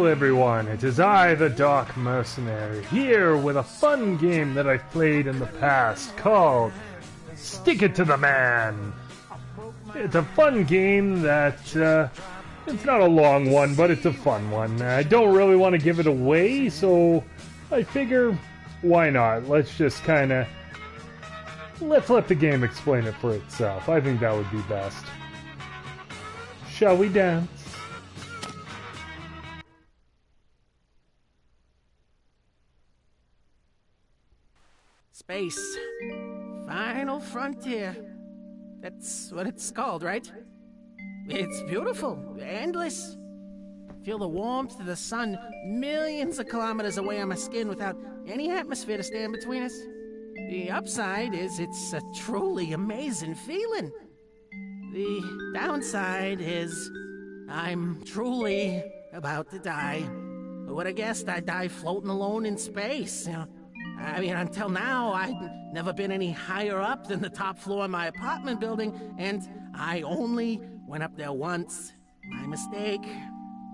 everyone, it is I, the Dark Mercenary, here with a fun game that I've played in the past called Stick It to the Man. It's a fun game that, it's not a long one, but it's a fun one. I don't really want to give it away, so I figure, why not? Let's just let's let the game explain it for itself. I think that would be best. Shall we dance? Space. Final frontier. That's what it's called, right? It's beautiful, endless. Feel the warmth of the sun millions of kilometers away on my skin without any atmosphere to stand between us. The upside is it's a truly amazing feeling. The downside is I'm truly about to die. Who would have guessed I'd die floating alone in space? You know, I mean, until now, I'd never been any higher up than the top floor of my apartment building, and I only went up there once. My mistake.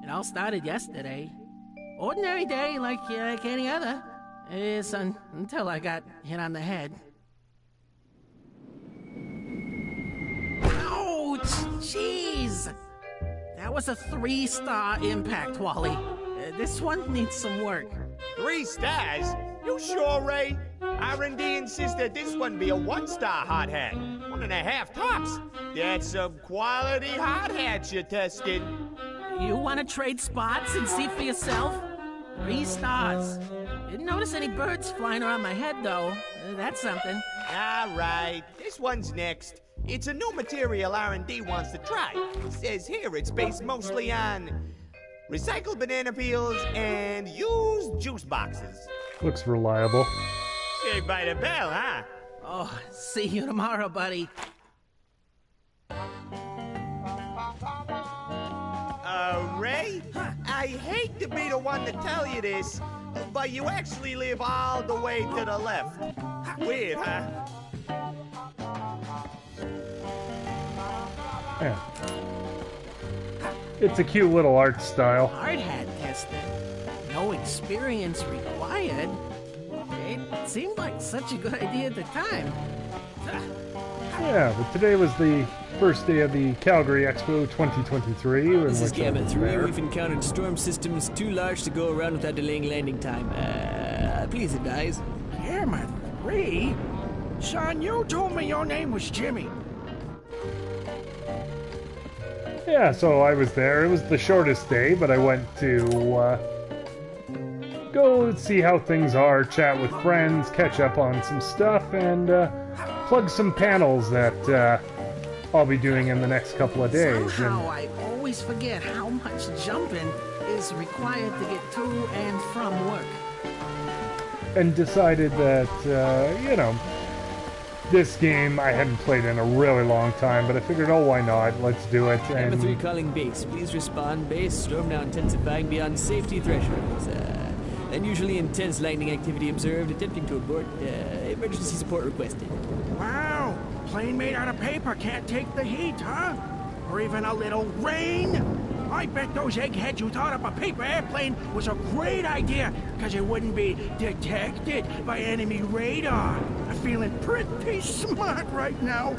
It all started yesterday. Ordinary day like any other. Until I got hit on the head. Ouch! Jeez! That was a 3-star impact, Wally. This one needs some work. 3 stars? You sure, Ray? R&D insisted this one be a 1-star hot hat. 1.5 tops. That's some quality hot hats you're testing. You want to trade spots and see for yourself? 3 stars. Didn't notice any birds flying around my head, though. That's something. All right, this one's next. It's a new material R&D wants to try. It says here it's based mostly on recycled banana peels and used juice boxes. Looks reliable. Saved by the bell, huh? Oh, see you tomorrow, buddy. Ray? I hate to be the one to tell you this, but you actually live all the way to the left. Weird, huh? Yeah. It's a cute little art style. Hard hat tested. No experience required. It seemed like such a good idea at the time. Yeah, but today was the first day of the Calgary Expo 2023. This is Gamma 3. We've encountered storm systems too large to go around without delaying landing time. Please advise. Gamma 3? Son, you told me your name was Jimmy. Yeah, so I was there. It was the shortest day, but I went to go see how things are, chat with friends, catch up on some stuff, and plug some panels that I'll be doing in the next couple of days. Somehow I always forget how much jumping is required to get to and from work. And decided that, you know, this game I hadn't played in a really long time, but I figured, oh, why not? Let's do it. Gamma 3 calling base. Please respond. Base. Storm now intensifying beyond safety thresholds. Unusually intense lightning activity observed. Attempting to abort. Emergency support requested. Wow, plane made out of paper can't take the heat, huh? Or even a little rain? I bet those eggheads who thought up a paper airplane was a great idea, because it wouldn't be detected by enemy radar. I'm feeling pretty smart right now.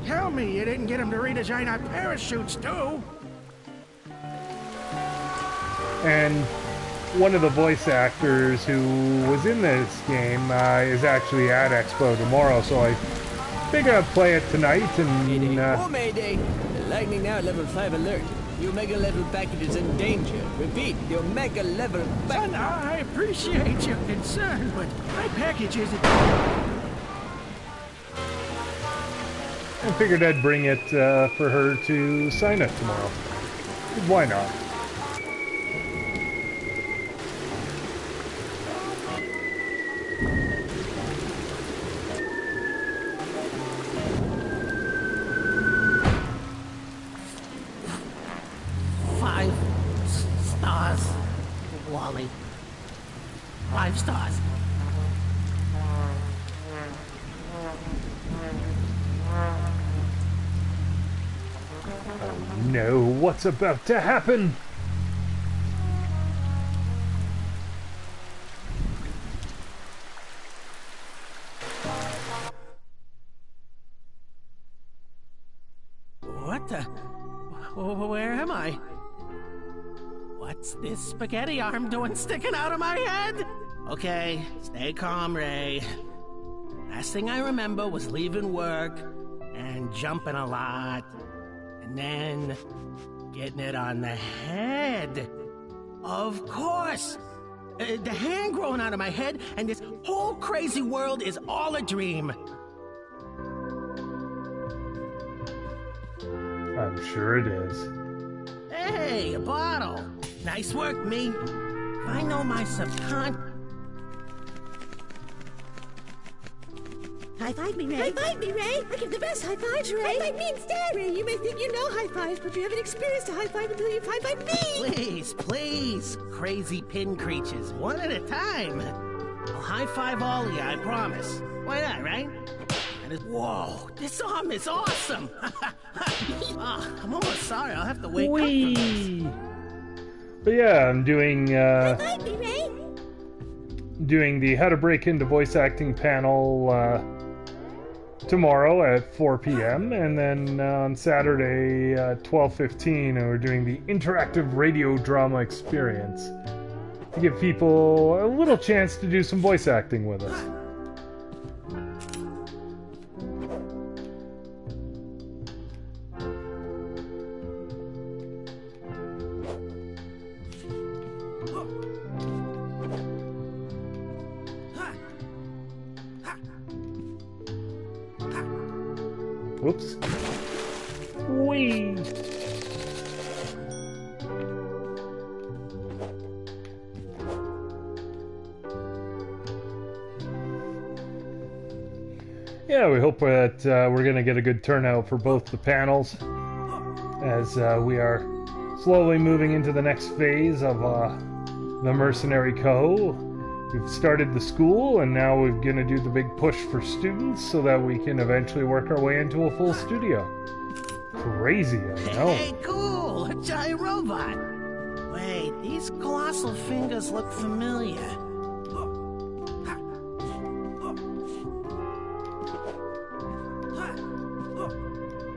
Tell me you didn't get them to redesign our parachutes, too. And one of the voice actors who was in this game is actually at Expo tomorrow, so I figured I'd play it tonight and... Mayday. Mayday! Lightning now at level 5 alert. The Omega level package is in danger. Repeat, the Omega level package... Son, I appreciate your concern, but my package isn't... I figured I'd bring it for her to sign it tomorrow. Why not? Wally. 5 stars. Oh no, what's about to happen? What the? Where am I? What's this spaghetti arm doing sticking out of my head? Okay, stay calm, Ray. Last thing I remember was leaving work and jumping a lot, and then getting it on the head. Of course! The hand growing out of my head, and this whole crazy world is all a dream. I'm sure it is. Hey, a bottle. Nice work, me. If I know my subcon... High five me, Ray. High five me, Ray. I give the best high fives, Ray. High five me instead. Ray, you may think you know high fives, but you haven't experienced a high five until you've high five me. Please, please, crazy pin creatures, one at a time. I'll high five all of you, I promise. Why not, right? Whoa, this arm is awesome. Oh, I'm almost sorry, I'll have to wake up from this. But yeah, I'm doing High five me, Ray. doing the How to Break Into Voice Acting panel tomorrow at 4 p.m. and then on Saturday at 12:15 we're doing the interactive radio drama experience to give people a little chance to do some voice acting with us. Whoops. Whee! Yeah, we hope that we're going to get a good turnout for both the panels as we are slowly moving into the next phase of the Mercenary Co. We've started the school, and now we're going to do the big push for students so that we can eventually work our way into a full studio. Crazy, I know. Hey, cool! A giant robot! Wait, these colossal fingers look familiar.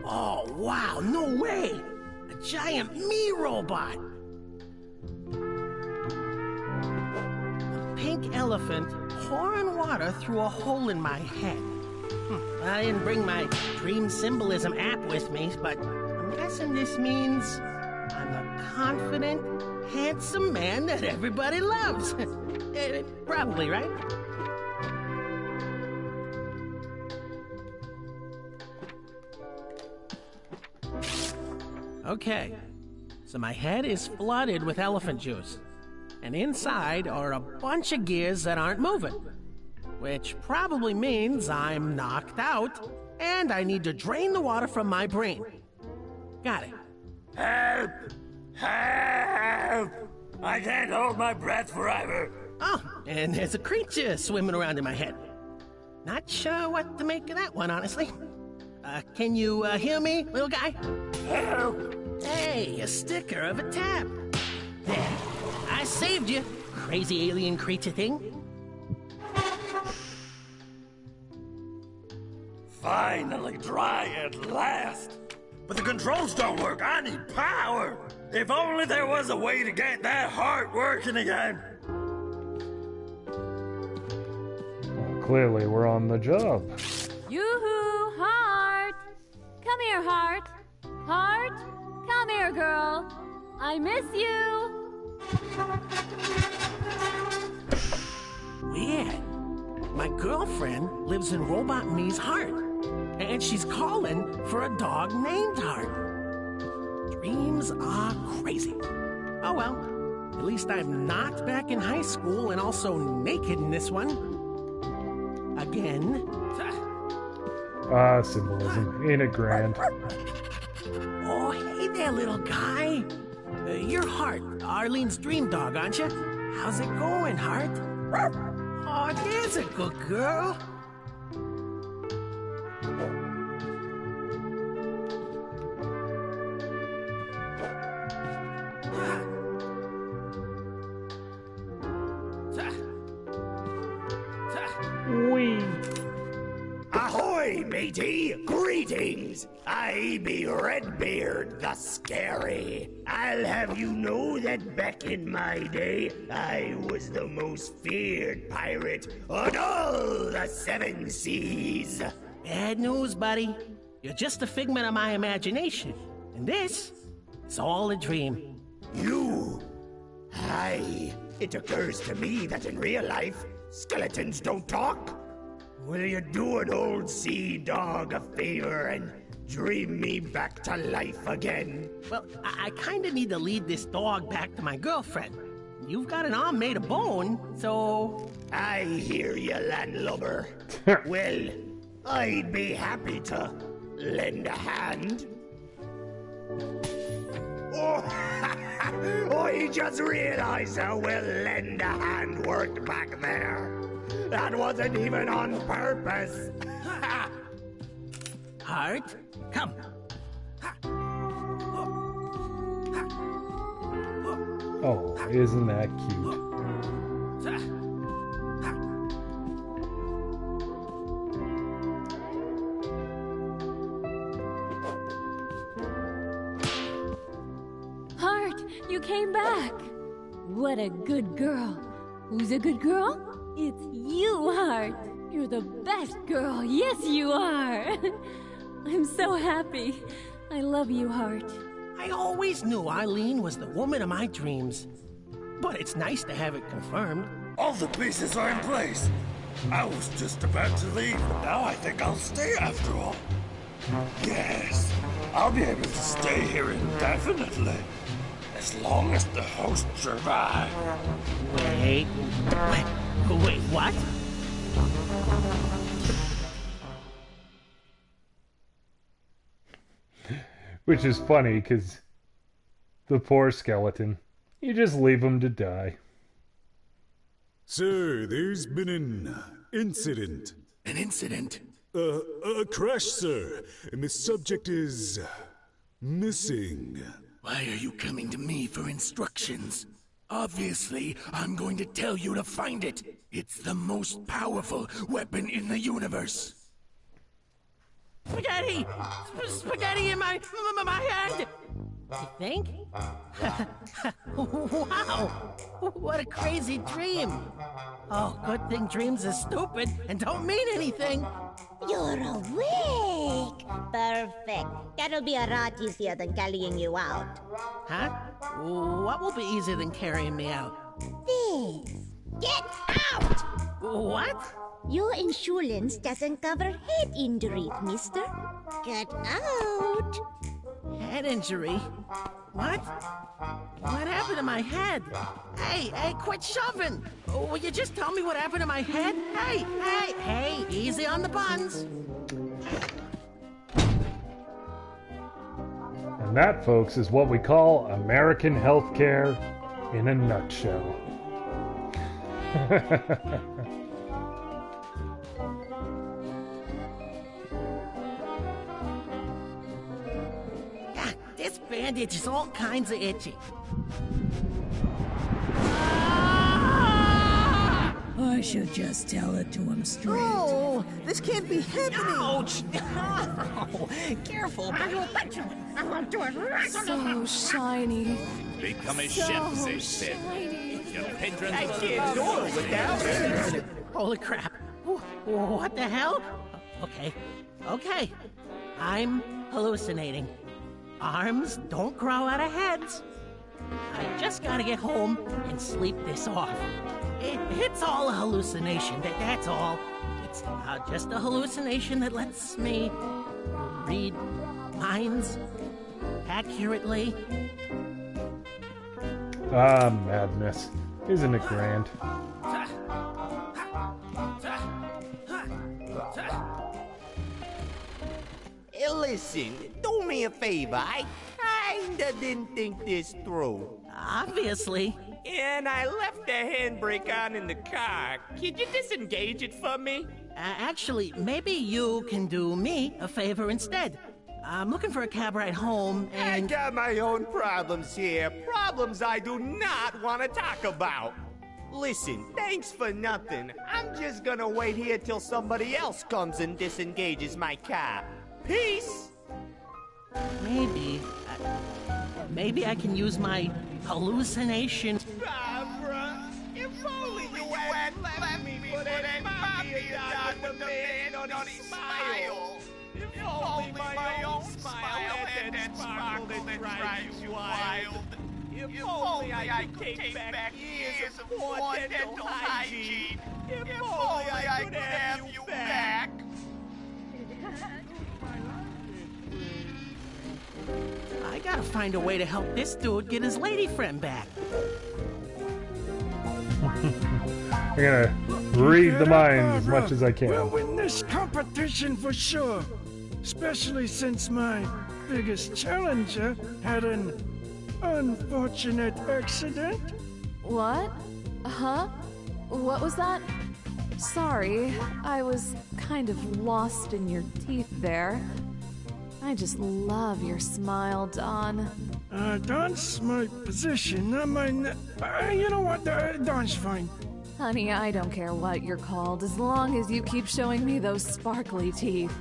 Oh, wow, no way! A giant me robot! Pink elephant pouring water through a hole in my head. I didn't bring my dream symbolism app with me, but I'm guessing this means I'm a confident, handsome man that everybody loves. Probably, right? Okay, so my head is flooded with elephant juice. And inside are a bunch of gears that aren't moving. Which probably means I'm knocked out, and I need to drain the water from my brain. Got it. Help! Help! I can't hold my breath forever. Oh, and there's a creature swimming around in my head. Not sure what to make of that one, honestly. Can you hear me, little guy? Help! Hey, a sticker of a tap. There. I saved you, crazy alien creature thing. Finally dry at last. But the controls don't work. I need power. If only there was a way to get that heart working again. Well, clearly, we're on the job. Yoo-hoo, Heart! Come here, Heart. Heart, come here, girl. I miss you. Weird. My girlfriend lives in Robot Me's heart, and she's calling for a dog named Heart. Dreams are crazy. Oh well, at least I'm not back in high school and also naked in this one. Again. Symbolism. Ain't it grand? Oh, hey there, little guy. You're Heart, Arlene's dream dog, aren't you? How's it going, Heart? Oh, there's a good girl. Wee. Ahoy, me matey, greetings. I be Redbeard the Scary. I'll have you know that back in my day, I was the most feared pirate on all the seven seas. Bad news, buddy. You're just a figment of my imagination. And this is all a dream. You? Aye. It occurs to me that in real life, skeletons don't talk. Will you do an old sea dog a favor and dream me back to life again? Well, I kinda need to lead this dog back to my girlfriend. You've got an arm made of bone, so... I hear you, landlubber. Well, I'd be happy to lend a hand. Oh, I just realized how well lend a hand worked back there. That wasn't even on purpose. Hart, come. Oh, isn't that cute? Hart, you came back. What a good girl. Who's a good girl? It's you, Hart. You're the best girl. Yes, you are. I'm so happy. I love you, Hart. I always knew Eileen was the woman of my dreams. But it's nice to have it confirmed. All the pieces are in place. I was just about to leave, but now I think I'll stay after all. Yes, I'll be able to stay here indefinitely. As long as the host survive. Wait, what? Which is funny, because the poor skeleton, you just leave him to die. Sir, there's been an incident. An incident? A crash, sir, and the subject is missing. Why are you coming to me for instructions? Obviously, I'm going to tell you to find it. It's the most powerful weapon in the universe. Spaghetti! Spaghetti in my hand! You think? Wow! What a crazy dream! Oh, good thing dreams are stupid and don't mean anything. You're awake. Perfect. That'll be a lot easier than carrying you out. Huh? What will be easier than carrying me out? This. Get out! What? Your insurance doesn't cover head injuries, mister. Get out! Head injury? What? What happened to my head? Hey, quit shoving! Will you just tell me what happened to my head? Hey, easy on the buns. And that, folks, is what we call American healthcare in a nutshell. This bandage is all kinds of itchy. I should just tell it to him straight. Oh, this can't be happening. Ouch! Oh, careful. I won't do it. So shiny. Become a So chef, they said. shiny. Your patrons I will can't do it without it. Holy crap. What the hell? Okay. I'm hallucinating. Arms don't grow out of heads. I just gotta get home and sleep this off. It's all a hallucination, that's all. It's just a hallucination that lets me read minds accurately. Ah, madness. Isn't it grand? Hey, listen, do me a favor. I kinda didn't think this through. Obviously. And I left the handbrake on in the car. Could you disengage it for me? Actually, maybe you can do me a favor instead. I'm looking for a cab ride home, I and... got my own problems here. Problems I do not want to talk about. Listen, thanks for nothing. I'm just gonna wait here till somebody else comes and disengages my car. Peace! Maybe I can use my hallucination. Barbara, if only you had let me put that mafia down with the man on his smile. If only my own smile had that sparkle that drives you wild. If only I could take back years of poor dental hygiene. If only I could have you back. I gotta find a way to help this dude get his lady friend back. I'm gonna read the minds as much as I can. We'll win this competition for sure. Especially since my biggest challenger had an unfortunate accident. What? Huh? What was that? Sorry, I was kind of lost in your teeth there. I just love your smile, Don. Don's my position, not my... you know what? Don's fine. Honey, I don't care what you're called, as long as you keep showing me those sparkly teeth.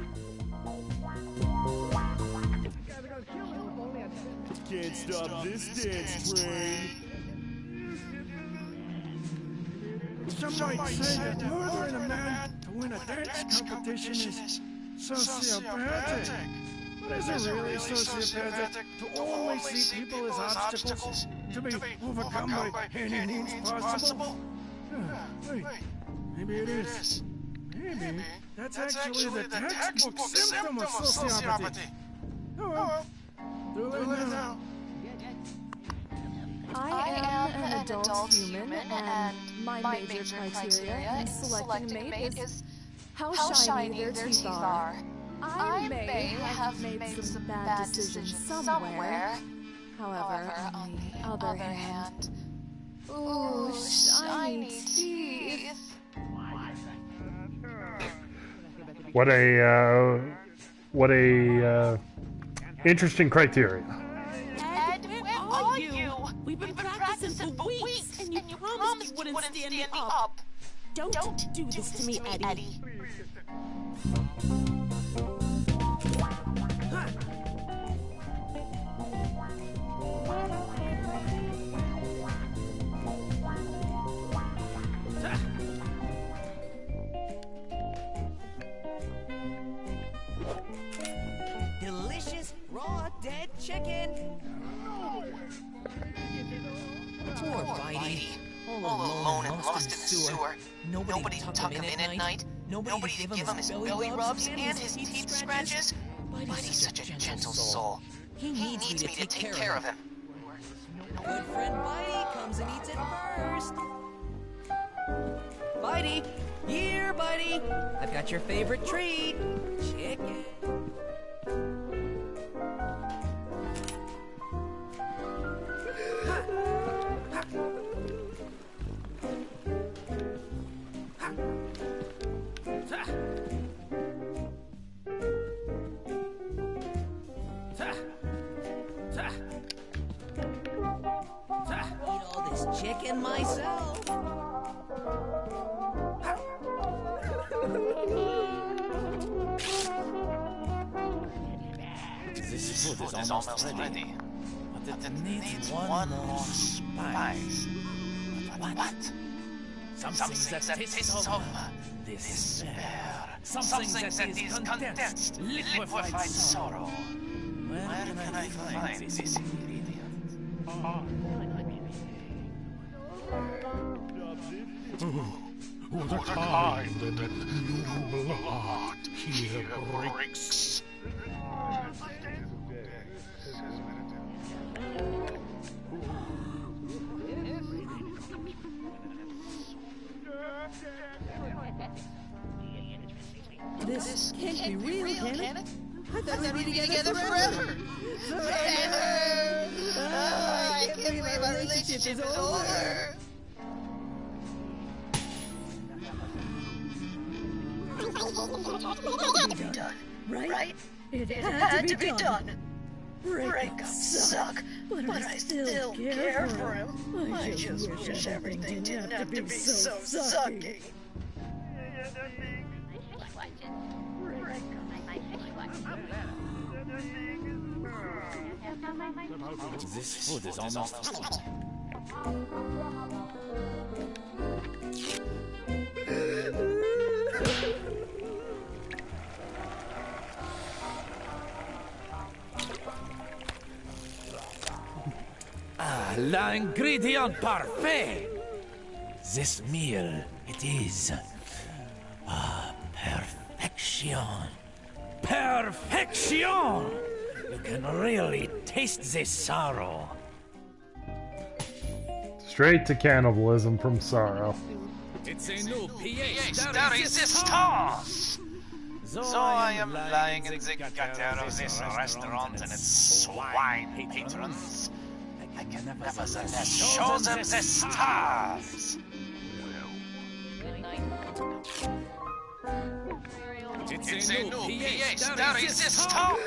Can't stop this dance train. Some might say that murdering a man to win a dance competition is sociopathic. But is it really sociopathic to only see people as obstacles to be overcome by any means possible? Wait, maybe it is. Maybe that's actually the textbook symptom of sociopathy. Oh well, do it now. I am an adult human, and my major criteria in selecting a mate is how shiny their teeth are. I may have made some bad decisions somewhere. However, on the other hand, ooh, shiny teeth. What a interesting criteria. Ed, where are you? We've been practicing for weeks, and you promised you wouldn't stand me up. Don't do this to me, Eddie. Delicious raw dead chicken. Poor Bitey. All alone and lost in the sewer. Nobody to tuck him in at night. Nobody to give him his belly rubs and his teeth scratches. Bitey's such a gentle soul. He needs me to take care of him. Good friend Bitey comes and eats it first. Bitey! Here, Bitey! I've got your favorite treat. Chicken. Eat all this chicken myself. This food is almost ready. But it needs one more spice. What? Something that tastes of despair. Something that is condensed, liquefied sorrow. Where can I find this ingredient? Oh, the kind that new blood here breaks. This can't be real, can it? I thought we'd be together forever. Forever! Oh, I can't believe our relationship is over. Right? It had to be done. Breakups suck, but I still care for him. I just wish everything didn't have to be so sucky. This food is almost... L'ingrédient parfait! This meal, it is... perfection. Perfection! You can really taste the sorrow. Straight to cannibalism from Sorrow. It's a new pièce de résistance! So I am lying in the gutter of this restaurant and its swine patrons. I can nevertheless show them the stars! It's a new pièce de résistance!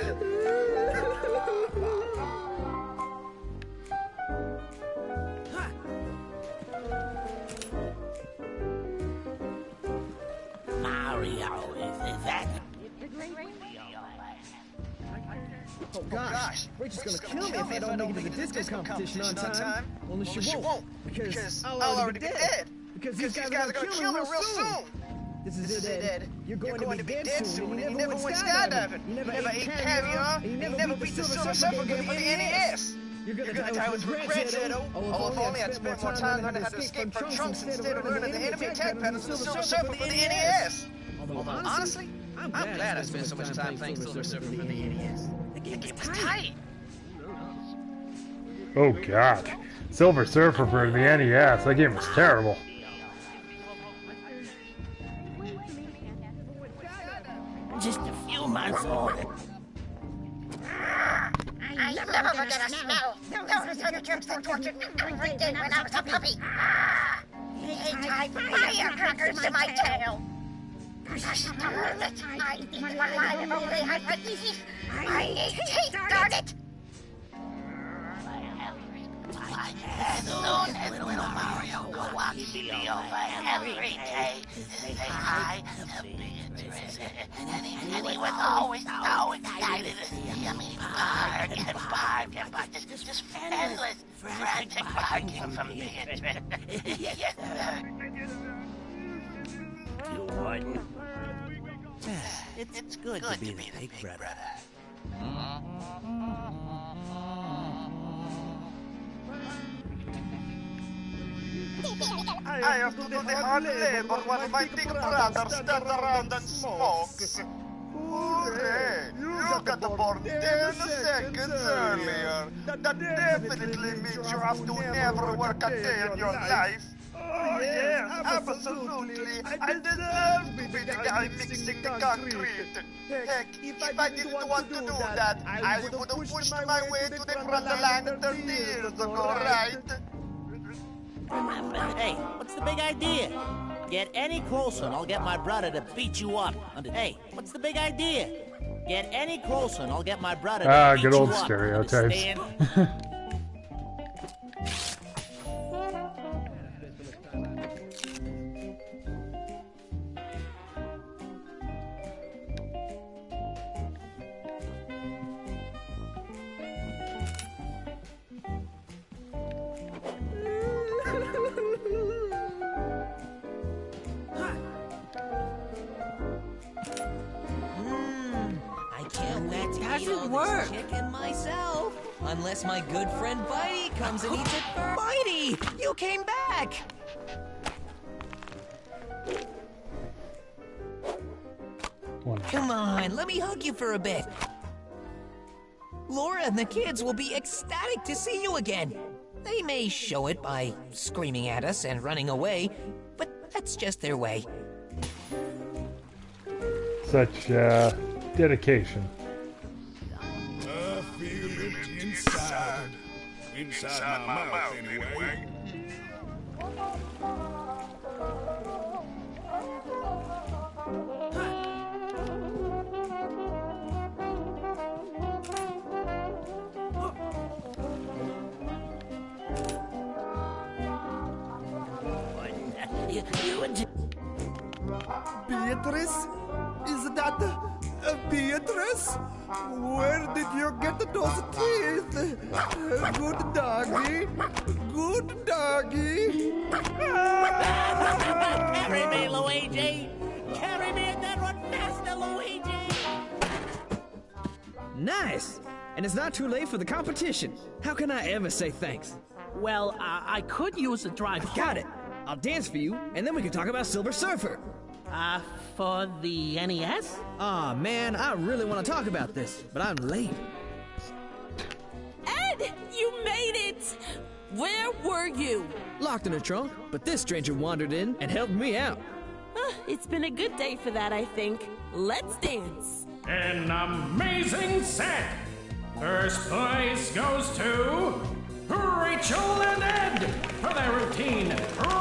Mario, is that? Oh gosh, Rachel's gonna kill me if I don't make it to the disco competition on time. Only she won't, because I'll already be dead. Because these guys are gonna kill me real soon. This is it, Ed. You're going to be dead soon, and you never went skydiving. You never ate caviar, and you never beat the Silver Surfer game for the NES. You're gonna die with regrets, Edo. Oh, if only I'd spent more time learning how to escape from Trunks instead of learning the enemy attack patterns of the Silver Surfer for the NES. Although honestly, I'm glad I spent so much time playing Silver Surfer for the NES. The game was tight. Oh god. Silver Surfer for the NES. That game was terrible. Just a few months old. I never forget a smell. Those are the tricks that tortured me every day when I was a puppy. They tied firecrackers to my tail. Gosh darn it. I think my life if only had been easy. I need teeth, darn it. Soon as little Mario will walk me over every day to say hi to Beatrice. And he was always so excited to see me bark and bark and bark. Just endless, frantic barking from Beatrice. Yes, sir. You wouldn't. It's good to be the big brother. I have to do the hard labor while my big brother stands around and smokes. Hooray! You got aboard 10 seconds earlier. That definitely means you have to never work a day in your life. Oh yes, absolutely. I deserve to be the guy mixing the concrete. Heck, if I didn't want to do that, I would have pushed my way to the front line 30 years ago, right? Hey, what's the big idea? Get any closer and I'll get my brother to beat you up. Hey, what's the big idea? Get any closer and I'll get my brother to beat you up. Good old stereotypes. Chicken myself. Unless my good friend Bitey comes and eats it first. Bitey! You came back! Come on, let me hug you for a bit. Laura and the kids will be ecstatic to see you again. They may show it by screaming at us and running away, but that's just their way. Such, dedication. Inside my mouth, anyway. You and Beatrice? Is that Beatrice? Where did you get those teeth? Good doggy. Good doggy. Carry me, Luigi! Carry me and then run faster, Luigi! Nice! And it's not too late for the competition. How can I ever say thanks? Well, I could use a drive. Got it! I'll dance for you, and then we can talk about Silver Surfer. For the NES? Aw, man, I really want to talk about this, but I'm late. Ed, you made it! Where were you? Locked in a trunk, but this stranger wandered in and helped me out. It's been a good day for that, I think. Let's dance. An amazing set! First place goes to Rachel and Ed for their routine,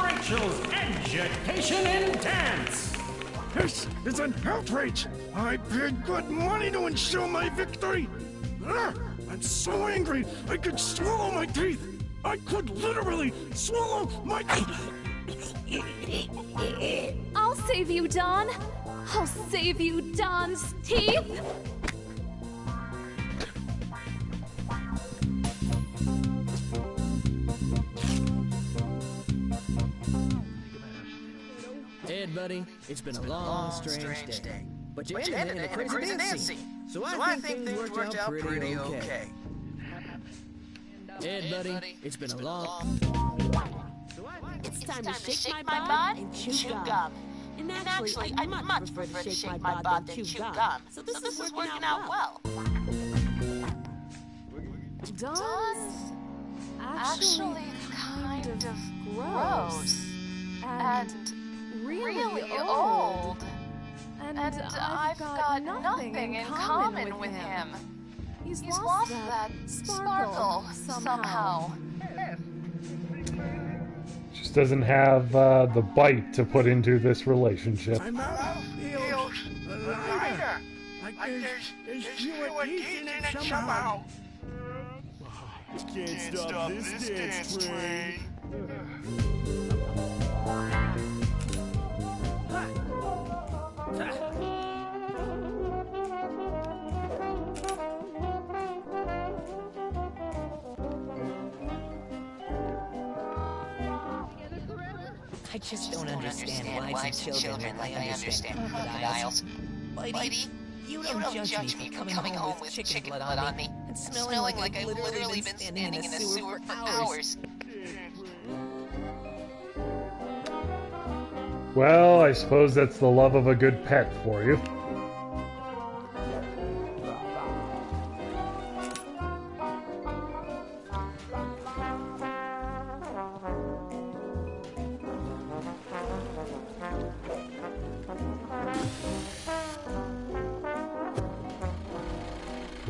Rachel's Education in Dance. This is an outrage! I paid good money to ensure my victory! I'm so angry I could swallow my teeth! I could literally swallow my I'll save you, Don. I'll save you, Don's teeth. Ed, buddy, it's been a long, strange day. But you ended it in a crazy dance scene. So I think things worked out pretty okay. Ed, buddy, it's been a long... It's time to shake my butt and chew gum. And actually, I'd much prefer to shake my butt than chew gum. So this is working out well. Don's actually kind of gross and really old. And I've got nothing in common with him. He's lost that sparkle somehow. Just doesn't have the bite to put into this relationship. My mouth feels lighter. Like there's fewer teeth in it somehow. Can't stop this dance train. I just don't understand wives and children like I understand crocodiles. Whitey, you don't judge me for coming home with chicken blood on me and smelling like I've literally been standing in a sewer for hours. Well, I suppose that's the love of a good pet for you.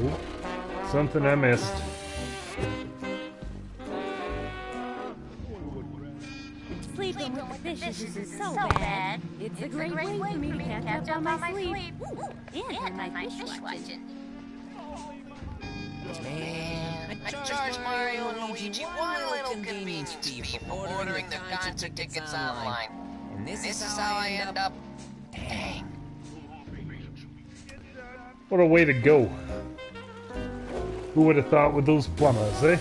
Ooh, something I missed. Sleeping with the fishes isn't so bad. It's a great way for me to catch up on my sleep. And my fish watching. Man, I charged Mario and Luigi one little convenience fee for ordering their concert tickets online. And this is how I end up. Dang. What a way to go. Who would have thought with those plumbers, eh?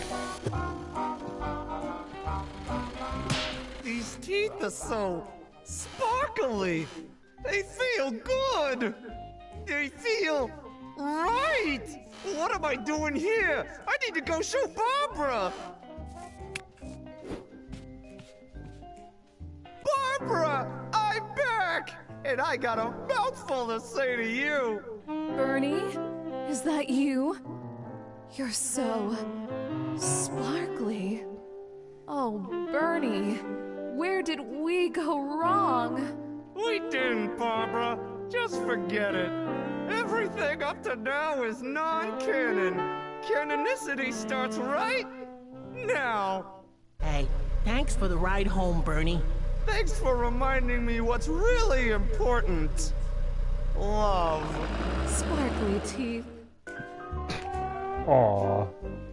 These teeth are so sparkly. They feel good. They feel right. What am I doing here? I need to go show Barbara. Barbara, I'm back. And I got a mouthful to say to you. Bernie, is that you? You're so sparkly. Oh, Bernie, where did we go wrong? We didn't, Barbara. Just forget it. Everything up to now is non-canon. Canonicity starts right now. Hey, thanks for the ride home, Bernie. Thanks for reminding me what's really important. Love. Sparkly teeth. Aw,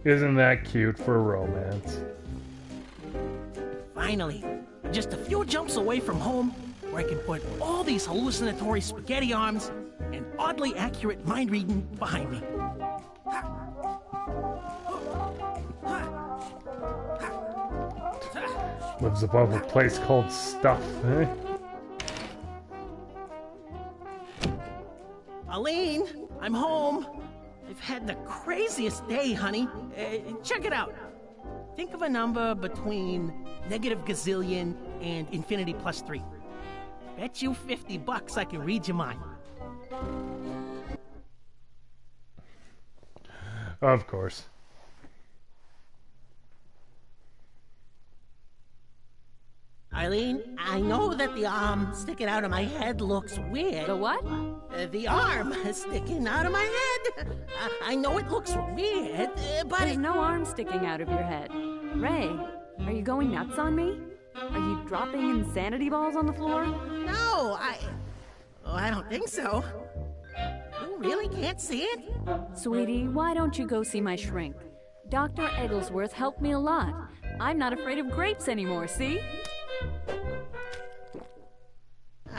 isn't that cute for romance? Finally, just a few jumps away from home, where I can put all these hallucinatory spaghetti arms and oddly accurate mind reading behind me. Lives above a place called Stuff, eh? Aline, I'm home. I've had the craziest day, honey. Check it out. Think of a number between negative gazillion and infinity plus 3. Bet you $50 I can read your mind. Of course. Eileen, I know that the arm sticking out of my head looks weird. The what? The arm sticking out of my head. I know it looks weird, but... There's no arm sticking out of your head. Ray, are you going nuts on me? Are you dropping insanity balls on the floor? No, I don't think so. You really can't see it? Sweetie, why don't you go see my shrink? Dr. Egglesworth helped me a lot. I'm not afraid of grapes anymore, see?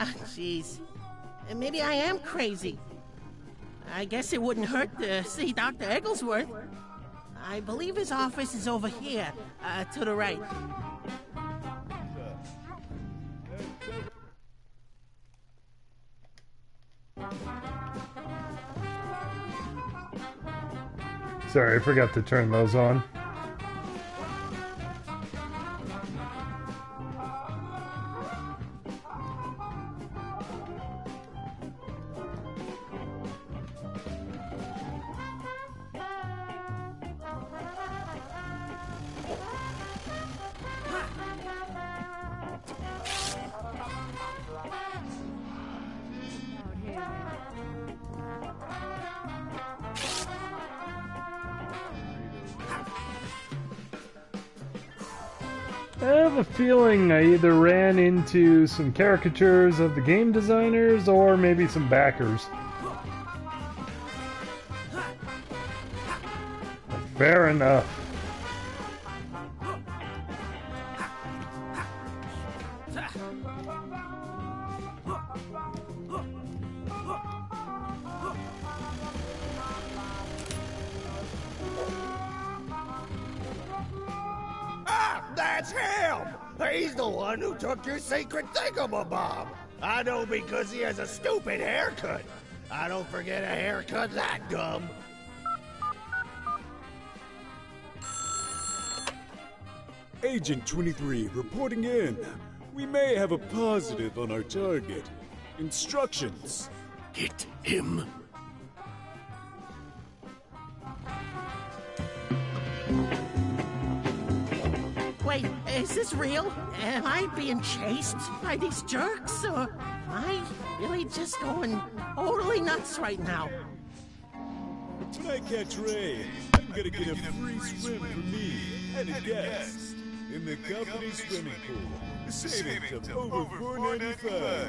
Ah, jeez. Maybe I am crazy. I guess it wouldn't hurt to see Dr. Egglesworth. I believe his office is over here, to the right. Sorry, I forgot to turn those on. I have a feeling I either ran into some caricatures of the game designers or maybe some backers. Fair enough. That's him! He's the one who took your sacred thingamabob! I know because he has a stupid haircut! I don't forget a haircut that dumb! Agent 23 reporting in. We may have a positive on our target. Instructions. Get him. Wait, is this real? Am I being chased by these jerks, or am I really just going totally nuts right now? When I catch Ray, I'm gonna get a free swim for me and a guest in the company swimming pool. Savings of over $4.95.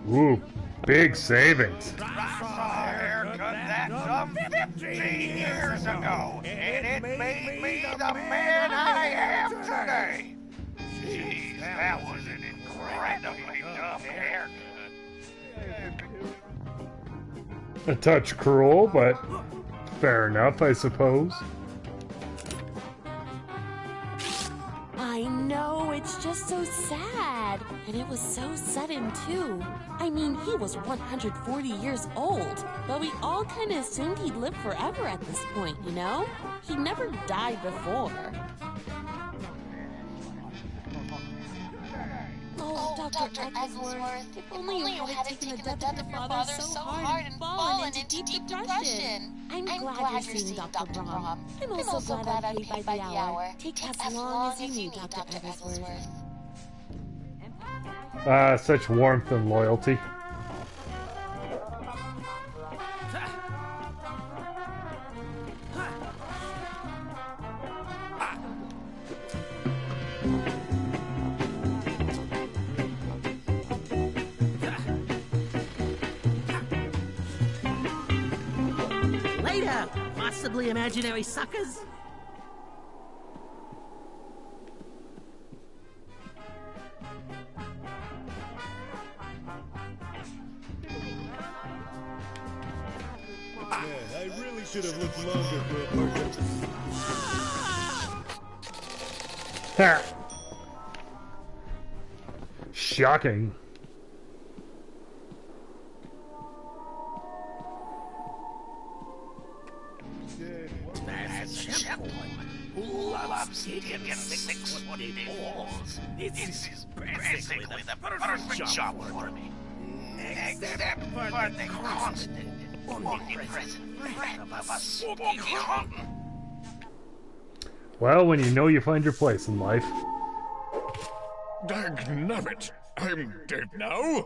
Ooh, big savings. I saw a haircut that some 15 years ago, and it made me the man I am today. Jeez, that was an incredibly dumb haircut. A touch cruel, but fair enough, I suppose. I know, it's just so sad. And it was so sudden, too. I mean, he was 140 years old, but we all kind of assumed he'd live forever at this point, you know? He never died before. Oh, Dr. Egglesworth, if only you hadn't taken the death of your father so hard and fallen into deep depression. I'm glad you're seeing Dr. Brom. I'm also glad I'm paid by the hour. Take as long as you need, Dr. Egglesworth. Such warmth and loyalty. Later, possibly imaginary suckers. I really should have looked longer for a partner. Ha! Shocking. Who loves chicken mixed with balls? This is basically the perfect job for me. Except for the constant, omnipresent threat of a smoky hunting. Well, when you know, you find your place in life. Dagnabbit, I'm dead now?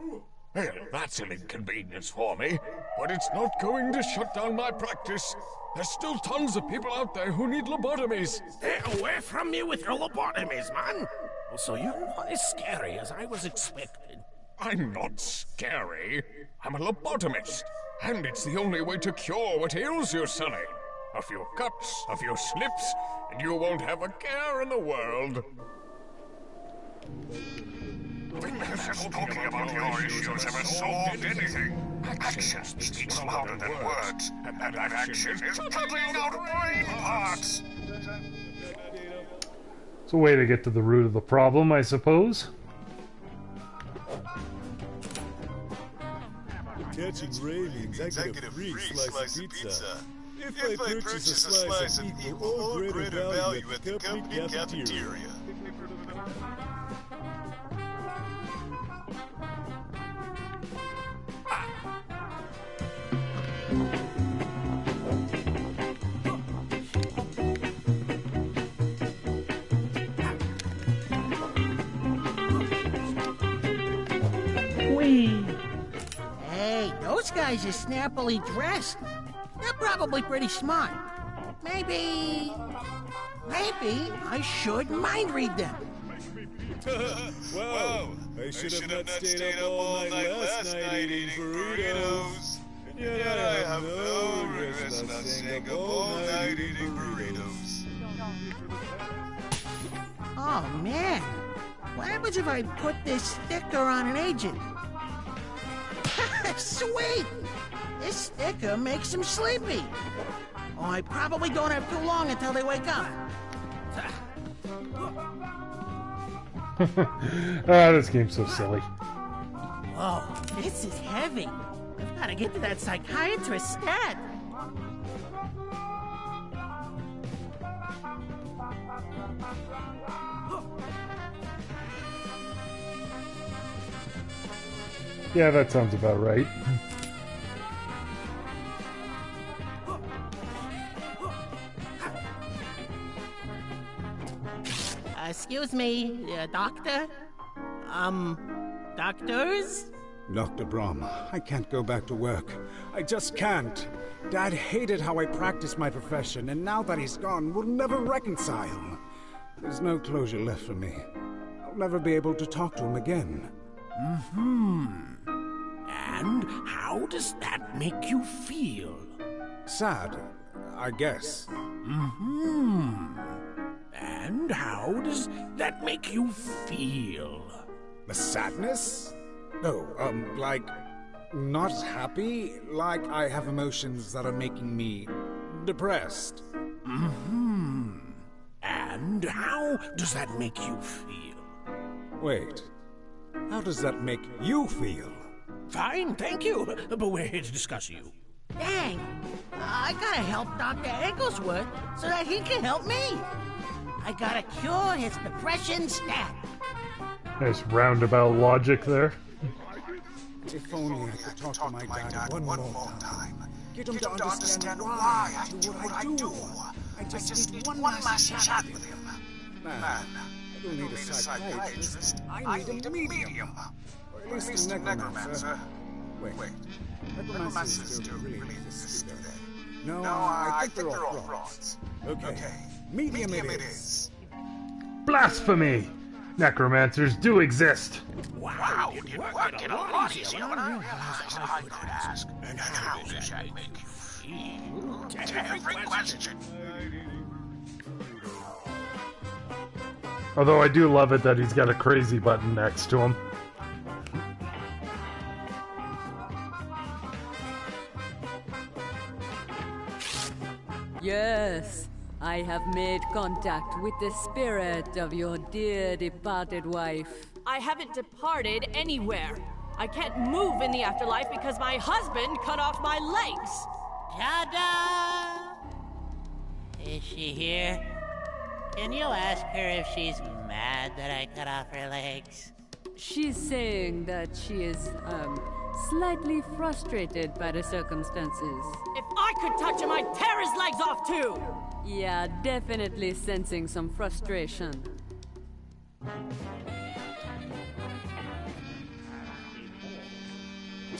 Well, that's an inconvenience for me, but it's not going to shut down my practice. There's still tons of people out there who need lobotomies. Stay away from me with your lobotomies, man! So you're not as scary as I was expecting. I'm not scary. I'm a lobotomist, and it's the only way to cure what ails you, Sonny. A few cuts, a few slips, and you won't have a care in the world. Talking about your issues haven't solved anything. Action speaks louder than words, and that action is cutting out brain parts. It's a way to get to the root of the problem, I suppose. Catching Ray means I get a free slice of pizza. If I purchase a slice of equal or greater value at the company cafeteria. Hey, those guys are snappily dressed. They're probably pretty smart. Maybe I should mind read them. Wow, I should have not stayed up all night last night eating burritos. And yet I have no regrets not staying up all night eating burritos. Oh man, what happens if I put this sticker on an agent? Sweet! This sticker makes them sleepy. Oh, I probably don't have too long until they wake up. This game's so silly. Whoa, this is heavy. I've got to get to that psychiatrist stat. Yeah, that sounds about right. Excuse me, doctor? Doctors? Dr. Brom, I can't go back to work. I just can't. Dad hated how I practiced my profession, and now that he's gone, we'll never reconcile. There's no closure left for me. I'll never be able to talk to him again. And how does that make you feel? Sad, I guess. And how does that make you feel? The sadness? Oh, like, not happy? Like I have emotions that are making me depressed. And how does that make you feel? Wait, how does that make you feel? Fine, thank you, but we're here to discuss you. Dang, I gotta help Dr. Egglesworth so that he can help me. I gotta cure his depression stat. There's roundabout logic there. If only I could talk to my dad one more time. Get him to understand why I do what I do. I just need one last chat with him. Man, I don't need a psychiatrist. I need a medium. Or at least a necromancer. Wait, necromancers don't really exist, do they? No, I think they're all frauds. Okay, medium it is. Blasphemy! Necromancers do exist. Wow, you did work it a lot easier than I realized I could ask. And how does that make you feel? To every question. Although I do love it that he's got a crazy button next to him. Yes, I have made contact with the spirit of your dear departed wife. I haven't departed anywhere. I can't move in the afterlife because my husband cut off my legs. Ta-da! Is she here? Can you ask her if she's mad that I cut off her legs? She's saying that she is, slightly frustrated by the circumstances. If I could touch him, I'd tear his legs off too! Yeah, definitely sensing some frustration.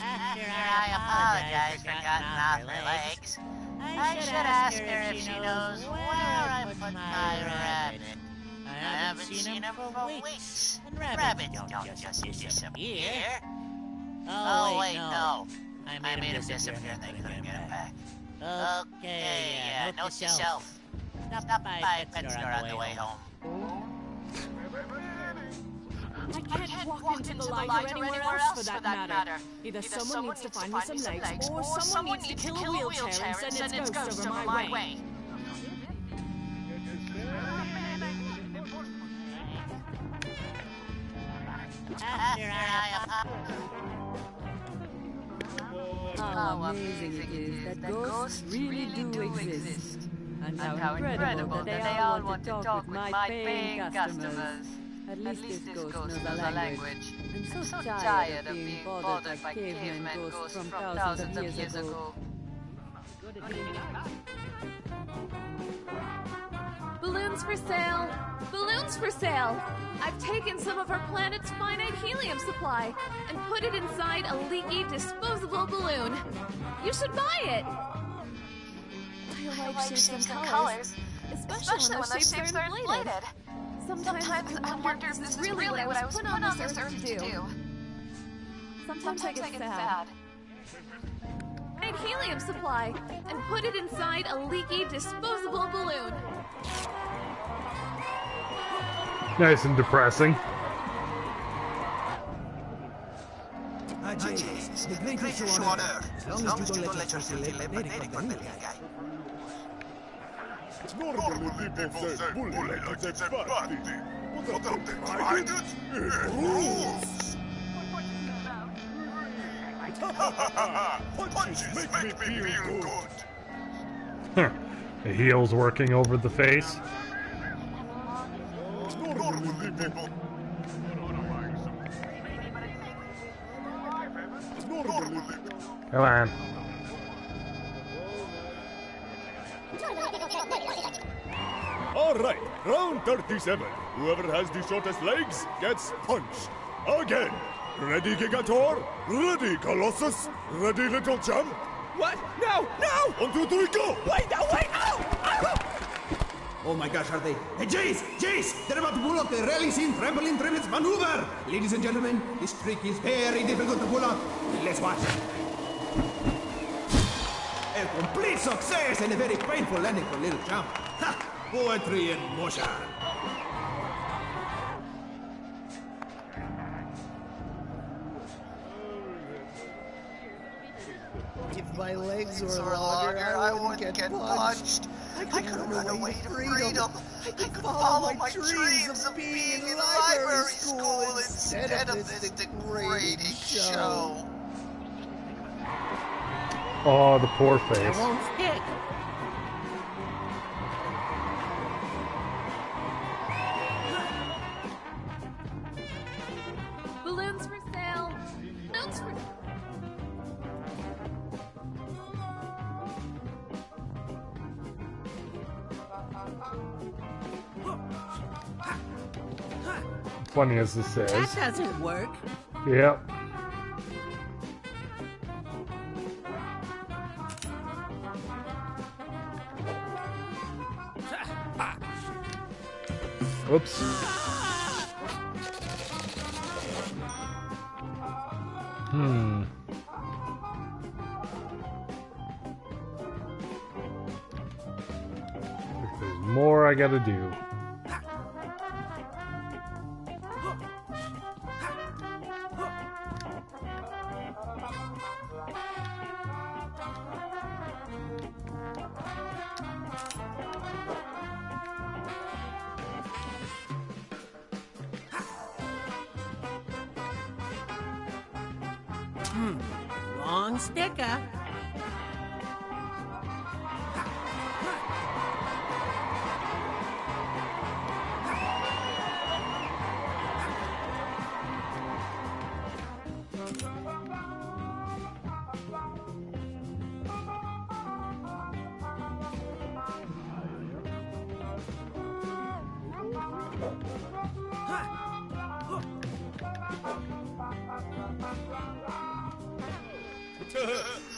After I apologize for cutting off her legs, I should ask her if she knows where I put my rabbit. I haven't seen him for weeks, and rabbits don't just disappear. Oh, wait, no. I made him disappear and they couldn't get him back. Okay, yeah, note to self. Stop by pet store on the way home. I can't walk into the light or anywhere else for that matter. Either someone needs to find me some legs, or someone needs to kill a wheelchair and send its ghost over my way. How amazing it is that ghosts really do exist. And how incredible that they all want to talk with my paying customers. At least this ghost knows the language. I'm so tired of being bothered by cavemen ghosts from thousands of years ago. Balloons for sale! Balloons for sale! I've taken some of our planet's finite helium supply and put it inside a leaky, disposable balloon. You should buy it! I like shapes and colors, especially when those shapes are inflated. Sometimes I wonder if this is really what I was put on this earth to do. Sometimes I get sad. Finite helium supply and put it inside a leaky, disposable balloon. Nice and depressing. James, the greatest show on earth, as long as you don't let yourself feel pathetic on the guy. Normally people say bully like it's a bad thing. But don't they tried it? It rules! Punches make me feel good. The heel's working over the face. Normally people... Come on. Alright, round 37. Whoever has the shortest legs gets punched. Again. Ready, Gigator? Ready, Colossus? Ready, Little Champ? What? No! No! 1, 2, 3, go! Wait, no, wait! Oh! Oh my gosh, are they? Hey, Jace! They're about to pull off the releasing trampoline tremens maneuver! Ladies and gentlemen, this trick is very difficult to pull off. Let's watch. A complete success and a very painful landing for Little Champ. Ha! Poetry in motion. If my legs were longer, I wouldn't get punched. I could run away to freedom. I could follow my dreams of being in library school instead of this degrading show. Oh, the poor face. I won't stick. Balloons for sale! Balloons for... Funny as this is. That doesn't work. Yep. Oops. There's more I gotta do. Wrong sticker.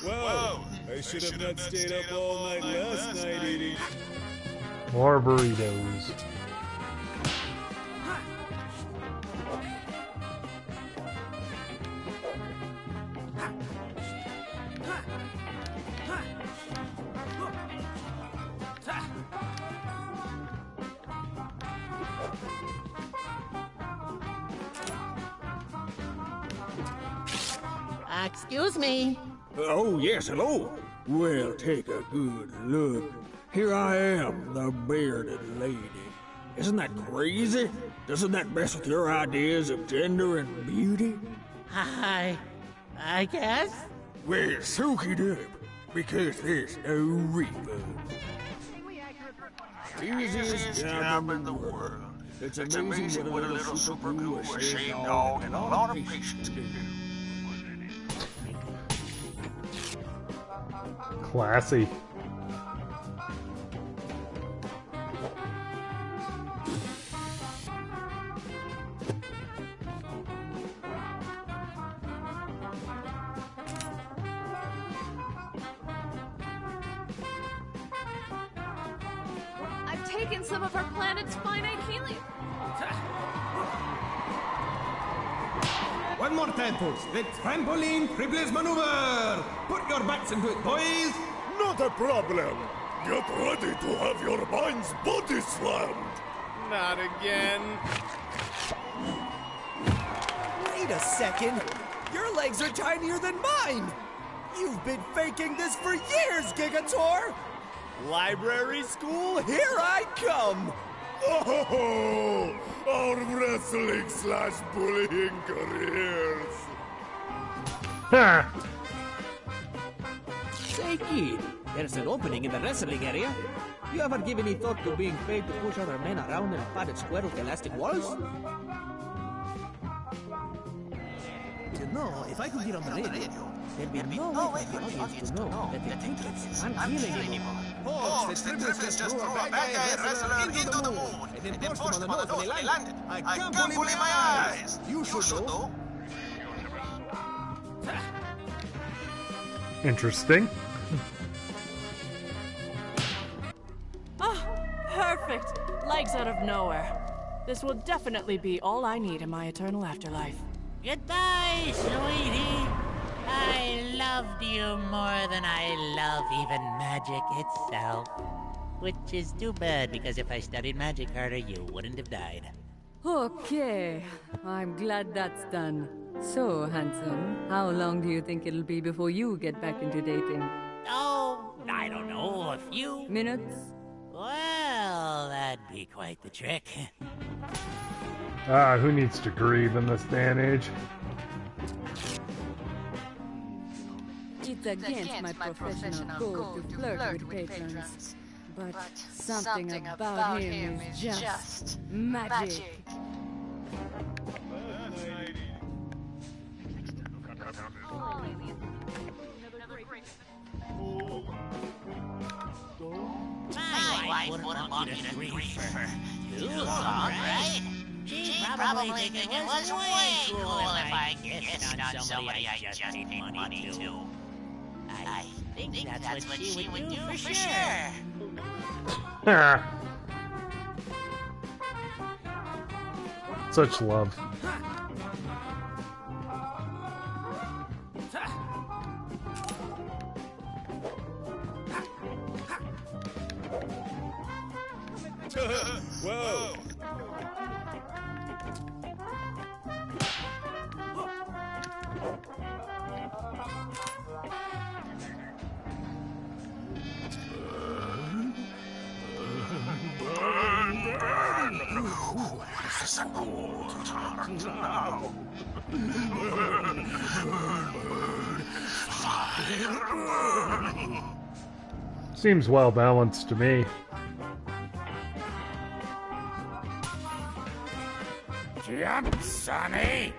Wow, I should have not stayed up all night last night eating. More burritos. Excuse me. Oh, yes, hello. Well, take a good look. Here I am, the bearded lady. Isn't that crazy? Doesn't that mess with your ideas of gender and beauty? I guess. Well, soak it up, because there's no refund. Easiest job in the world. It's amazing what a little super glue, a shaved dog, and a lot of patience can do. Classy. I've taken some of our planet's finite helium. One more time, folks. The trampoline triples maneuver. Put your backs into it, boys. Not a problem. Get ready to have your mind's body slammed. Not again. Wait a second. Your legs are tinier than mine. You've been faking this for years, Gigator. Library school, here I come. Oh, our wrestling/bullying careers. Say, kid, there's an opening in the wrestling area. You ever give any thought to being paid to push other men around in a padded square with elastic walls? You know, if I could get on the radio, there'd be no way for the audience to know that the tickets aren't here anymore. Folks, the triples just threw a bad guy wrestler into the moon and then pushed him on the nose when he landed. I can't believe my eyes. You should know. Interesting. Oh, perfect. Legs out of nowhere. This will definitely be all I need in my eternal afterlife. Goodbye, sweetie. I loved you more than I love even magic itself. Which is too bad, because if I studied magic harder, you wouldn't have died. Okay, I'm glad that's done. So, handsome, how long do you think it'll be before you get back into dating? Oh, I don't know, a few minutes? Well, that'd be quite the trick. Who needs to grieve in this day and age? It's against my professional code to flirt with patrons. But something about him is just magic. My wife wouldn't want me to grieve for too long, right? She'd probably think it was way cool if I kissed on somebody I just paid money to. I think that's what she would do for sure. Such love. Whoa! This is a cool time. start now. Fire. Seems well balanced to me. Jump, Sonny.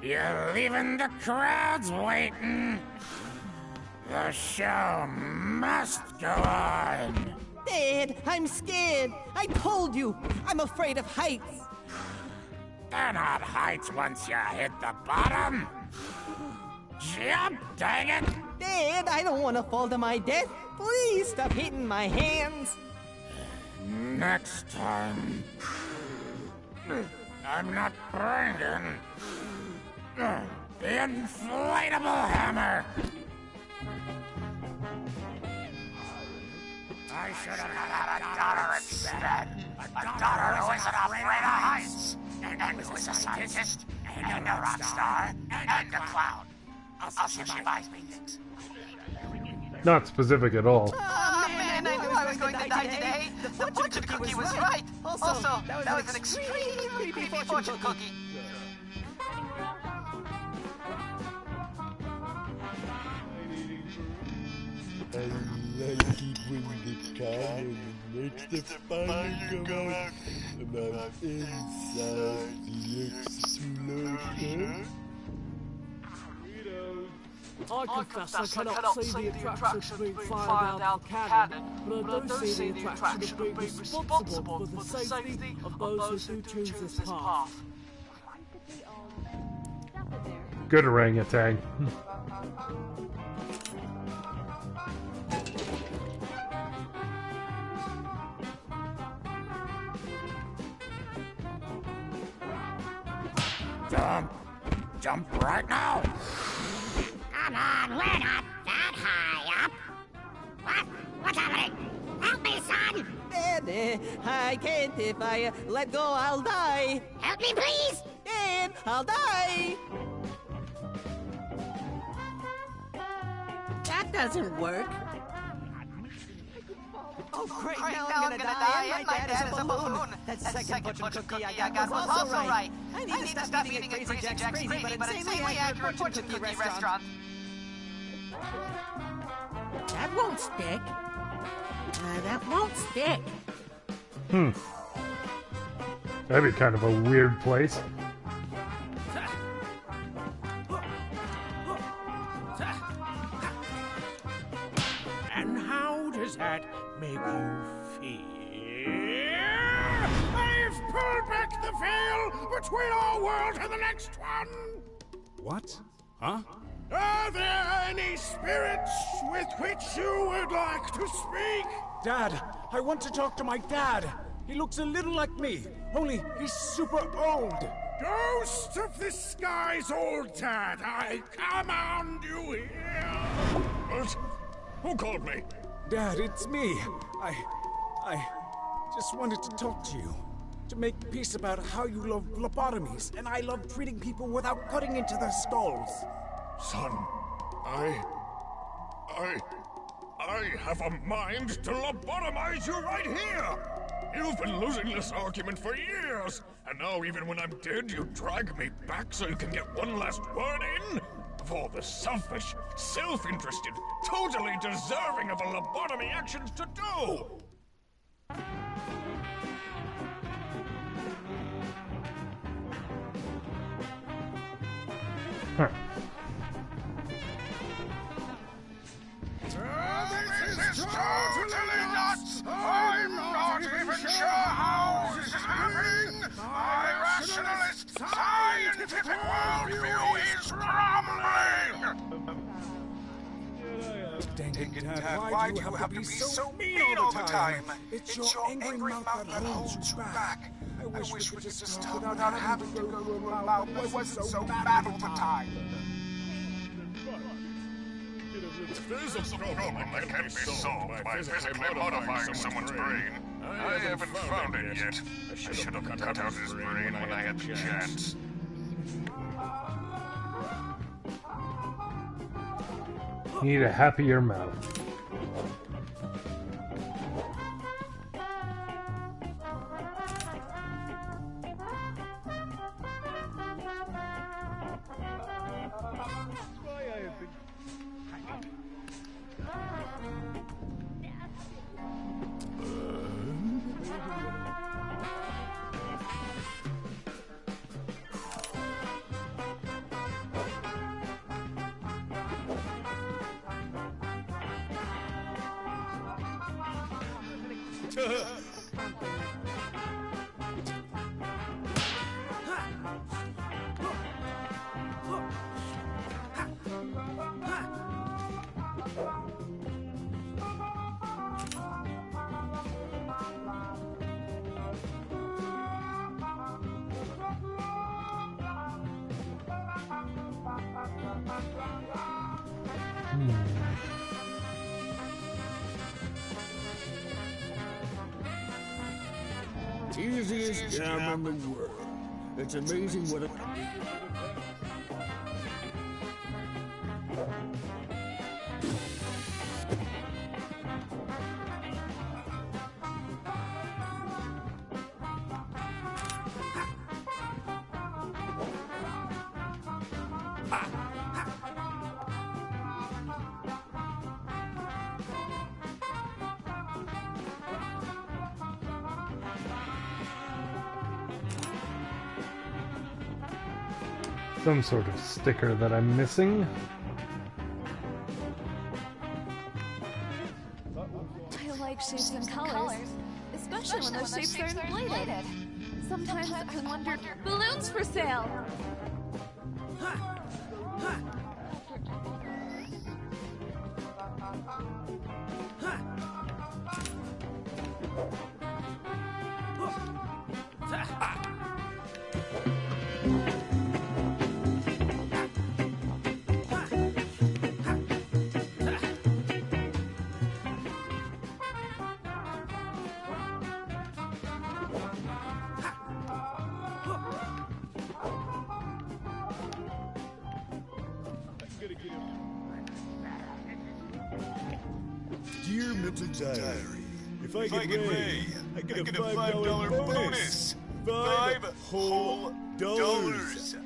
You're leaving the crowds waiting. The show must go on. Dad, I'm scared. I told you, I'm afraid of heights. They're not heights once you hit the bottom. Jump, dang it! Dad, I don't want to fall to my death. Please stop hitting my hands. Next time, I'm not bringing the inflatable hammer. I should have had a daughter instead. A daughter who isn't afraid of heights, and who is a scientist, and a rock star, and a clown. I'll see if she buys me things. Not specific at all. Oh man, I knew I was going to die today. The fortune cookie was right. Also, that was an extremely creepy fortune cookie. I like it when the cannon makes the fire go out about inside the explosion. I confess I cannot see the attraction being fired out the cannon, but I do see the attraction of being responsible for the safety of those who choose this path. Good orangutan. Jump right now. Come on, we're not that high up. What's happening? Help me, son! Dad, I can't. If I let go, I'll die. Help me, please! Dad, I'll die. That doesn't work. Oh, great, now I'm gonna die, and my dad is a balloon. That second fortune cookie I got was also right. I need to stop eating at Crazy Jack's Crazy, but insanely accurate fortune cookie restaurant. That won't stick. That won't stick. That'd be kind of a weird place. And how does that make you feel? I've pulled back the veil between our world and the next one! What? Huh? Are there any spirits with which you would like to speak? Dad, I want to talk to my dad. He looks a little like me, only he's super old. Ghost of the sky's old dad, I command you here! What? Who called me? Dad, it's me. I just wanted to talk to you. To make peace about how you love lobotomies, and I love treating people without cutting into their skulls. Son, I have a mind to lobotomize you right here! You've been losing this argument for years, and now even when I'm dead, you drag me back so you can get one last word in? Of all the selfish, self-interested, totally deserving of a lobotomy actions to do! Huh. This is totally nuts! I'm not even sure how this is happening! My rationalist, scientific worldview is crumbling! Dang it, Dad, why do you have to be so mean all the time? It's your angry mouth that holds you back. I wish we could just talk without having to go to a mouth that wasn't so bad all the time. There's a problem that can't be solved by physically modifying someone's brain. I haven't found it yet. I should have cut out his brain when I had the chance. Need a happier mouth. Easiest job in the world. It's amazing what a... Some sort of sticker that I'm missing. I like shapes and colors, especially when those shapes are inflated. Sometimes I wonder, balloons for sale! Dear Mental Diary, if I get Ray, I get a $5 bonus. $5 whole dollars.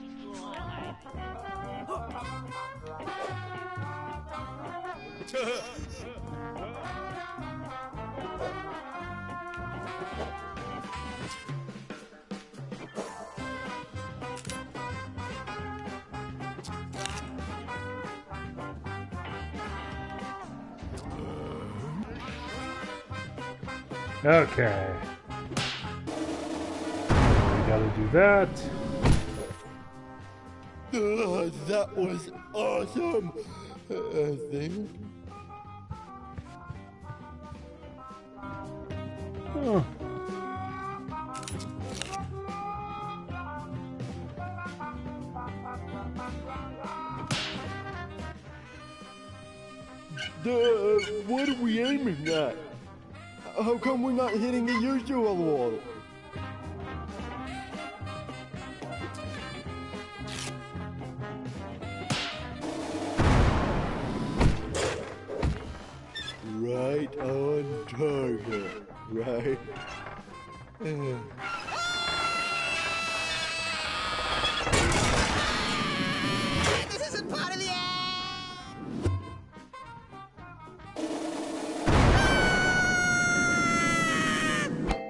Okay. We gotta do that. That was awesome. I think. Huh. What are we aiming at? How come we're not hitting the usual wall? Right on target, right? This isn't part of the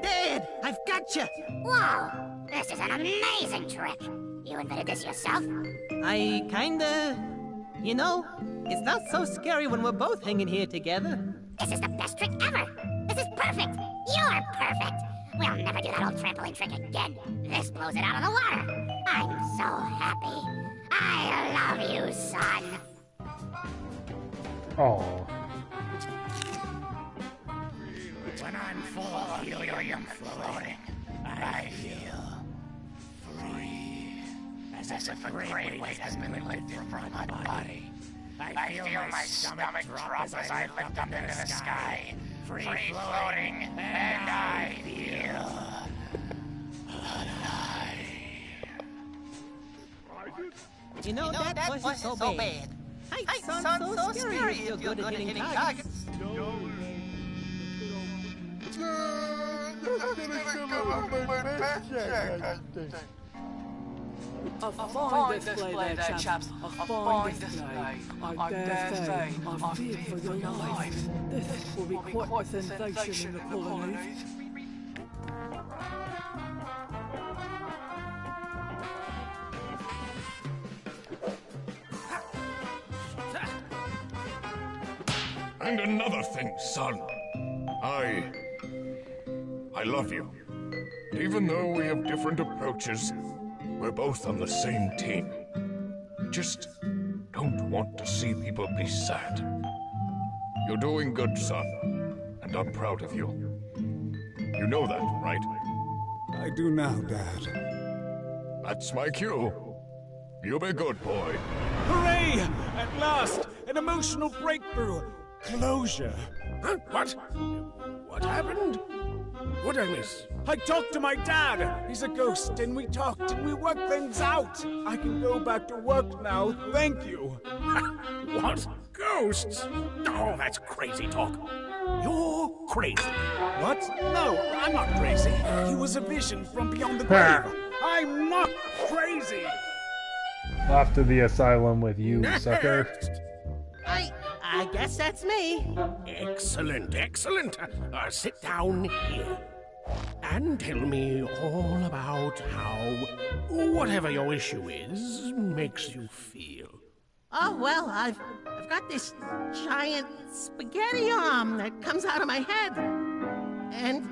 Dad, I've got you. Whoa! This is an amazing trick. You invented this yourself? I kinda... You know, it's not so scary when we're both hanging here together. This is the best trick ever. This is perfect. You're perfect. We'll never do that old trampoline trick again. This blows it out of the water. I'm so happy. I love you, son. Oh. When I'm full of helium floating, I feel free. As if a great weight has been lifted from my body. I feel my stomach drop as I lift up into the sky. Free floating, and I feel alive. You know, that wasn't so bad. Heights sound so scary if you're good at hitting targets. A fine display there, chaps. A fine display. I dare say, I fear for your life. This will be quite a sensation in the colonies. And another thing, son. I love you. Even though we have different approaches, we're both on the same team. We just don't want to see people be sad. You're doing good, son, and I'm proud of you. You know that, right? I do now, Dad. That's my cue. You be good, boy. Hooray! At last! An emotional breakthrough! Closure! Huh? What? What happened? What did I miss? I talked to my dad! He's a ghost, and we talked, and we worked things out! I can go back to work now, thank you! What? Ghosts? Oh, that's crazy talk. You're crazy. What? No, I'm not crazy. He was a vision from beyond the grave. I'm not crazy! Off to the asylum with you, sucker. I guess that's me. Excellent, excellent. Sit down here. And tell me all about how whatever your issue is makes you feel. Oh, well, I've got this giant spaghetti arm that comes out of my head. And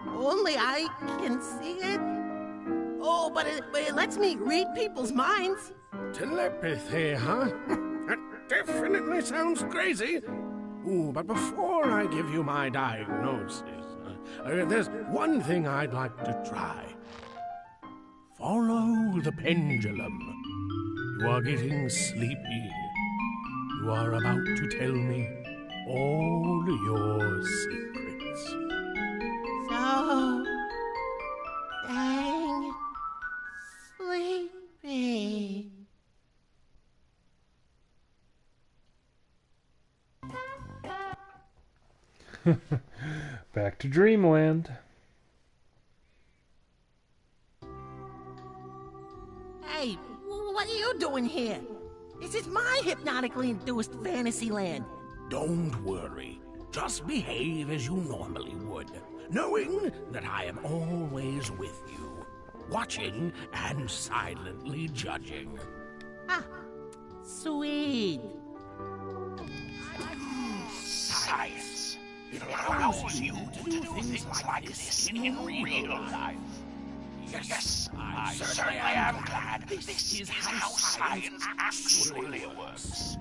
only I can see it. Oh, but it lets me read people's minds. Telepathy, huh? That definitely sounds crazy. Ooh, but before I give you my diagnosis, there's one thing I'd like to try. Follow the pendulum. You are getting sleepy. You are about to tell me all your secrets. So dang sleepy. Back to Dreamland. Hey, what are you doing here? This is my hypnotically induced fantasy land. Don't worry. Just behave as you normally would, knowing that I am always with you, watching and silently judging. Ah, sweet. Science. It allows you to do things like this in real life. Yes, I certainly am glad this is how science actually works.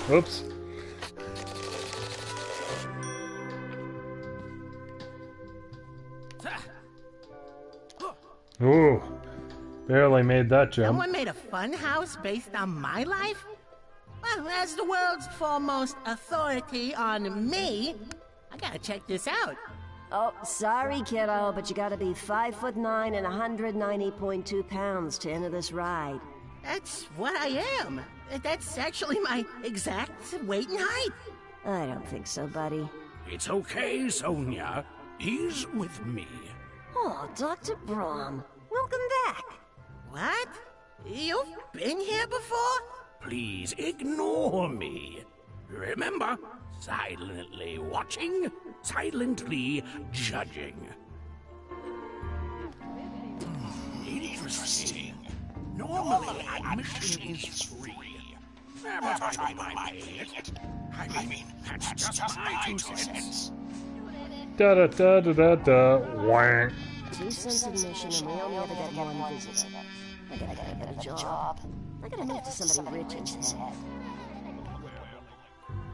Oops. Ooh, barely made that jump. Someone made a fun house based on my life? Well, as the world's foremost authority on me, I gotta check this out. Oh, sorry, kiddo, but you gotta be 5'9" and 190.2 pounds to enter this ride. That's what I am. That's actually my exact weight and height. I don't think so, buddy. It's okay, Sonia. He's with me. Oh, Dr. Brahm, welcome back. What? You've been here before? Please ignore me. Remember, silently watching, silently judging. Interesting. Normally, admission is free. But I don't mind paying it. I mean, that's just my 2 cents. Da da da da da da. Wah. 2 cents admission, and we only ever get one visit. I gotta get a better job. I gotta move to somebody rich instead.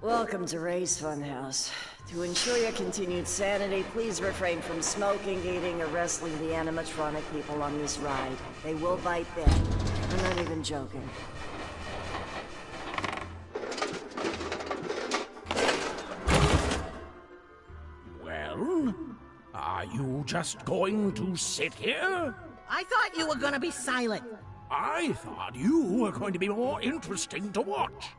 Welcome to Ray's Funhouse. To ensure your continued sanity, please refrain from smoking, eating, or wrestling the animatronic people on this ride. They will bite back. I'm not even joking. Well, are you just going to sit here? I thought you were gonna be silent. I thought you were going to be more interesting to watch.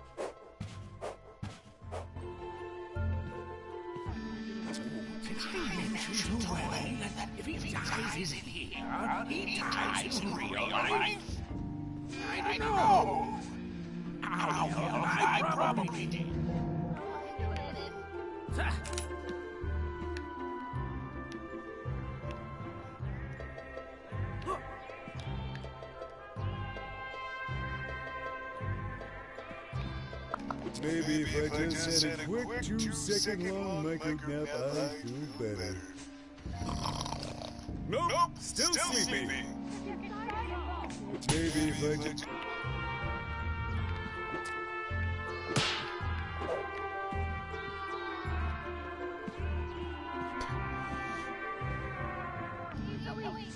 If he dies in here, he dies in real life. I don't know. I probably did. Maybe if I just had a quick 2-second long micro nap, I'd feel better. Nope, still sleepy. Maybe if I just...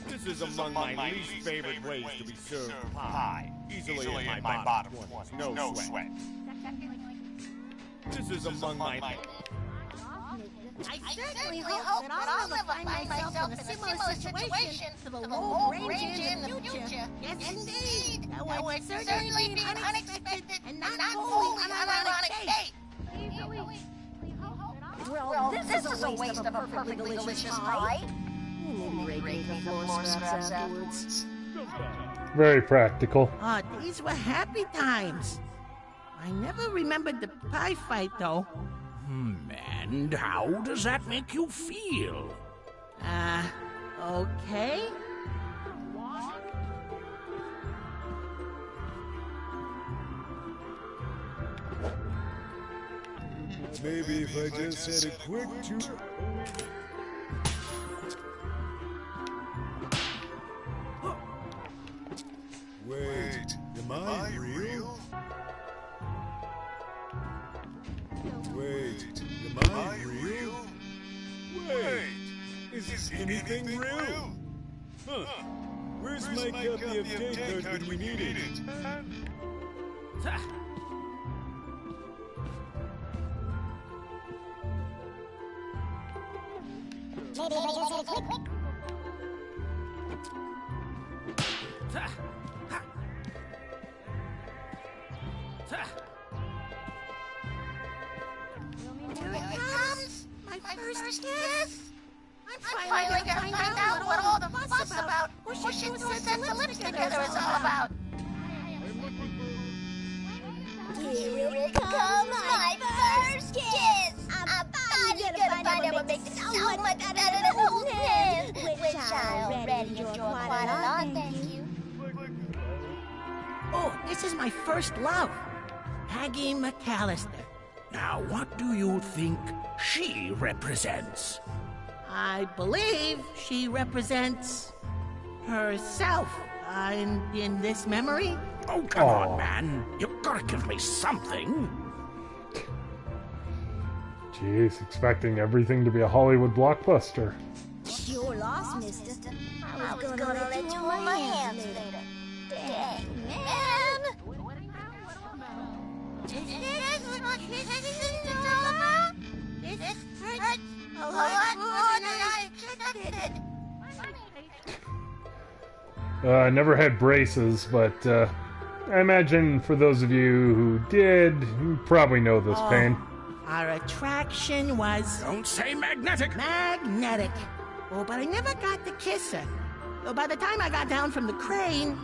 This is among my least favorite ways to be served pie. Easily in my bottom corners, no sweat. This is among my... I certainly hope that I'll never find myself in a similar situation to the Lone Ranger in the future. Yes, indeed. That would certainly be an unexpected and not wholly unironic fate. Well, this is a waste of a perfectly delicious pie. Maybe raking the floor scraps afterwards. Very practical. Oh, these were happy times. I never remembered the pie fight, though. And how does that make you feel? Okay. Maybe if I just had a quick Wait, am I real? Wait, am I real? Wait, is anything real? Huh, where's my copy of date card when we need it? Maybe if I just had a quick... Here it comes! My first kiss! I'm finally gonna find out what all the fuss about pushing two sets of lips together is all about. Here it comes, my first kiss! I'm finally gonna find out what makes it so much better than wholeness, which I already enjoy quite a lot, thank you. Oh, this is my first love, Peggy McAllister. Now, what do you think she represents? I believe she represents herself in this memory. Oh, come on, man. You've got to give me something. Jeez, expecting everything to be a Hollywood blockbuster. Sure lost, mister. I was gonna let you hold my hands later. Dang, man! Is this what kissing is all about? This hurts a lot more than I expected. I never had braces, but I imagine for those of you who did, you probably know this pain. Our attraction was... Don't say magnetic! Magnetic. Oh, but I never got to kiss her. By the time I got down from the crane,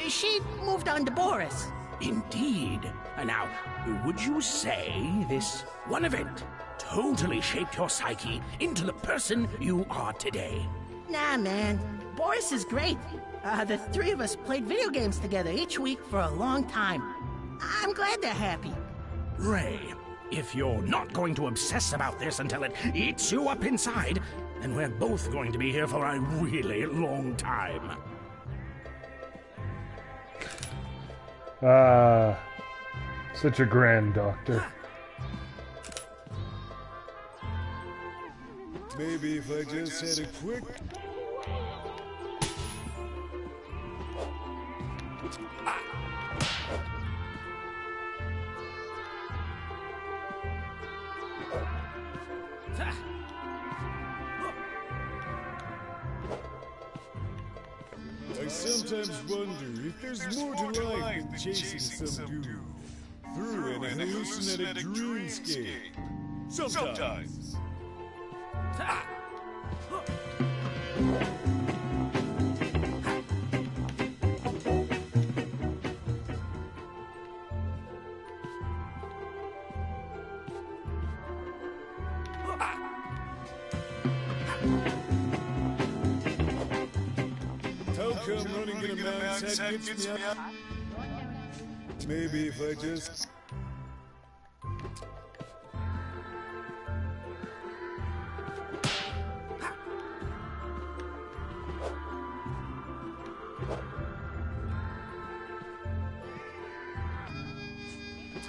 she moved on to Boris. Indeed. Now, would you say this one event totally shaped your psyche into the person you are today? Nah, man. Boris is great. The three of us played video games together each week for a long time. I'm glad they're happy. Ray, if you're not going to obsess about this until it eats you up inside, then we're both going to be here for a really long time. Such a grand doctor. Maybe if I just had a quick... I sometimes wonder if there's more to life than chasing some dude through an hallucinated dreamscape. Sometimes. How come running in a man's head gets me up? Maybe if I just...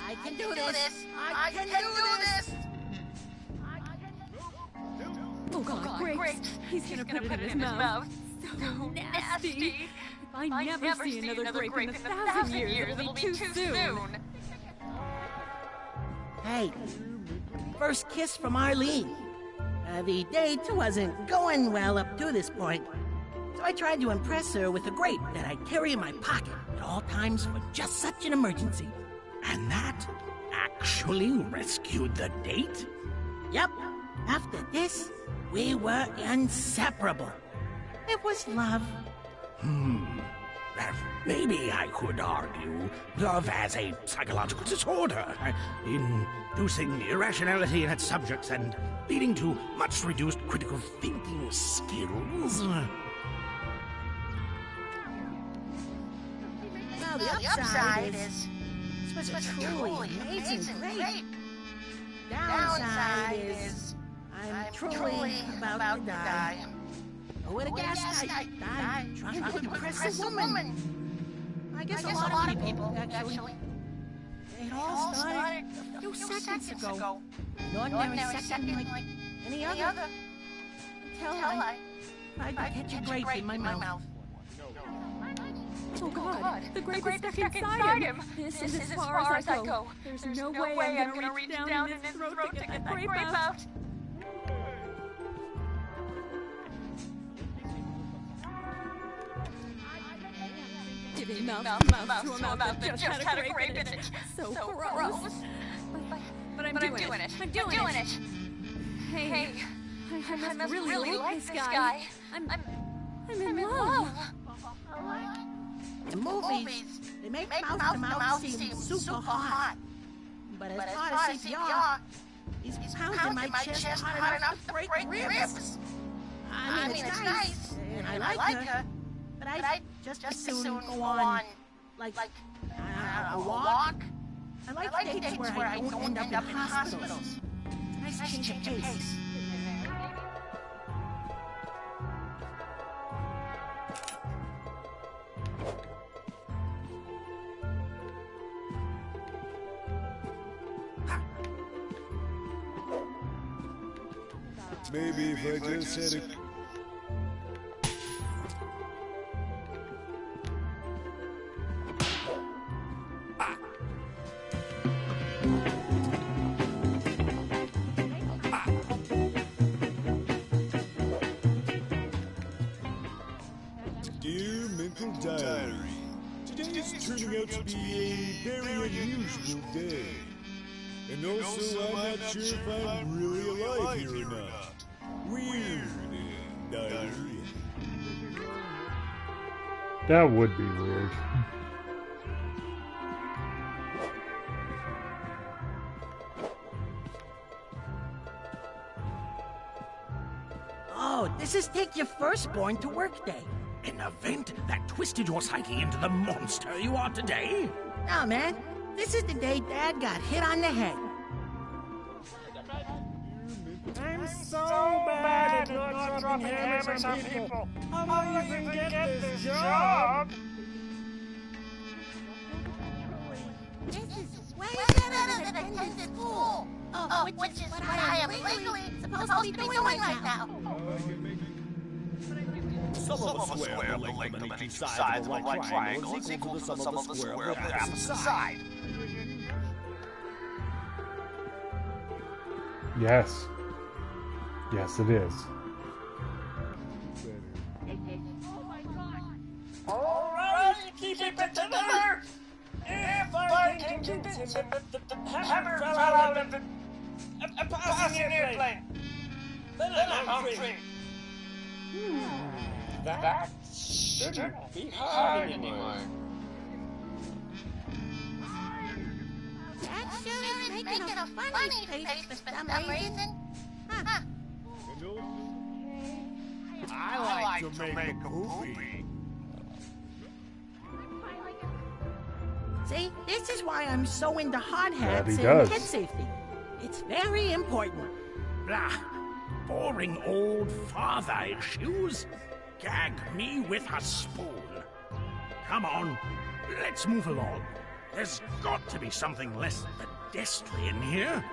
I can do this! I can do this! Oh God, grapes! He's gonna put it in his mouth. So nasty! If I never see another grape in 1,000 years, it'll be too soon. Hey, first kiss from Arlene. The date wasn't going well up to this point, so I tried to impress her with a grape that I carry in my pocket at all times for just such an emergency. And that actually rescued the date? Yep. After this, we were inseparable. It was love. Maybe I could argue love as a psychological disorder, inducing irrationality in its subjects and leading to much reduced critical thinking skills. Well, the upside is this was a truly amazing grape. Downside is I'm truly about to die. With a gas light, trying to impress a woman. I guess a lot of people, actually. It all started a few seconds ago. An ordinary second like any other. Until I tried to catch a grape in my mouth. Oh God, the grape is stuck inside him. This is as far as I go. There's no way I'm gonna reach down in his throat to get that grape out. Giving mouth to a mouth that just had a grape in it. So gross. But I'm doing it. I'm doing it. Hey, I must really like this guy. I'm in love. In movies, they make mouth-to-mouth seem super hot. But as hot as CPR, he's pounding my chest hot enough to break ribs. I mean, it's nice, and I like her, but I just as soon go on, like a walk. I like dates where I don't end up in hospitals. Nice change of pace. Maybe if I just had a... Dear Mental Diary, today is turning out to be a very unusual day. And also, I'm not sure if I'm really alive here or not. Weird, diary. That would be weird. Oh, this is Take Your Firstborn to Work Day. An event that twisted your psyche into the monster you are today? No, man. This is the day Dad got hit on the head. I'm so bad at not dropping hammers on people. How do I even get this job? This is way better than attending school. Oh, which is what I am legally supposed to be doing right now. Some of us swear the length of each side of the right triangle is equal to the sum of the square of the opposite side. Yes. Yes, it is. Alright, keep it together! If I can convince him that the hammer fell out of a passing airplane, then I'm free. That shouldn't be hard anymore. That sure is making a funny face for some reason. Huh. I like to make a poopy. This is why I'm so into hard hats he and does. kid safety. It's very important. Blah. Boring old father issues. Gag me with a spoon. Come on, let's move along. There's got to be something less pedestrian here.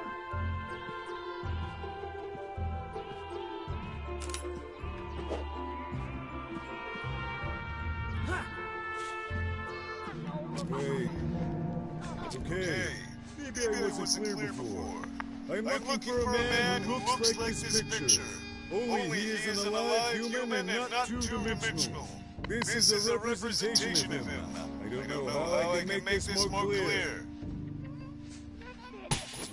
Hey. Okay. Maybe I wasn't clear before. I'm looking for a man who looks like this picture. Only he is an alive human and not two-dimensional. This is a representation of him. I don't know how I can make this more clear.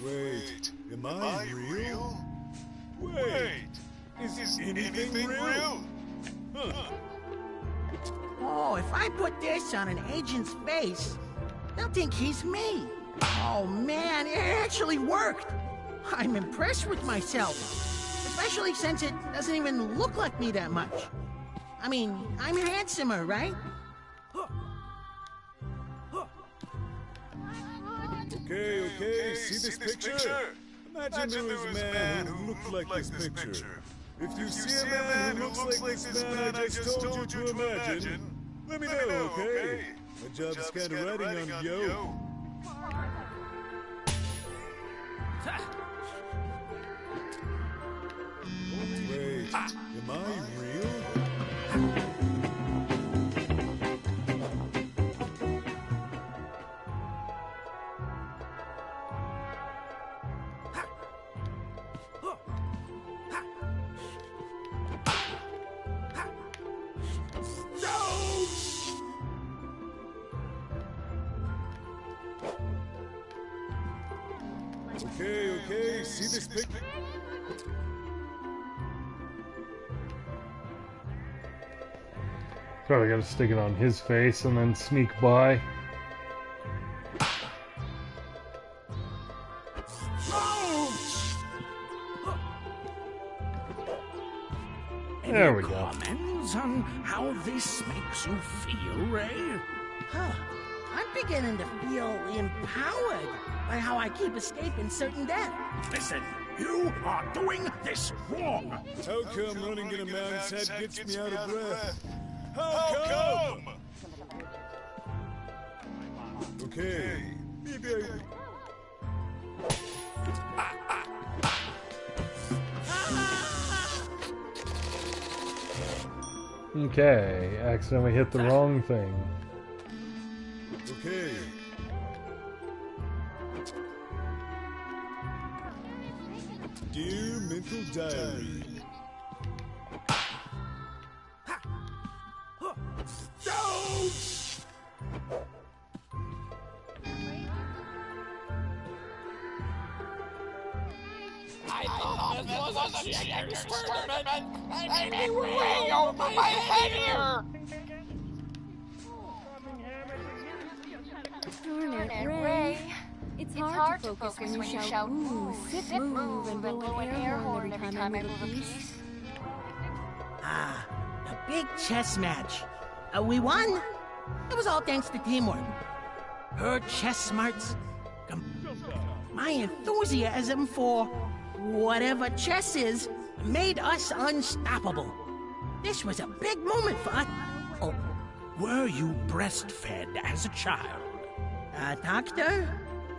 Wait, am I real? Wait, is anything real? Huh. Oh, if I put this on an agent's face, they'll think he's me. Oh man, it actually worked. I'm impressed with myself, especially since it doesn't even look like me that much. I mean, I'm handsomer, right? Okay, see this picture? Imagine there was a man who looked like this picture. If you see a man who looks like this man I just told you to imagine, let me know, okay? My job's kind of riding on yo. Wait, am I real? Okay, see this picture? Probably gotta stick it on his face and then sneak by. There we go. Comments on how this makes you feel, Ray? Huh. I'm beginning to feel empowered by how I keep escaping certain death. Listen, you are doing this wrong. How come running in a man's head gets me out of breath? How come? Okay, maybe I... Okay, accidentally hit the wrong thing. Okay. Dear Mental Diary. I thought this was a checkers tournament. I mean, way over my head here. Darn it, Ray. It's hard to focus when you shout, ooh, sit, move, and blow an air horn every time I move a piece. Ah, the big chess match. We won? It was all thanks to teamwork. Her chess smarts, my enthusiasm for whatever chess is, made us unstoppable. This was a big moment for us. Oh, were you breastfed as a child? Doctor?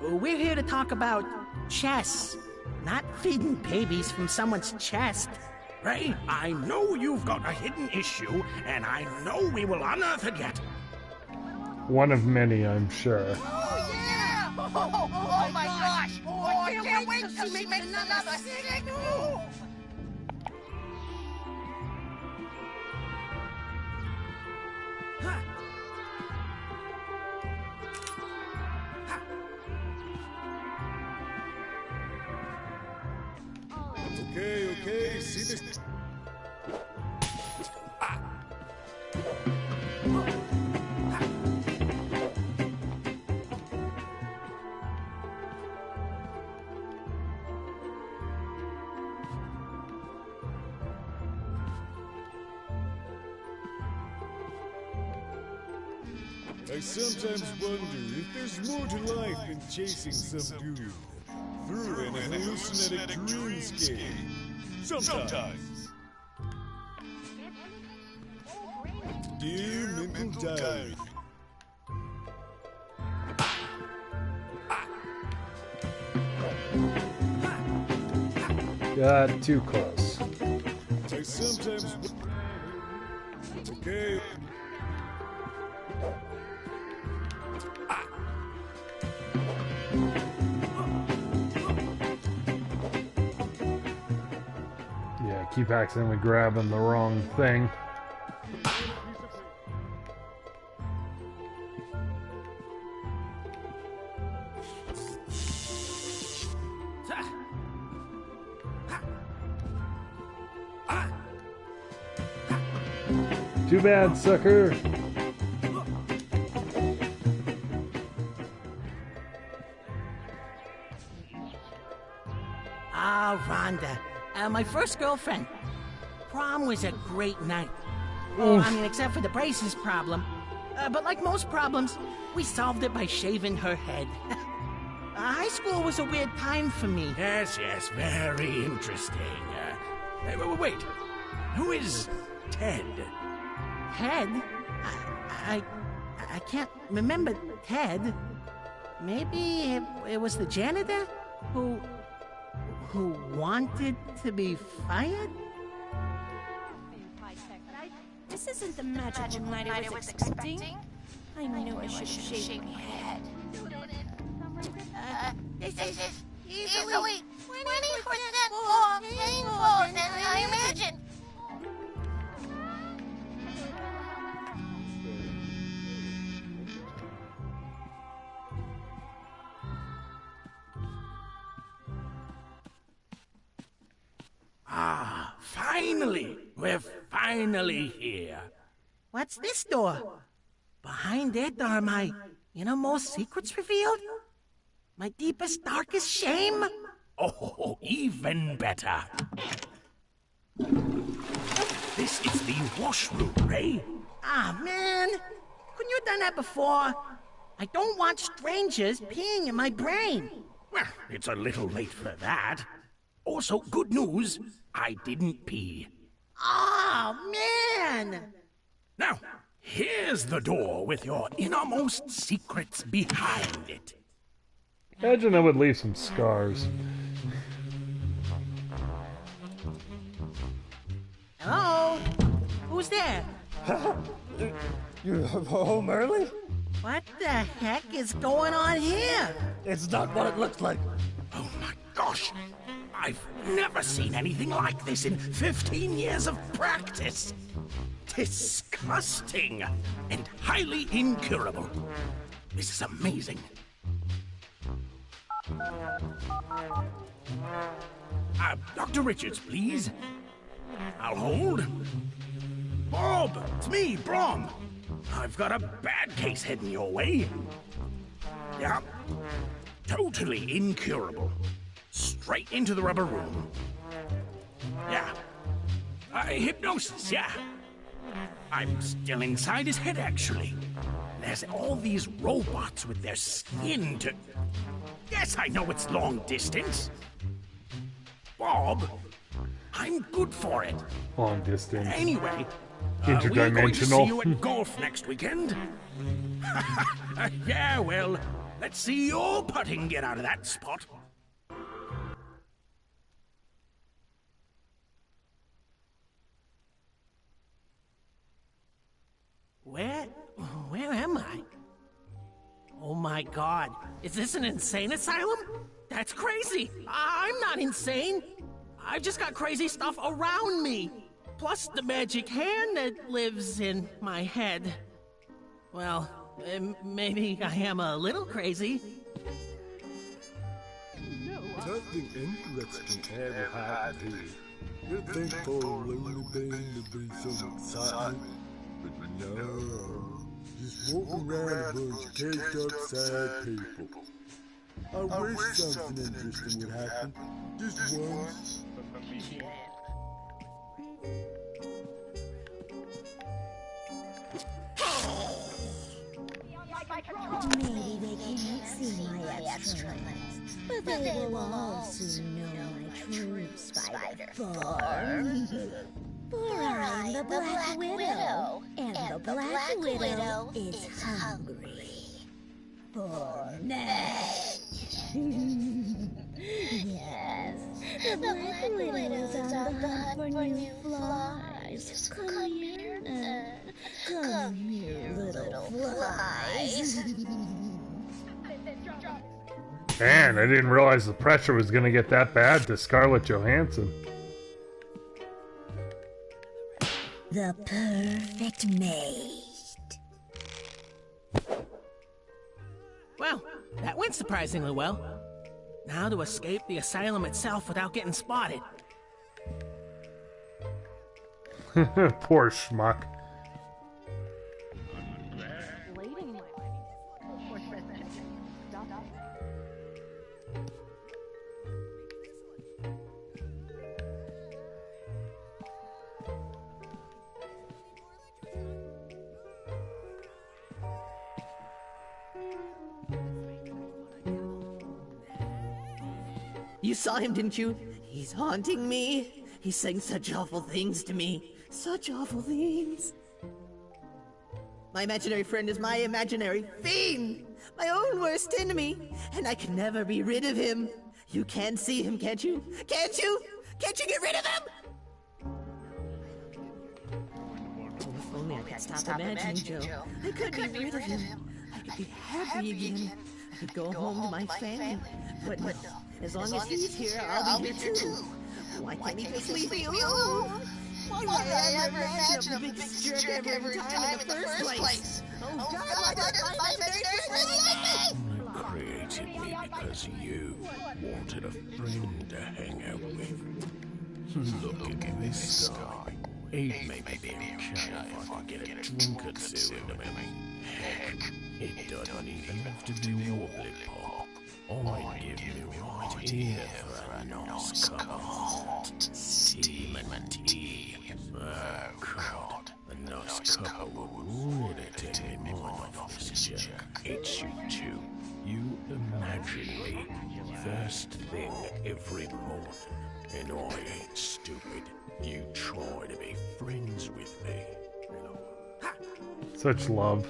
We're here to talk about chess, not feeding babies from someone's chest. Ray, I know you've got a hidden issue, and I know we will unearth it yet. One of many, I'm sure. Oh, yeah! Oh my gosh! Oh, I can't wait till she makes another sick move! Okay, see this... I sometimes wonder if there's more to life than chasing some dude through an hallucinatic dreamscape. Sometimes. Dear Mental Diary. Got too close. I sometimes... Okay. Yeah, keep accidentally grabbing the wrong thing. Too bad, sucker. Ah, Rhonda. My first girlfriend. Prom was a great night. Oh, I mean, except for the braces problem. But like most problems, we solved it by shaving her head. High school was a weird time for me. Yes, very interesting. Wait, who is Ted? Ted? I can't remember Ted. Maybe it was the janitor who wanted to be fired? This isn't the magical night I was expecting. I knew I should shave my head. This is easily 20% more painful than I imagined. Ah, finally! We're finally here. What's this door? Behind it are my innermost secrets revealed? My deepest, darkest shame? Oh, even better. This is the washroom, Ray. Ah, man. Couldn't you have done that before? I don't want strangers peeing in my brain. Well, it's a little late for that. Also, good news, I didn't pee. Oh, man! Now, here's the door with your innermost secrets behind it. Imagine that would leave some scars. Hello? Who's there? You're home early? What the heck is going on here? It's not what it looks like. Oh my gosh! I've never seen anything like this in 15 years of practice. Disgusting and highly incurable. This is amazing. Dr. Richards, please. I'll hold. Bob, it's me, Brom. I've got a bad case heading your way. Yeah, totally incurable. Straight into the rubber room. Yeah. Hypnosis, yeah. I'm still inside his head, actually. There's all these robots with their skin to... Yes, I know it's long distance. Bob, I'm good for it. Long distance. Anyway, interdimensional. we're going to see you at golf next weekend. Yeah, well, let's see your putting get out of that spot. Where am I? Oh my god, is this an insane asylum? That's crazy! I'm not insane! I've just got crazy stuff around me! Plus the magic hand that lives in my head. Well, maybe I am a little crazy. Something interesting ever happened here. You'd think for a lonely thing to be some excitement, but no. Just walking around a bunch of caged up sad people. I wish something interesting would happen. Just once. Maybe they can't see my extra legs, but they will all soon know my true spider form. For I'm the Black Widow, and the Black Widow is hungry for men. Yes, the Black Widow is on the hunt for new flies. Come here, Ned. Come here, little flies. Man, I didn't realize the pressure was going to get that bad to Scarlett Johansson. The perfect maid. Well, that went surprisingly well. Now to escape the asylum itself without getting spotted. Poor schmuck. You saw him, didn't you? He's haunting me. He's saying such awful things to me. Such awful things. My imaginary friend is my imaginary fiend. My own worst enemy. And I can never be rid of him. You can see him, can't you? Can't you? Can't you get rid of him? Oh, if only I could stop imagining Joe. I could be rid of him. I could be happy again. I could go home to my family. But no. As long as he's here, I'll be here too. Why can't he just leave me alone? Why would I ever imagine a big jerk every time in the first place? Oh God, why does my imaginary friend like me? You created me because you wanted a friend to hang out with. Look at this sky. He'd make me okay if I could get a drink or two into me. Heck, it doesn't even have to be wobbly pop. I'd give you right here for a nice cup of hot, steaming tea. Oh God, a nice cup would really take me mind off this jerk. It's you two. You imagine me first thing every morning, and I ain't stupid. You try to be friends with me. Such love.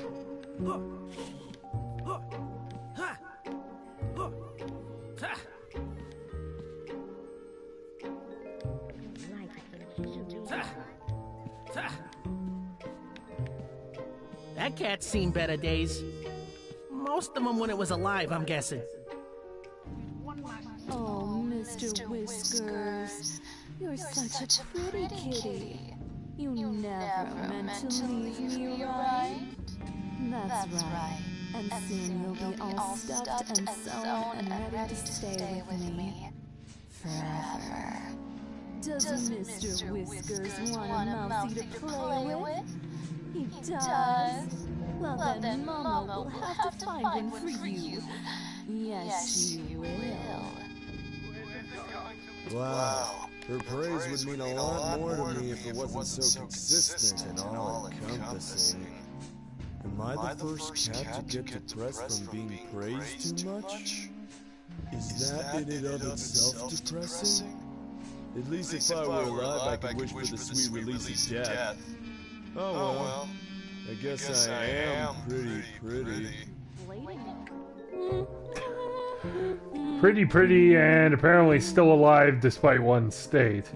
That cat's seen better days. Most of them when it was alive, I'm guessing. Oh, Mr. Whiskers, you're such a pretty kitty. You never meant to leave me, right? That's right. And soon you'll be all stuffed and sewn and ready to stay with me. Forever. Does Mr. Whiskers want a mousey to play with? He does? Well then Mama will have to find one for you. Yes, she will. Wow. Her praise would mean a lot more to me if it wasn't so consistent and all-encompassing. Am I the first cat to get depressed from being praised too much? Is that in and of itself depressing? At least if I were alive, I could wish for the sweet release of death. Oh well. I guess I am pretty. Pretty, and apparently still alive despite one state.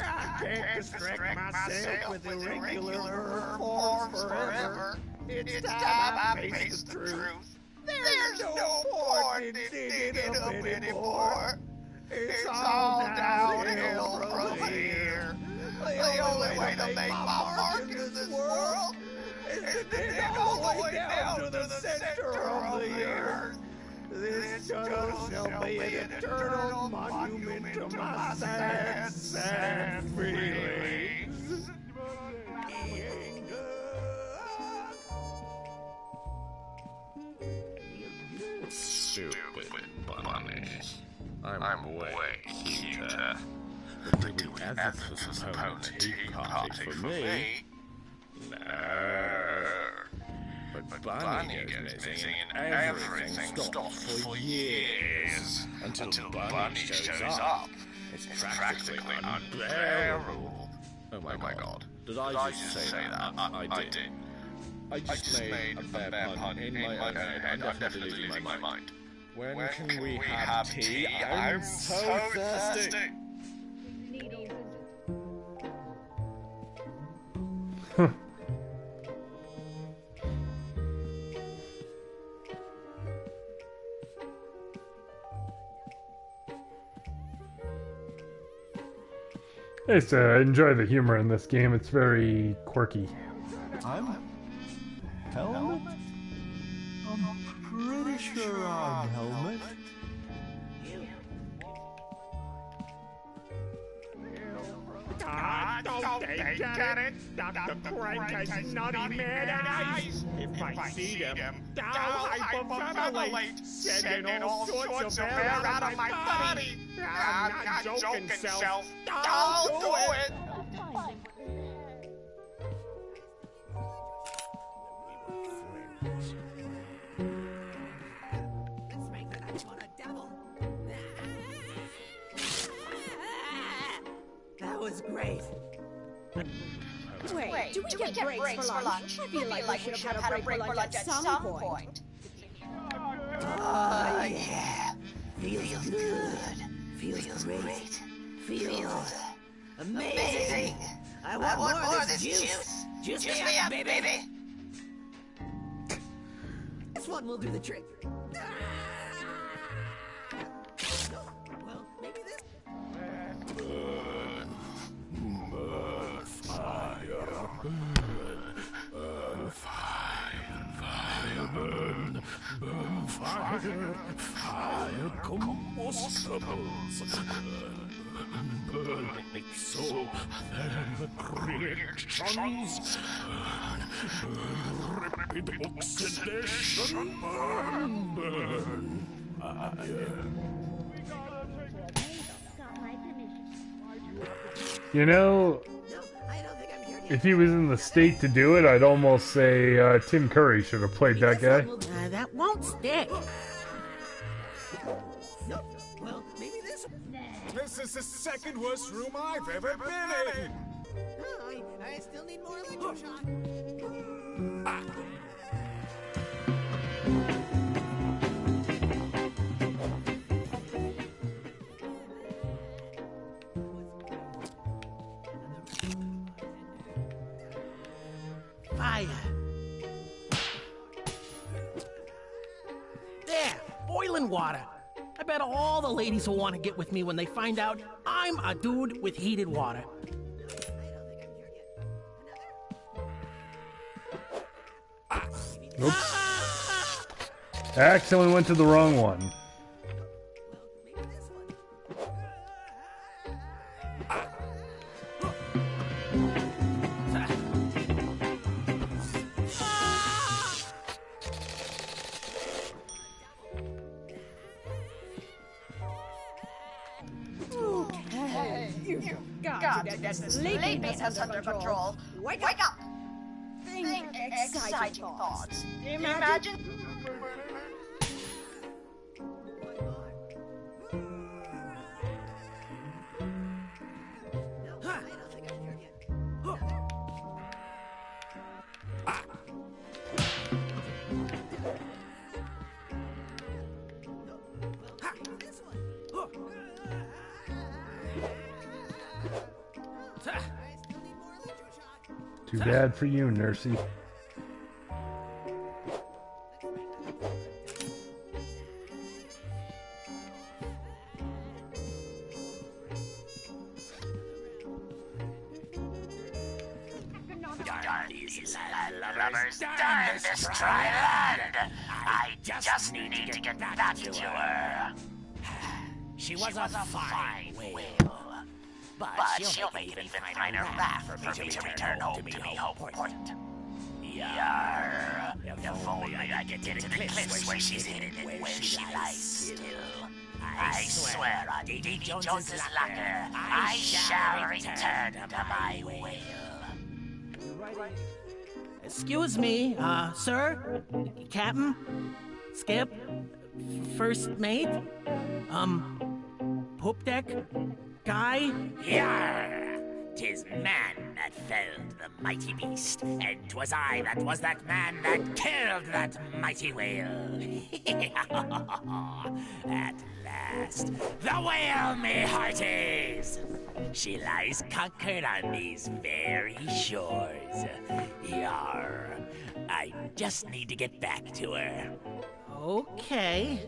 I can't distract myself with irregular forms forever. It's time I face the truth. There's no point in digging up anymore. It's all downhill from here. The only way to make my mark in this world is to dig all the way down to the center of the earth. This tunnel shall be an eternal monument to my sad feelings. Stupid. bunnies. I'm way cuter. But do we ever postpone a tea party for me? No. But Bunny goes missing and everything stops for years. Until Bunny shows up. It's practically unbearable. Oh my god. Did I just say that? I did. I just made a bad pun in my own head. I'm definitely losing my mind. When can we have tea? I'm so thirsty. I just enjoy the humor in this game. It's very quirky. I'm Helmet? I'm pretty sure I'm Helmet. Don't they get it? Dr. Crank has nutty mad eyes. If I see them, I'll hyperventilate, sending all sorts of air out of my body. I'm not joking, self. Don't do it. That was great. Wait, do we get breaks for lunch? I feel like we should have had a break for lunch at some point. Oh, yeah. Feels good. Feels great. Feels amazing. I want more of this juice. Juice me up, baby. This one will do the trick. Well, maybe this. Burn, fire, combustibles. Burn me so that the reactions burn, rapid oxidation, burn. You know, if he was in the state to do it, I'd almost say Tim Curry should have played that guy. That won't stick. Well, maybe this. This is the second worst room I've ever been in. I still need more electroshock. Fire. There, boiling water. I bet all the ladies will want to get with me when they find out I'm a dude with heated water. Oops. I accidentally went to the wrong one. Got to get sleepiness under control. Wake up! Think exciting thoughts. Imagine... Too bad for you, Nursey. Darn these lovers, darn this Tri-Land! I just need to get that to her. She was a fine whale, but she'll make it even finer that for me to return home to me, how important. Yarr. If only I could get to the cliffs where she's hidden and where she lies still. I swear on Davy Jones's locker, I shall return to my will. Excuse me, sir? Captain? Skip? First mate? Poop deck? Guy? Yarr! 'Tis man that felled the mighty beast, and 'twas I that was that man that killed that mighty whale. At last, the whale, me hearties! She lies conquered on these very shores. Yarr! I just need to get back to her. Okay.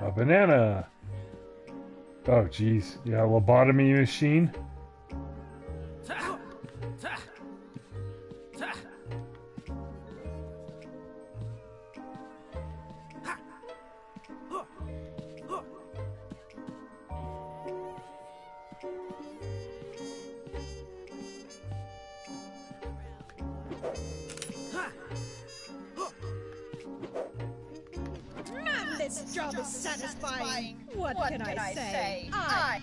A banana. Oh, jeez. Yeah, lobotomy machine. Man, this job is satisfying. What can I say? I'm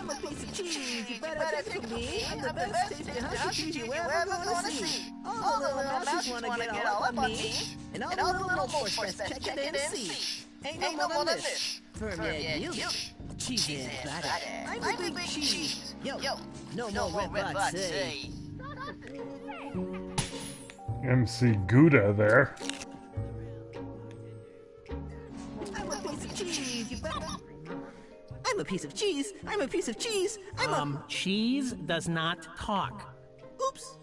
a piece of cheese. You better think of me. I'm the best tasting husky cheese you ever gonna see. All the little mouses wanna get all up on me, and all the little force check it and see. Ain't no more than this. Firm yet guilty. Cheese and butter. I'm a big cheese. Yo, no more red blood, say. MC Gouda there. I'm a piece of cheese. You better. I'm a piece of cheese. I'm a piece of cheese. Cheese does not talk. Oops.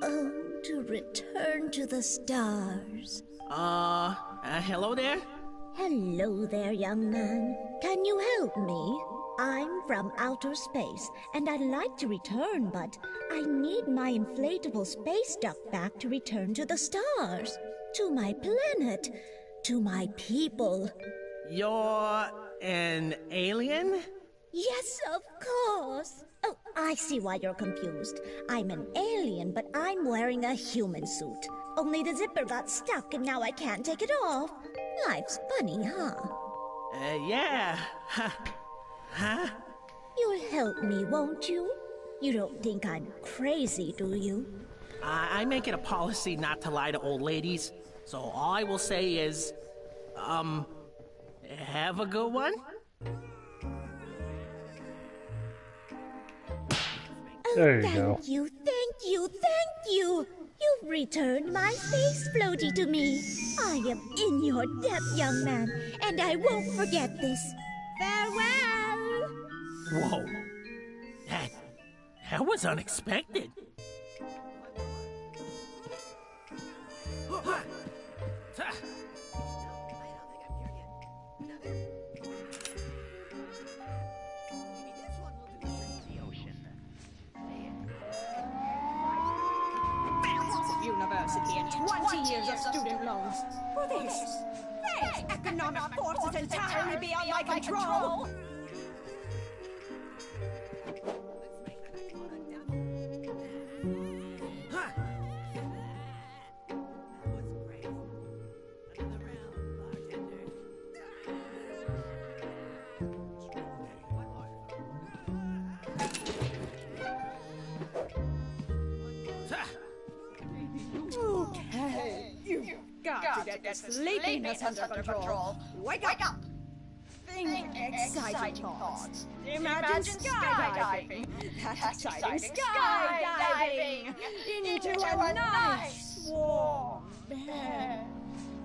Oh, to return to the stars. Hello there? Hello there, young man. Can you help me? I'm from outer space, and I'd like to return, but I need my inflatable space duck back to return to the stars, to my planet, to my people. You're an alien? Yes, of course. Oh, I see why you're confused. I'm an alien, but I'm wearing a human suit. Only the zipper got stuck, and now I can't take it off. Life's funny, huh? Yeah. Huh? You'll help me, won't you? You don't think I'm crazy, do you? I make it a policy not to lie to old ladies, so all I will say is, have a good one? There you thank go. you, thank you, thank you! You've returned my space floaty to me. I am in your debt, young man, and I won't forget this. Farewell! Whoa. That was unexpected. University and 20 years of student loans. For this economic force is entirely beyond my control. get this sleepiness under control. Wake up! Think exciting thoughts. Imagine skydiving. That's exciting skydiving into a nice warm bed.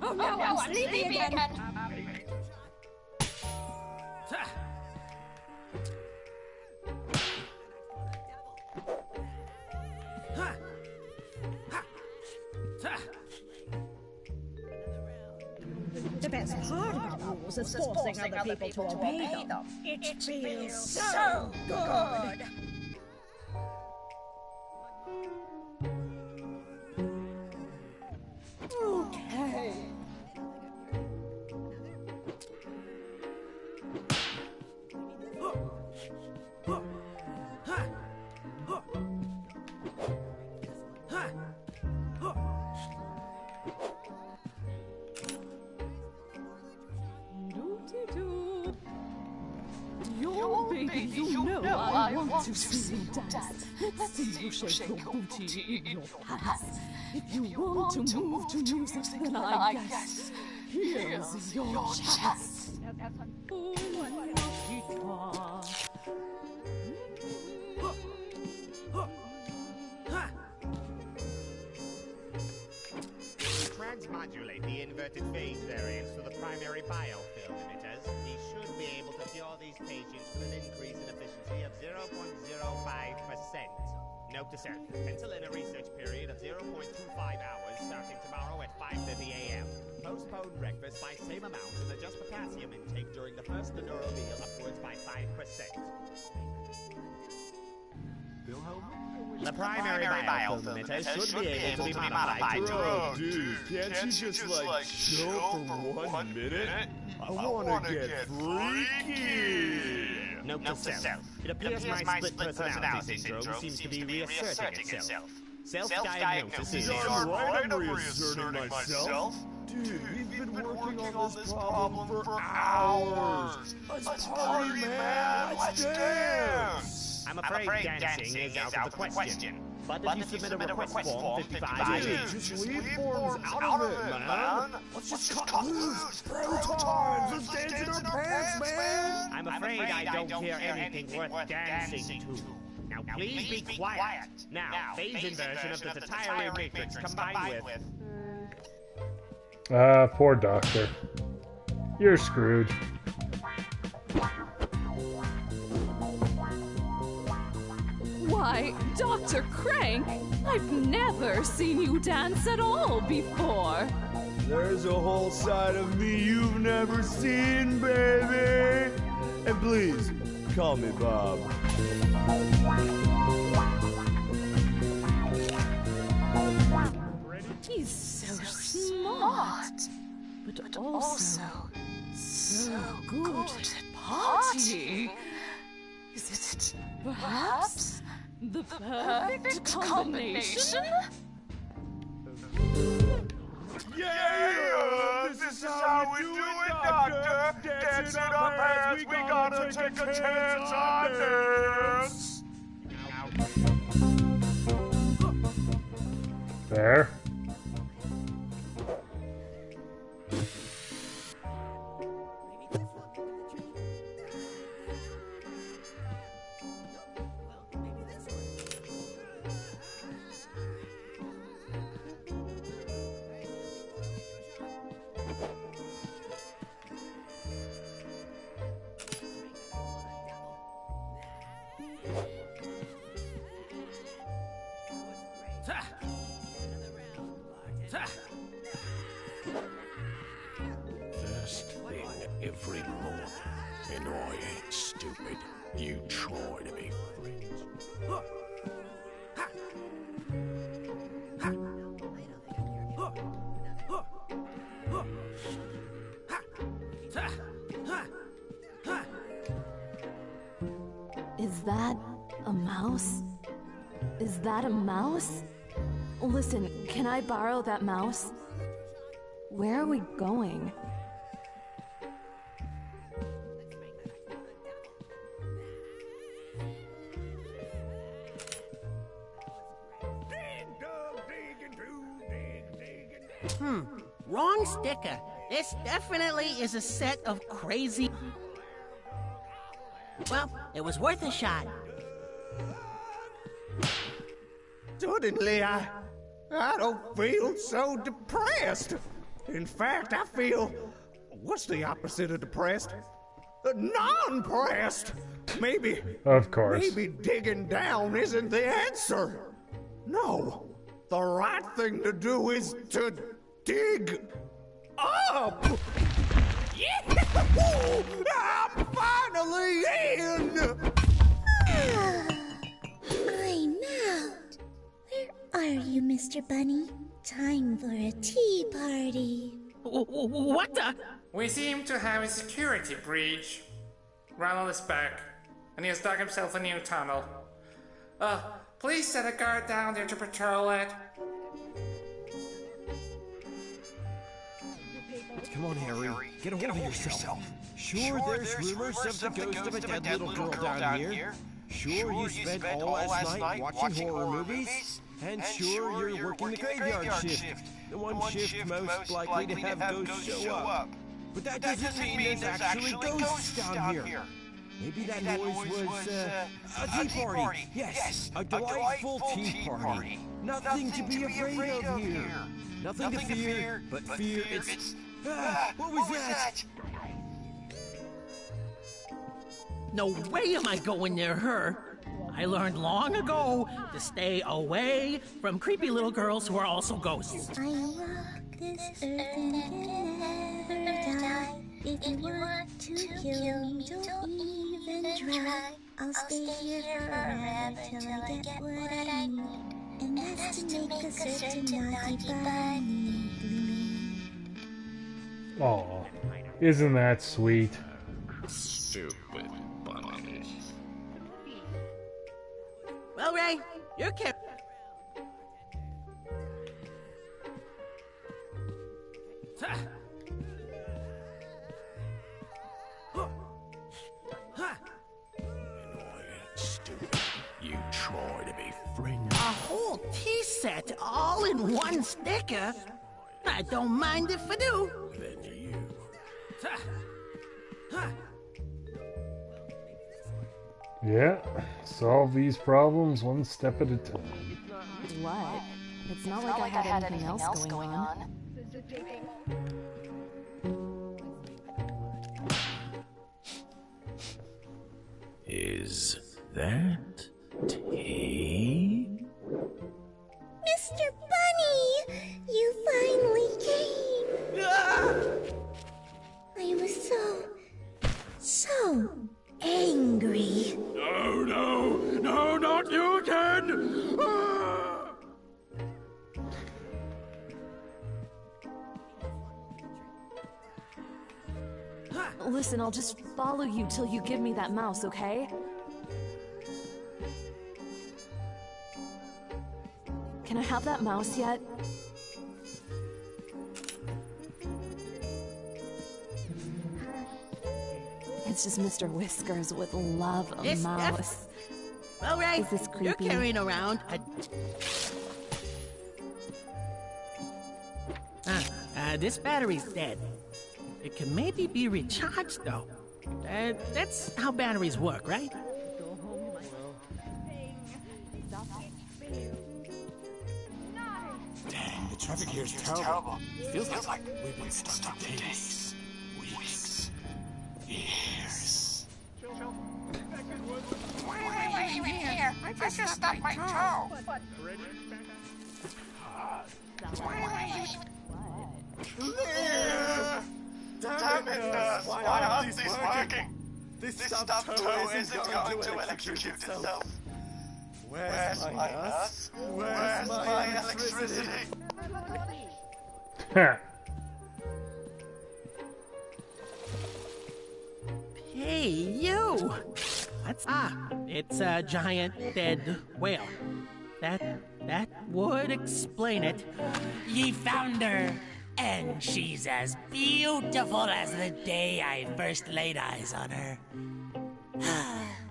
Oh no, I'm sleepy again. The best part about rules is forcing other people to obey them. It feels so good. Okay. Yo, baby, you know I want to see you dance. Let's see you shake your booty in your pants. If you want to move to music, then I guess here's your chance. Transmodulate the inverted phase variance to the primary biofilm emitters. We should be able to cure these patients with an increase in efficiency of 0.05%. Note to self, pencil in a research period of 0.25 hours starting tomorrow at 5:30 a.m. Postpone breakfast by same amount and adjust potassium intake during the first neural meal upwards by 5%. The primary biofilm emitters should be able to be modified to... Bro, dude, can't you just, like, chill for 1 minute? I wanna get freaky! Note to self. It appears my split personality syndrome seems to be reasserting itself. Self-diagnosis is... I'm right, I'm reasserting myself. Dude, we've been working on this problem for hours. Let's party, man! Let's dance! I'm afraid dancing is out of the question. But if you submit a request form 55... Dude, just leave forms out of it, man! Let's just cut loose! Protons! Let's dance in our pants, man! I'm afraid I don't hear anything worth dancing to. Now please be quiet. Now, phase inversion of the Tatire matrix combined with... Poor doctor. You're screwed. Why, Dr. Crank, I've never seen you dance at all before. There's a whole side of me you've never seen, baby! And please, call me Bob. He's so smart, but also so good at party. Is it perhaps the perfect combination? Yeah! This is how we do it, Doctor! Dance in our pants! We gotta take a chance on this! Fair. First thing every morning, and I ain't stupid. You try to be friends. Is that a mouse? Is that a mouse? Listen, can I borrow that mouse? Where are we going? Wrong sticker. This definitely is a set of crazy... Well, it was worth a shot. Suddenly, I don't feel so depressed. In fact, I feel... What's the opposite of depressed? Non-pressed. Maybe... Of course. Maybe digging down isn't the answer. No. The right thing to do is to dig up. Yeah! I'm finally in! I'm out. Where are you, Mr. Bunny? Time for a tea party. What the? We seem to have a security breach. Ronald is back, and he has dug himself a new tunnel. Please set a guard down there to patrol it. Come on, Harry. Get a hold of yourself. Sure, there's rumors of the ghost of a dead little girl down here. Sure, you spent all last night watching horror movies. And sure, you're working the graveyard shift. The one shift most likely to have ghosts show up. But that doesn't mean there's actually ghosts down here. Maybe that noise was a tea party. Yes, a delightful tea party. Nothing to be afraid of here. Nothing to fear, but fear it's... what was that? No way am I going near her. I learned long ago to stay away from creepy little girls who are also ghosts. I walk this earth and can never die. If you want to kill me, don't even try. I'll stay here forever till I get what I need. And that's to make a certain naughty bunny bleed. Aw, isn't that sweet? Stupid bunny. Well, Ray, you're kept. Stupid. You try to be friendly. A whole tea set all in one sticker? I don't mind if I do. Then you. Yeah, solve these problems one step at a time. What? It's not like I had anything else going on. Is that tea? Mr. Bunny! You finally came! I was so angry. No, not you again! Listen, I'll just follow you till you give me that mouse, okay? Can I have that mouse yet? It's just Mr. Whiskers would love a mouse. Well, Ray, Is this creepy? you're carrying around a... this battery's dead. It can maybe be recharged, though. That's how batteries work, right? Dang, the traffic here is terrible. Feels like we've been stuck days, weeks, years. Wait here. I just stubbed my toe. Damn it, nurse! Why aren't these working? This stubbed toe isn't going to electrocute itself. Where's my nurse? Where's my electricity? Hey, you! It's a giant dead whale. That would explain it. Ye found her, and she's as beautiful as the day I first laid eyes on her.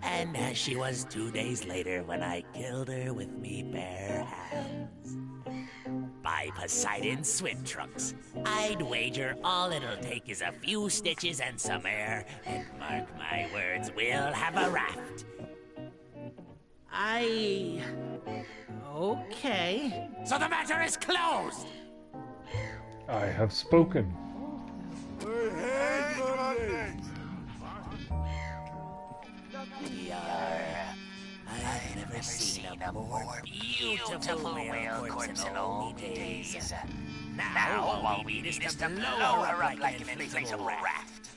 And as she was 2 days later when I killed her with me bare hands. buy Poseidon swim trunks. I'd wager all it'll take is a few stitches and some air, and mark my words, we'll have a raft. Okay. So the matter is closed! I have spoken. I've never seen a more beautiful whale corpse in old days. Now all we need is to blow her up like an inflatable raft.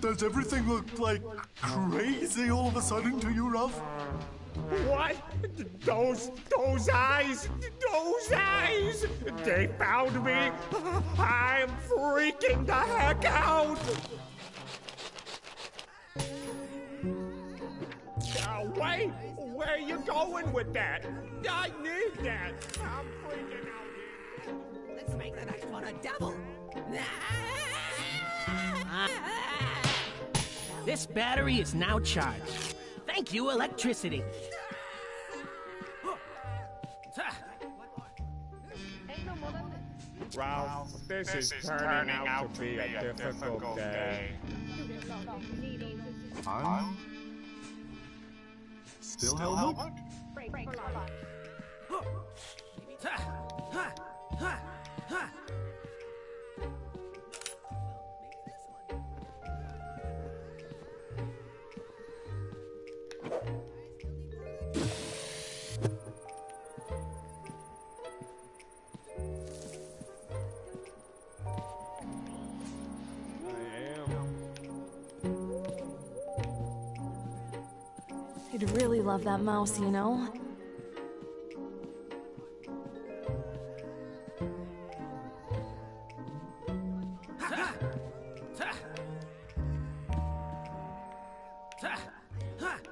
Does everything look like crazy all of a sudden to you, Ralph? What? Those eyes! Those eyes! They found me! I'm freaking the heck out! Wait! Where are you going with that? I need that! I'm freaking out here! Let's make the next one a double! This battery is now charged. Thank you, electricity. Ralph, this is turning out to be a difficult day. I'm still helmet? I'd really love that mouse, you know?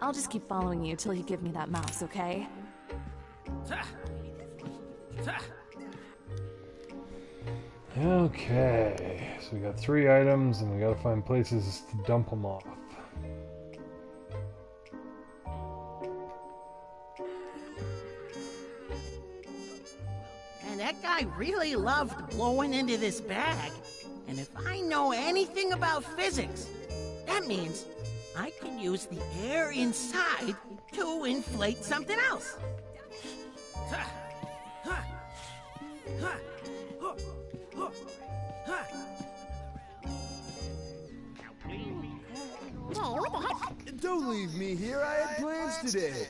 I'll just keep following you till you give me that mouse, okay? Okay, so we got 3 items and we gotta find places to dump them off. And that guy really loved blowing into this bag. And if I know anything about physics, that means I can use the air inside to inflate something else. Don't leave me here, I had plans today.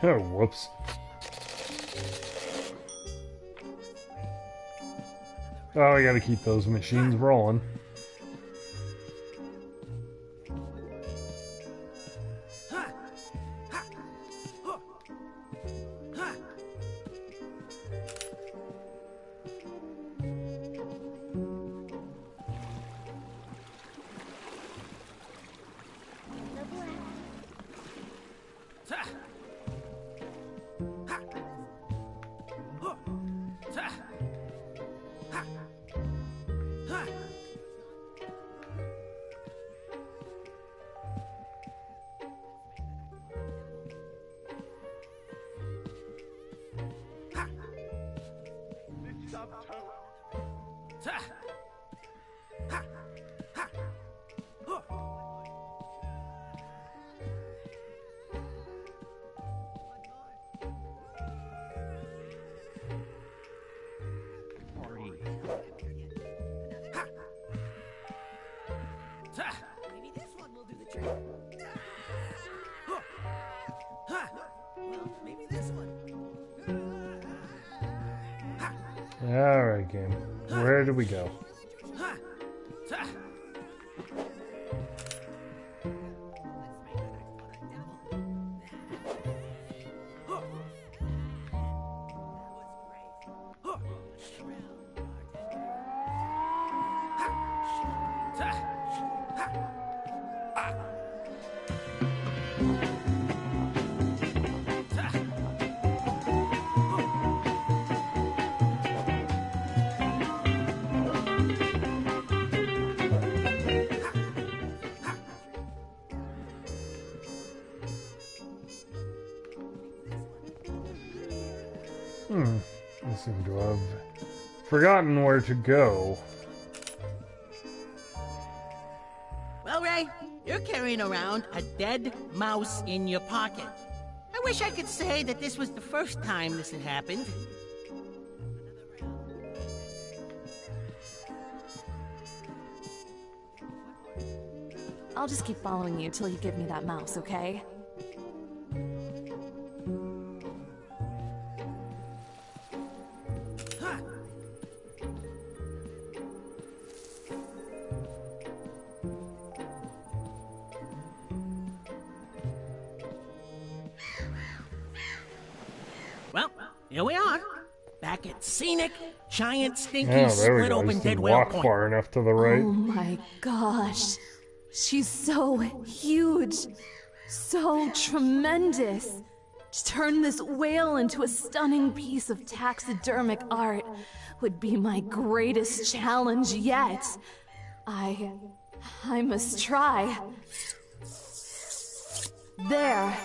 Oh, whoops. Oh, I gotta keep those machines rolling. Maybe this one will do the trick. Well, maybe this one. Alright, game. Where do we go? I seem to have forgotten where to go. Well, Ray, you're carrying around a dead mouse in your pocket. I wish I could say that this was the first time this had happened. I'll just keep following you till you give me that mouse, okay? Well, here we are. Back at scenic, giant, stinky, Oh, there we split go. open Just dead whale walk point. far enough to the right. Oh my gosh. She's so huge. So tremendous. To turn this whale into a stunning piece of taxidermic art would be my greatest challenge yet. I must try. There.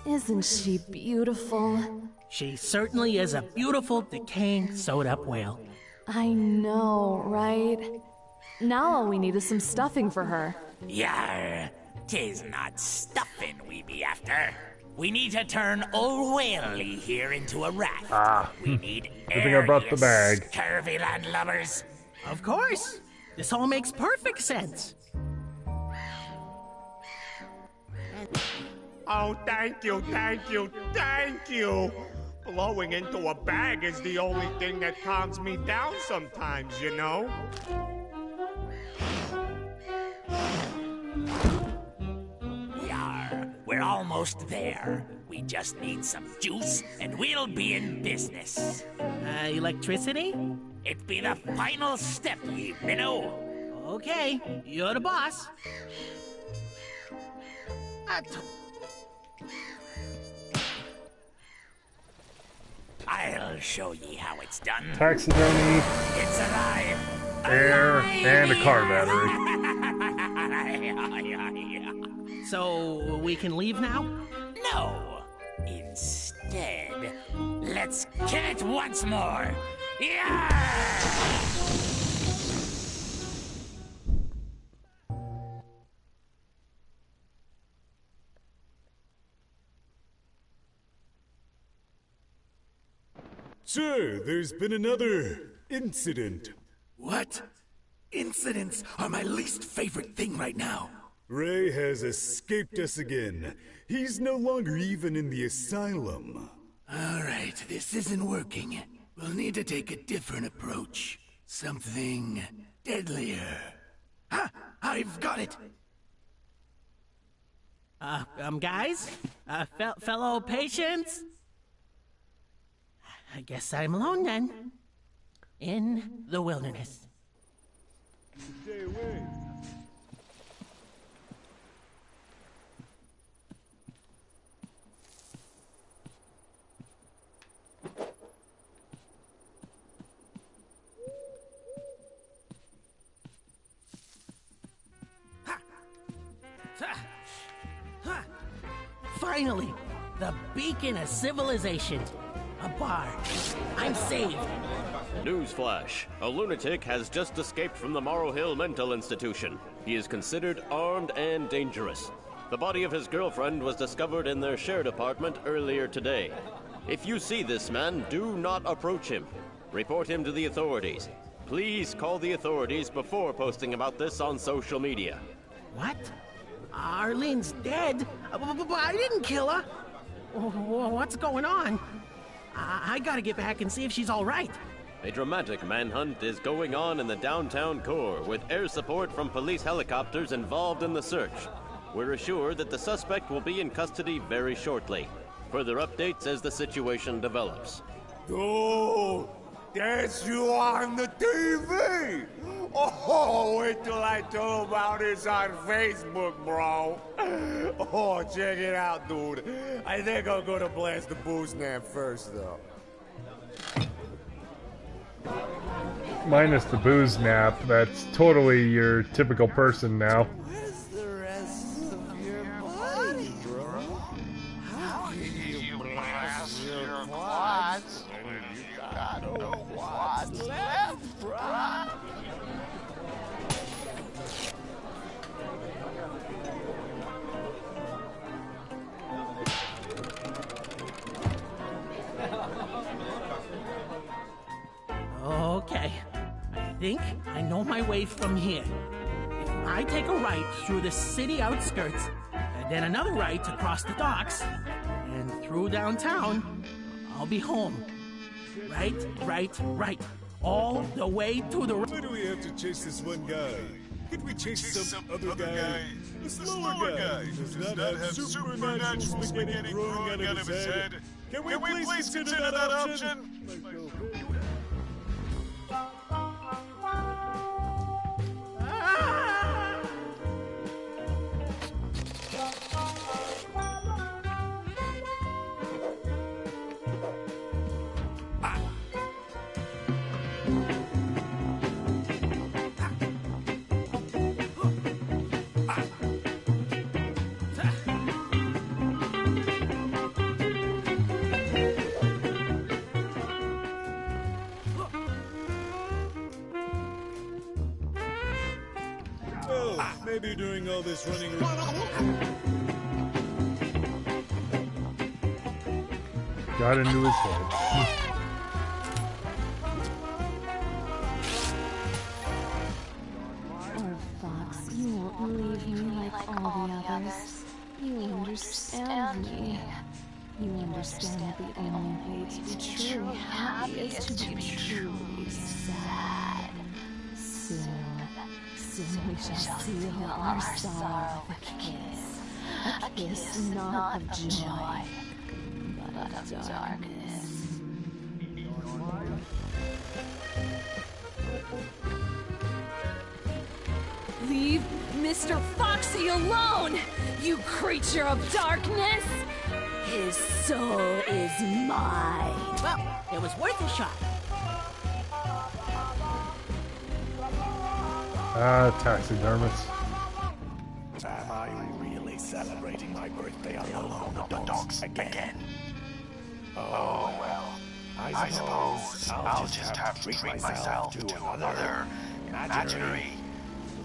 Isn't she beautiful? She certainly is a beautiful, decaying, sewed-up whale. I know, right? Now all we need is some stuffing for her. Yar, 'tis not stuffing we be after. We need to turn old Whaley here into a rat. Ah, We need I think I brought the air, bag. curvy landlubbers. Of course. This all makes perfect sense. Oh, thank you, thank you, thank you. Blowing into a bag is the only thing that calms me down sometimes, you know? Yar, we're almost there. We just need some juice and we'll be in business. Electricity? It be the final step, ye minnow. Okay, you're the boss. I'll show ye how it's done. Taxidermy, It's alive. air, and a car battery. So we can leave now? No. Instead, let's kill it once more. Yeah! Sir, there's been another incident. What? Incidents are my least favorite thing right now. Ray has escaped us again. He's no longer even in the asylum. All right, this isn't working. We'll need to take a different approach. Something deadlier. Ha! I've got it! Guys? Fellow patients? I guess I'm alone then. In the wilderness. Stay away. Finally, the beacon of civilization. A bar. I'm saved. Newsflash. A lunatic has just escaped from the Morrow Hill Mental Institution. He is considered armed and dangerous. The body of his girlfriend was discovered in their shared apartment earlier today. If you see this man, do not approach him. Report him to the authorities. Please call the authorities before posting about this on social media. What? Arlene's dead? I didn't kill her. What's going on? I gotta get back and see if she's all right. A dramatic manhunt is going on in the downtown core, with air support from police helicopters involved in the search. We're assured that the suspect will be in custody very shortly. Further updates as the situation develops. Oh, that's you on the TV! Oh, wait till I tell about this on Facebook, bro. Oh, check it out, dude. I think I'm gonna blast the booze nap first, though. Minus the booze nap, that's totally your typical person now. Where's the rest of your body, bro? How can you blast your quads when you got no quads left, bro? Okay. I think I know my way from here. If I take a right through the city outskirts, and then another right across the docks, and through downtown, I'll be home. Right, right. All the way to the... Why do we have to chase this one guy? Could we chase some other guy? A slower guy who does not have supernatural spaghetti growing out of his head. Can we please consider that option? Maybe during all this running around. Got into his head. Oh, Fox, you won't leave me like all the others. You understand me. You understand that the only way to be truly happy is to be truly sad. Soon we shall seal our sorrow with a kiss not of joy, but of darkness. Leave Mr. Foxy alone, you creature of darkness! His soul is mine. Well, it was worth a shot. Taxidermist. Am I really celebrating my birthday alone on the docks again? Oh well, I suppose I'll just have to treat myself to another imaginary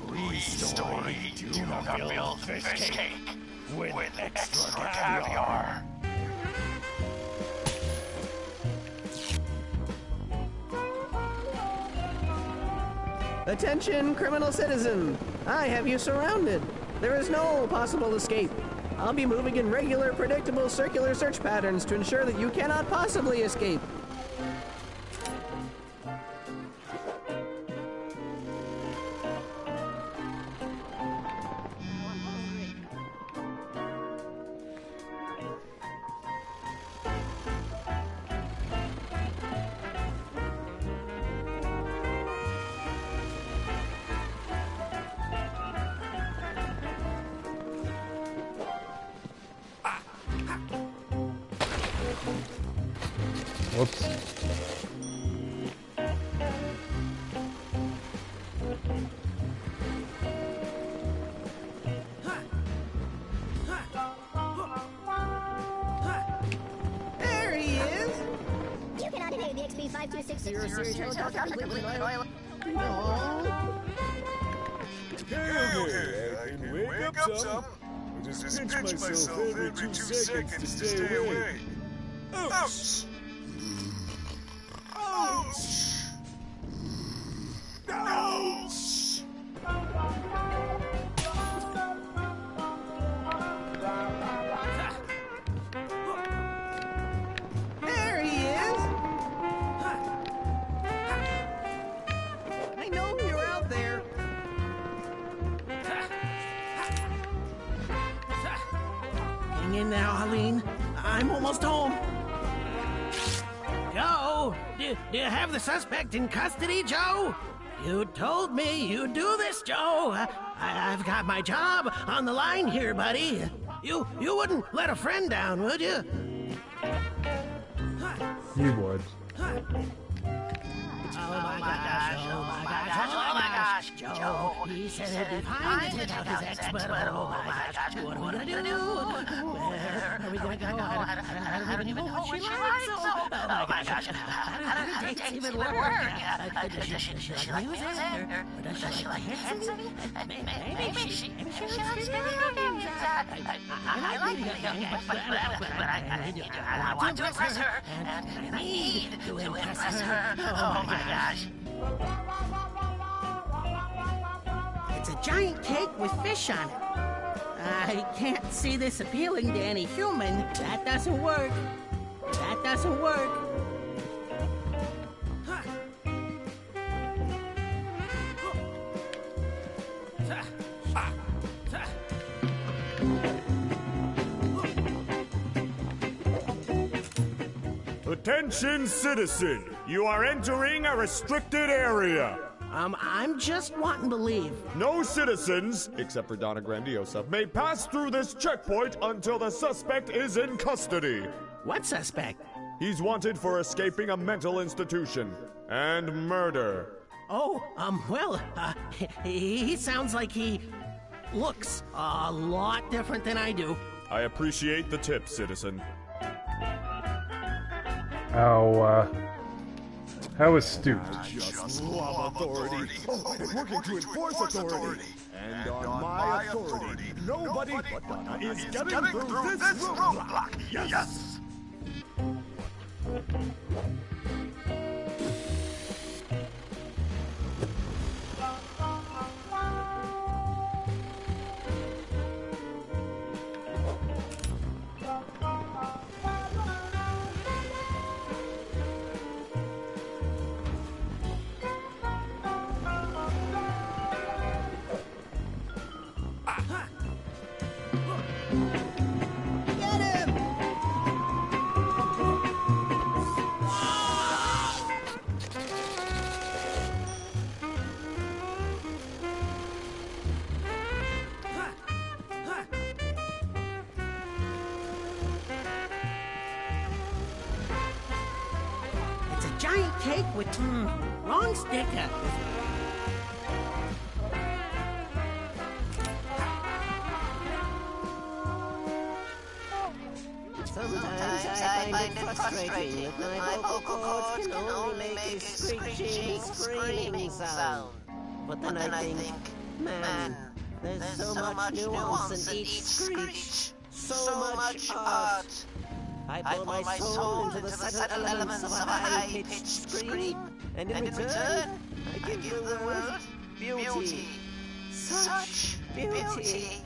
three-story tuna-filled fish cake with extra caviar. Attention, criminal citizen! I have you surrounded. There is no possible escape. I'll be moving in regular, predictable, circular search patterns to ensure that you cannot possibly escape. Whoops. There he is! You cannot evade the XP 526 Okay, I can wake up some. I just pinch myself every 2 seconds to stay awake. Ouch! Ouch! Ouch! There he is! I know you're out there. Hang in there, Arlene. I'm almost home. Joe, do you have the suspect in custody, Joe? You told me you'd do this, Joe. I've got my job on the line here, buddy. You wouldn't let a friend down, would you? You would. Oh my gosh, Joe. He said he'd be fine to take out his ex, but oh my gosh, what are we gonna do? Where are we gonna go? How do we know what she likes? Oh my gosh, how do the dates even work? Does she like music? Or does she like dancing? Maybe she likes video games. I like video games, but I want to impress her, and I need to impress her. Oh my gosh. It's a giant cake with fish on it. I can't see this appealing to any human. That doesn't work. That doesn't work. Attention, citizen! You are entering a restricted area. I'm just wanting to leave. No citizens, except for Donna Grandiosa, may pass through this checkpoint until the suspect is in custody. What suspect? He's wanted for escaping a mental institution and murder. Oh, well, he sounds like he looks a lot different than I do. I appreciate the tip, citizen. How astute. Just love authority. Oh, working to enforce authority. And on my authority, nobody but Donna is getting through this roadblock. Yes! Giant cake with wrong sticker. Sometimes I find it frustrating that my vocal cords can only make a screeching, screaming sound. But then I think, man, there's so much nuance in each screech, so much art. I pour my soul into the subtle elements of a high-pitched scream, and in return, I give the world beauty. Such beauty.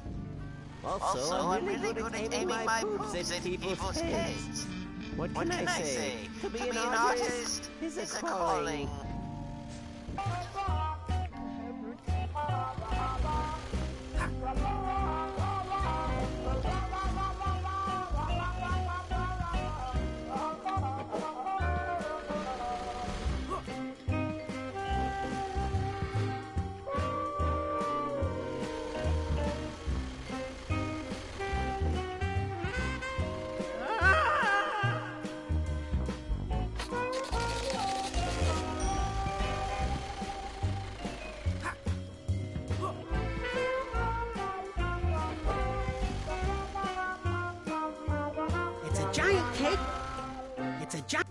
Also, I'm really good at aiming my boobs at people's heads. What can I say? To be an artist is a calling. It's a giant cake. It's a giant.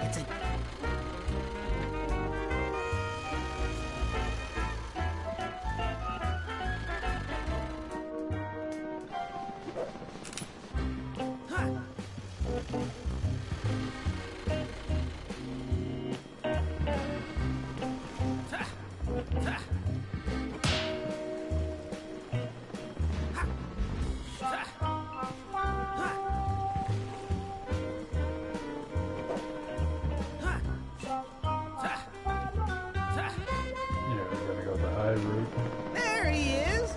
It's a. Yeah, we're gonna go the high route. There he is.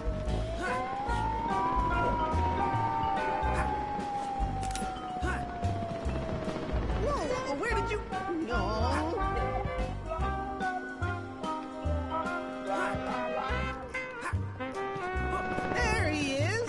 Whoa, where did you? No. There he is.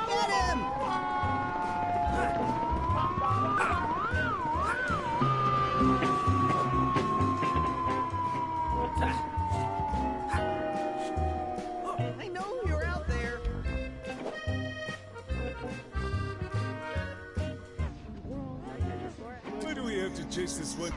Get him! I know you're out there. Why do we have to chase this one?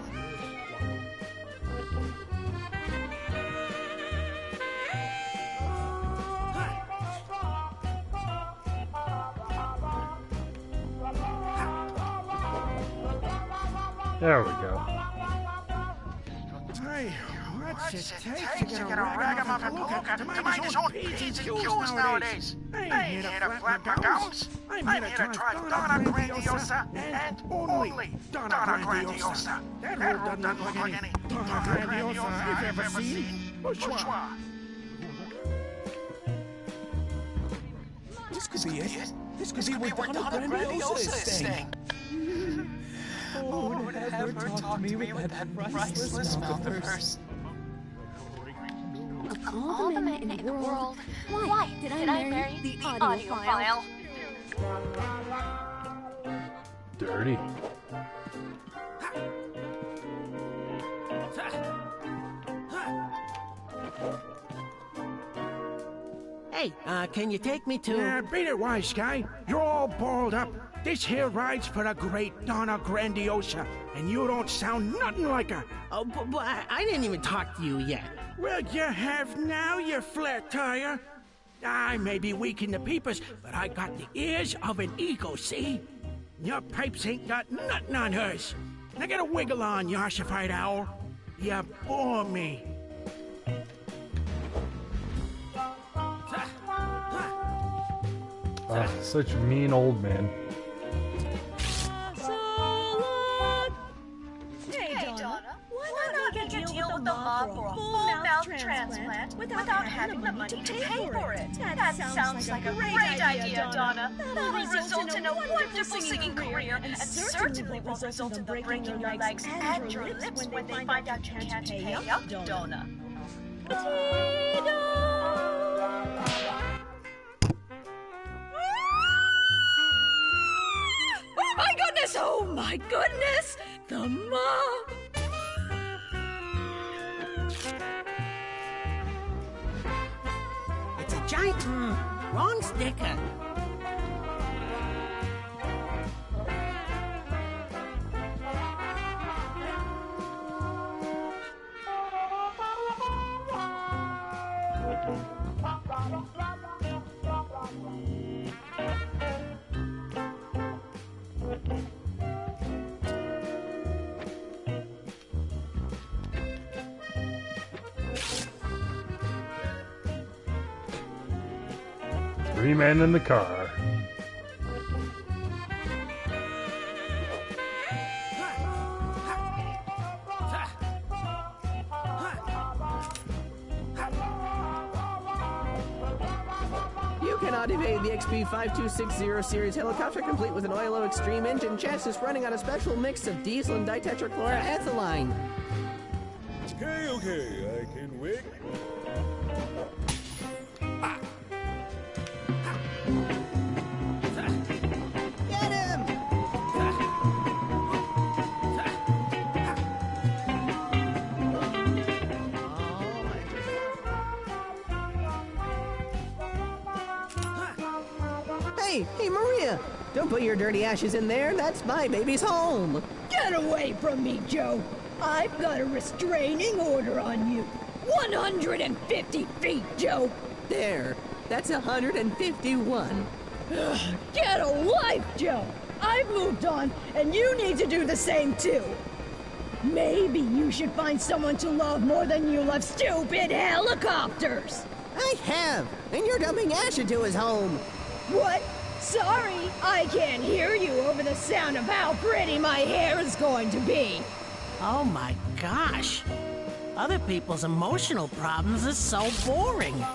There we go. Hey, what's it take to get a ragamuffin palooka to mind his own P's and Q's nowadays? I ain't here to flap my gums. I'm here to drive Donna Grandiosa and only Donna Grandiosa. That road doesn't look like any Donna Grandiosa I've ever seen. Bourgeois. This could be it. This could be where Donna Grandiosa is staying. Who would ever talk to me with that priceless mouth of hers? Of all the men in the world, why did I marry the audiophile? Dirty. Hey, can you take me to? Yeah, beat it, wise guy. You're all balled up. This here ride's for the great Donna Grandiosa, and you don't sound nothing like her. Oh, but I didn't even talk to you yet. Well, you have now, you flat tire. I may be weak in the peepers, but I got the ears of an eagle, see? Your pipes ain't got nothing on hers. Now get a wiggle on, you ossified owl. You bore me. Such a mean old man. Hey, Donna, why not get a deal with the mob for a full-mouth transplant without having the money to pay for it? That sounds like a great idea, Donna. That'll result in a wonderful singing career, and certainly will result in the breaking your legs and your lips when they find out you can't pay up, Donna. Oh my goodness! Oh my goodness! The mob! right? Wrong sticker. Three men in the car. You cannot evade the XP-5260 series helicopter, complete with an oil extreme engine chassis running on a special mix of diesel and ditetrachloroethylene. Okay, I can wait. Get him! Hey, Maria! Don't put your dirty ashes in there. That's my baby's home. Get away from me, Joe. I've got a restraining order on you. 150 feet, Joe. There. That's 151. Get a life, Joe. I've moved on, and you need to do the same too. Maybe you should find someone to love more than you love stupid helicopters. I have, and you're dumping Ash into his home. What? Sorry, I can't hear you over the sound of how pretty my hair is going to be. Oh my gosh. Other people's emotional problems is so boring.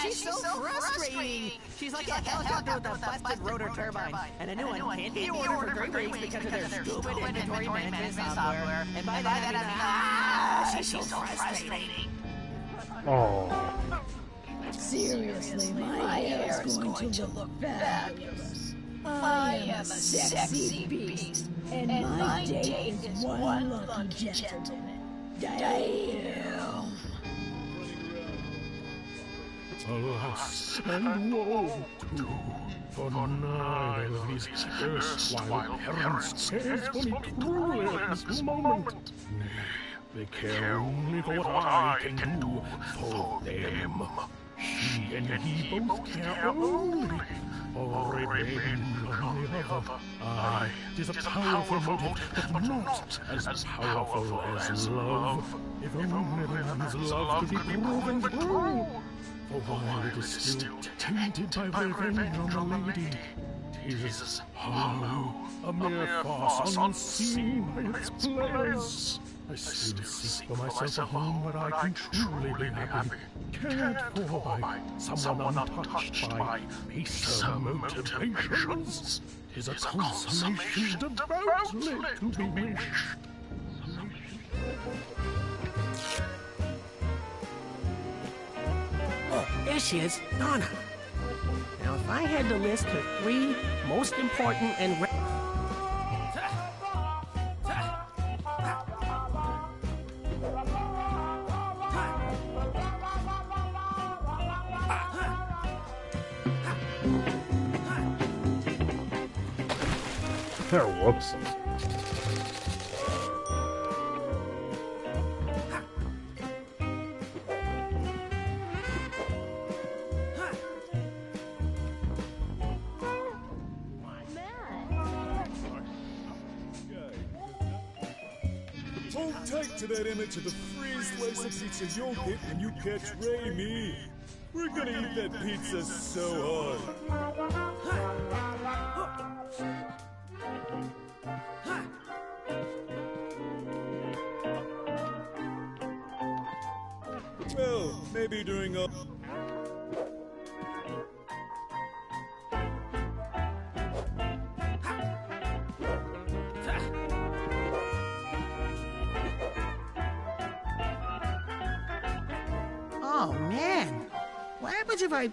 She's so frustrating. She's like a helicopter with a busted rotor turbine. And a new one can't be ordered for 3 weeks because of their stupid inventory management software. And by that I mean, she's so frustrating. Oh. Seriously, my hair is going to look fabulous. I am a sexy beast, and my date is one lucky gentleman. Damn. Alas and woe too, for neither of these erstwhile parents cares for me truly at this moment. Nay, they care only for what I can do for them. She and he both care only for revenge on the other. Aye, 'tis a powerful motive, but not as powerful as love. If only man's love could be proven true. For while it is still tainted by revenge on the lady, 'tis hollow, a mere farce unseen by its players. I still seek for myself a home where I can truly be happy, cared for by someone untouched by baser motivations. 'Tis a consummation devoutly to be wished. Oh, there she is, Donna. Now, if I had to list her 3 most important and Oh, whoops. Hold tight to that image of the free slice of pizza you'll get when you catch Ray. We're gonna eat that pizza so hard. Well, maybe during a... Oh, man. What happens if I...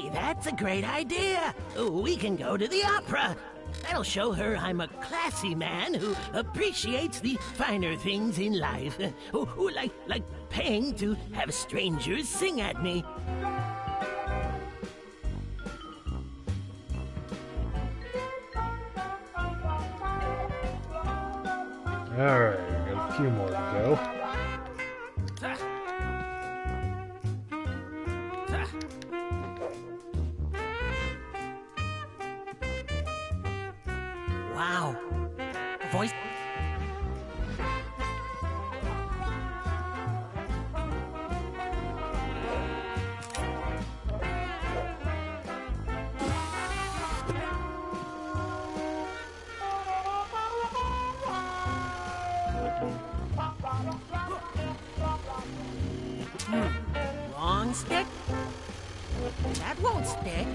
Hey, that's a great idea. We can go to the opera. That'll show her I'm a classy man who appreciates the finer things in life. Who like paying to have strangers sing at me. Alright, we got a few more to go. Wow. Voice. Long stick? That won't stick.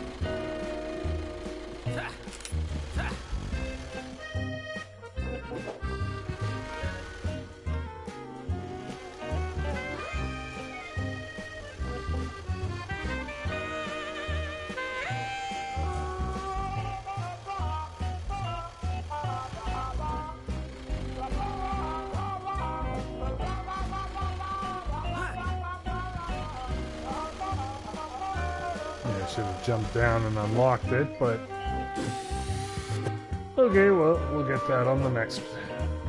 I should have jumped down and unlocked it, but... Okay, well, we'll get that on the next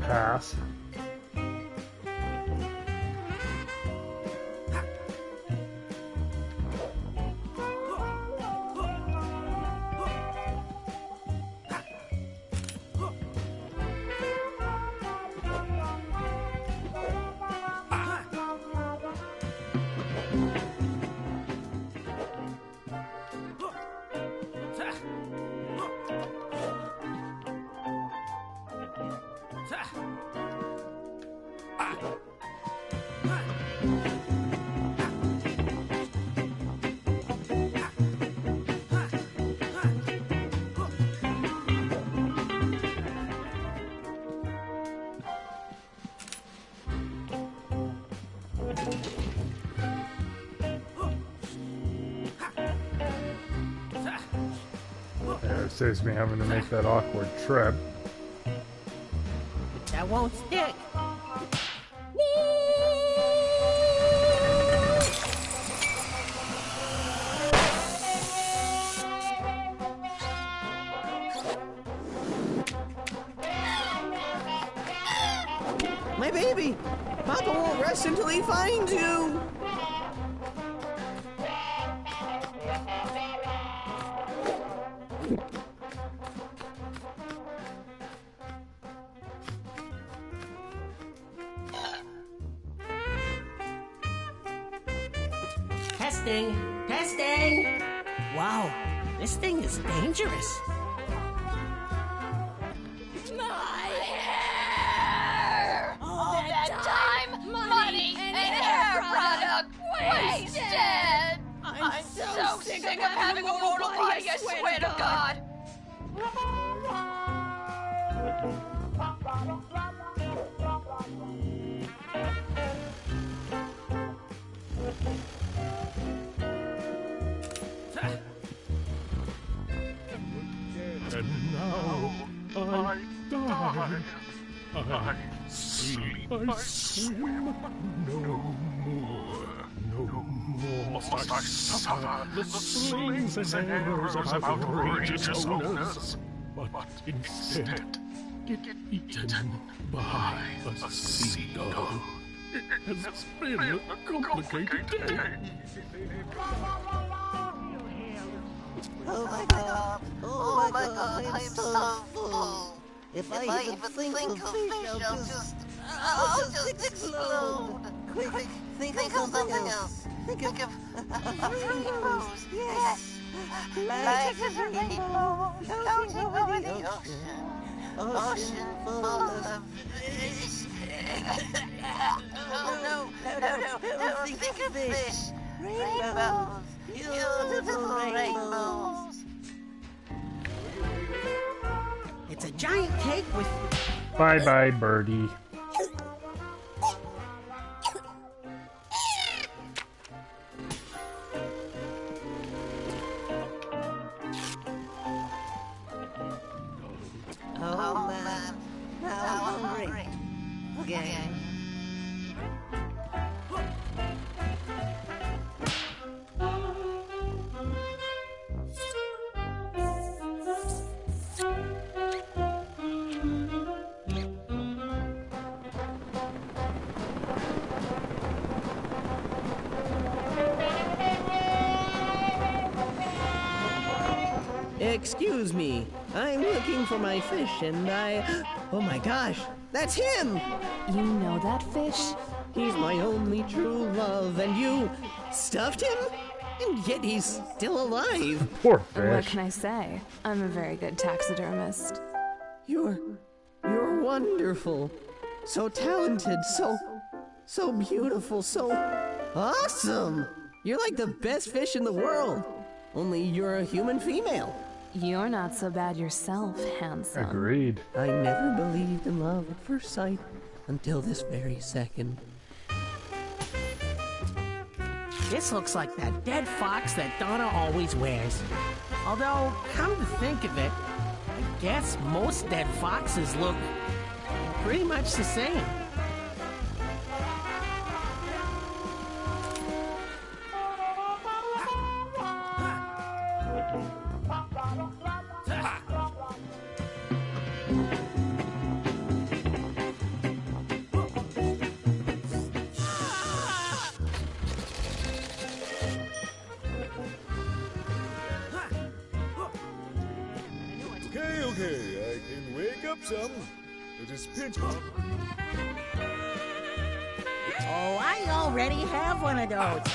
pass. It saves me having to make that awkward trip. That won't stick. My baby! Papa won't rest until he finds you! Testing! Testing! Wow, this thing is dangerous. My hair! All that time, money, and hair product wasted! I'm so sick of having a mortal body, I swear to God! And now I die. I sleep, I swim, no more. No more must I suffer the slings and arrows of outrageous owners, but instead get eaten by a seagull. It has been a complicated day. Oh my god! Oh my god! I'm so full! If I even think of fish, I'll just explode! Quick, think of something else! Think of rainbows! Yes! Life is a rainbow floating over the ocean. Ocean full of fish. No! Think of fish! Rainbows! Beautiful rainbows! It's a giant cake with... Bye-bye, birdie. excuse me. I'm looking for my fish and oh my gosh, that's him! You know that fish? He's my only true love, and you stuffed him? And yet he's still alive. Poor What fish. can I say? I'm a very good taxidermist. You're wonderful. So talented, so beautiful, so awesome. You're like the best fish in the world. Only you're a human female. You're not so bad yourself, handsome. Agreed. I never believed in love at first sight until this very second. This looks like that dead fox that Donna always wears. Although, come to think of it, I guess most dead foxes look pretty much the same. Okay, I can wake up some. I'll just pinch it. Oh, I already have one of those.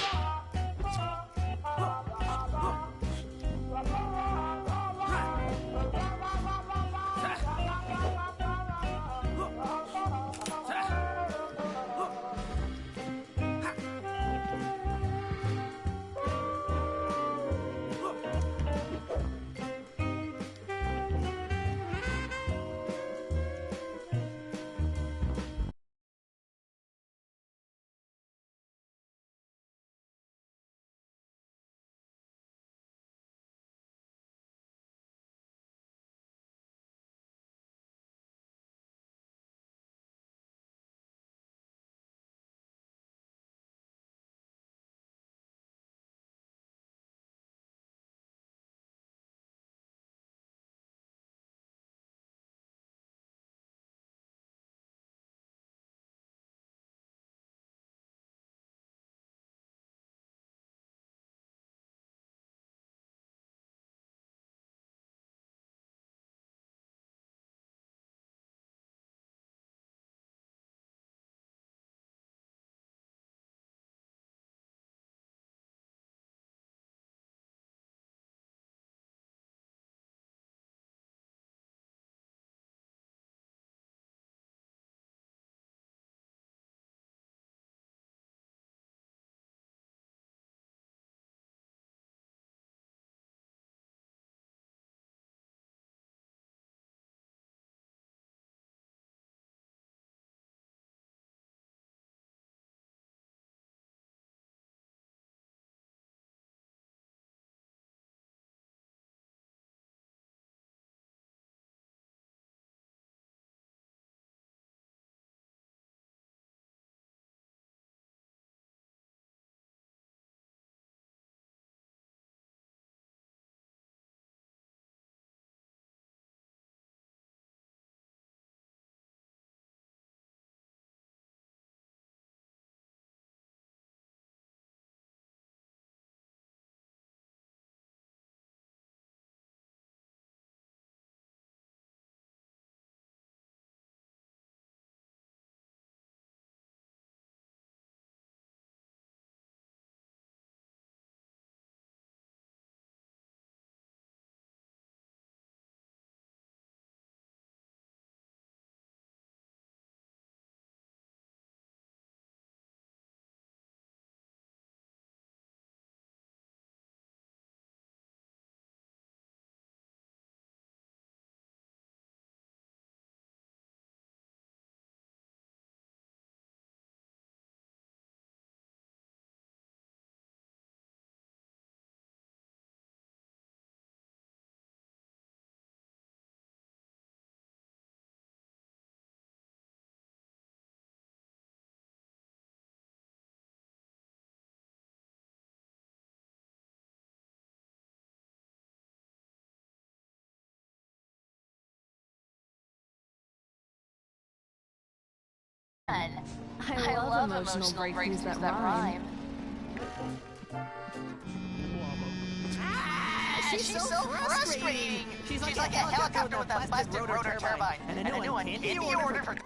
I love emotional breakthroughs that rhyme. she's so frustrating. She's like a helicopter with a busted rotor turbine. And a new one in the order for...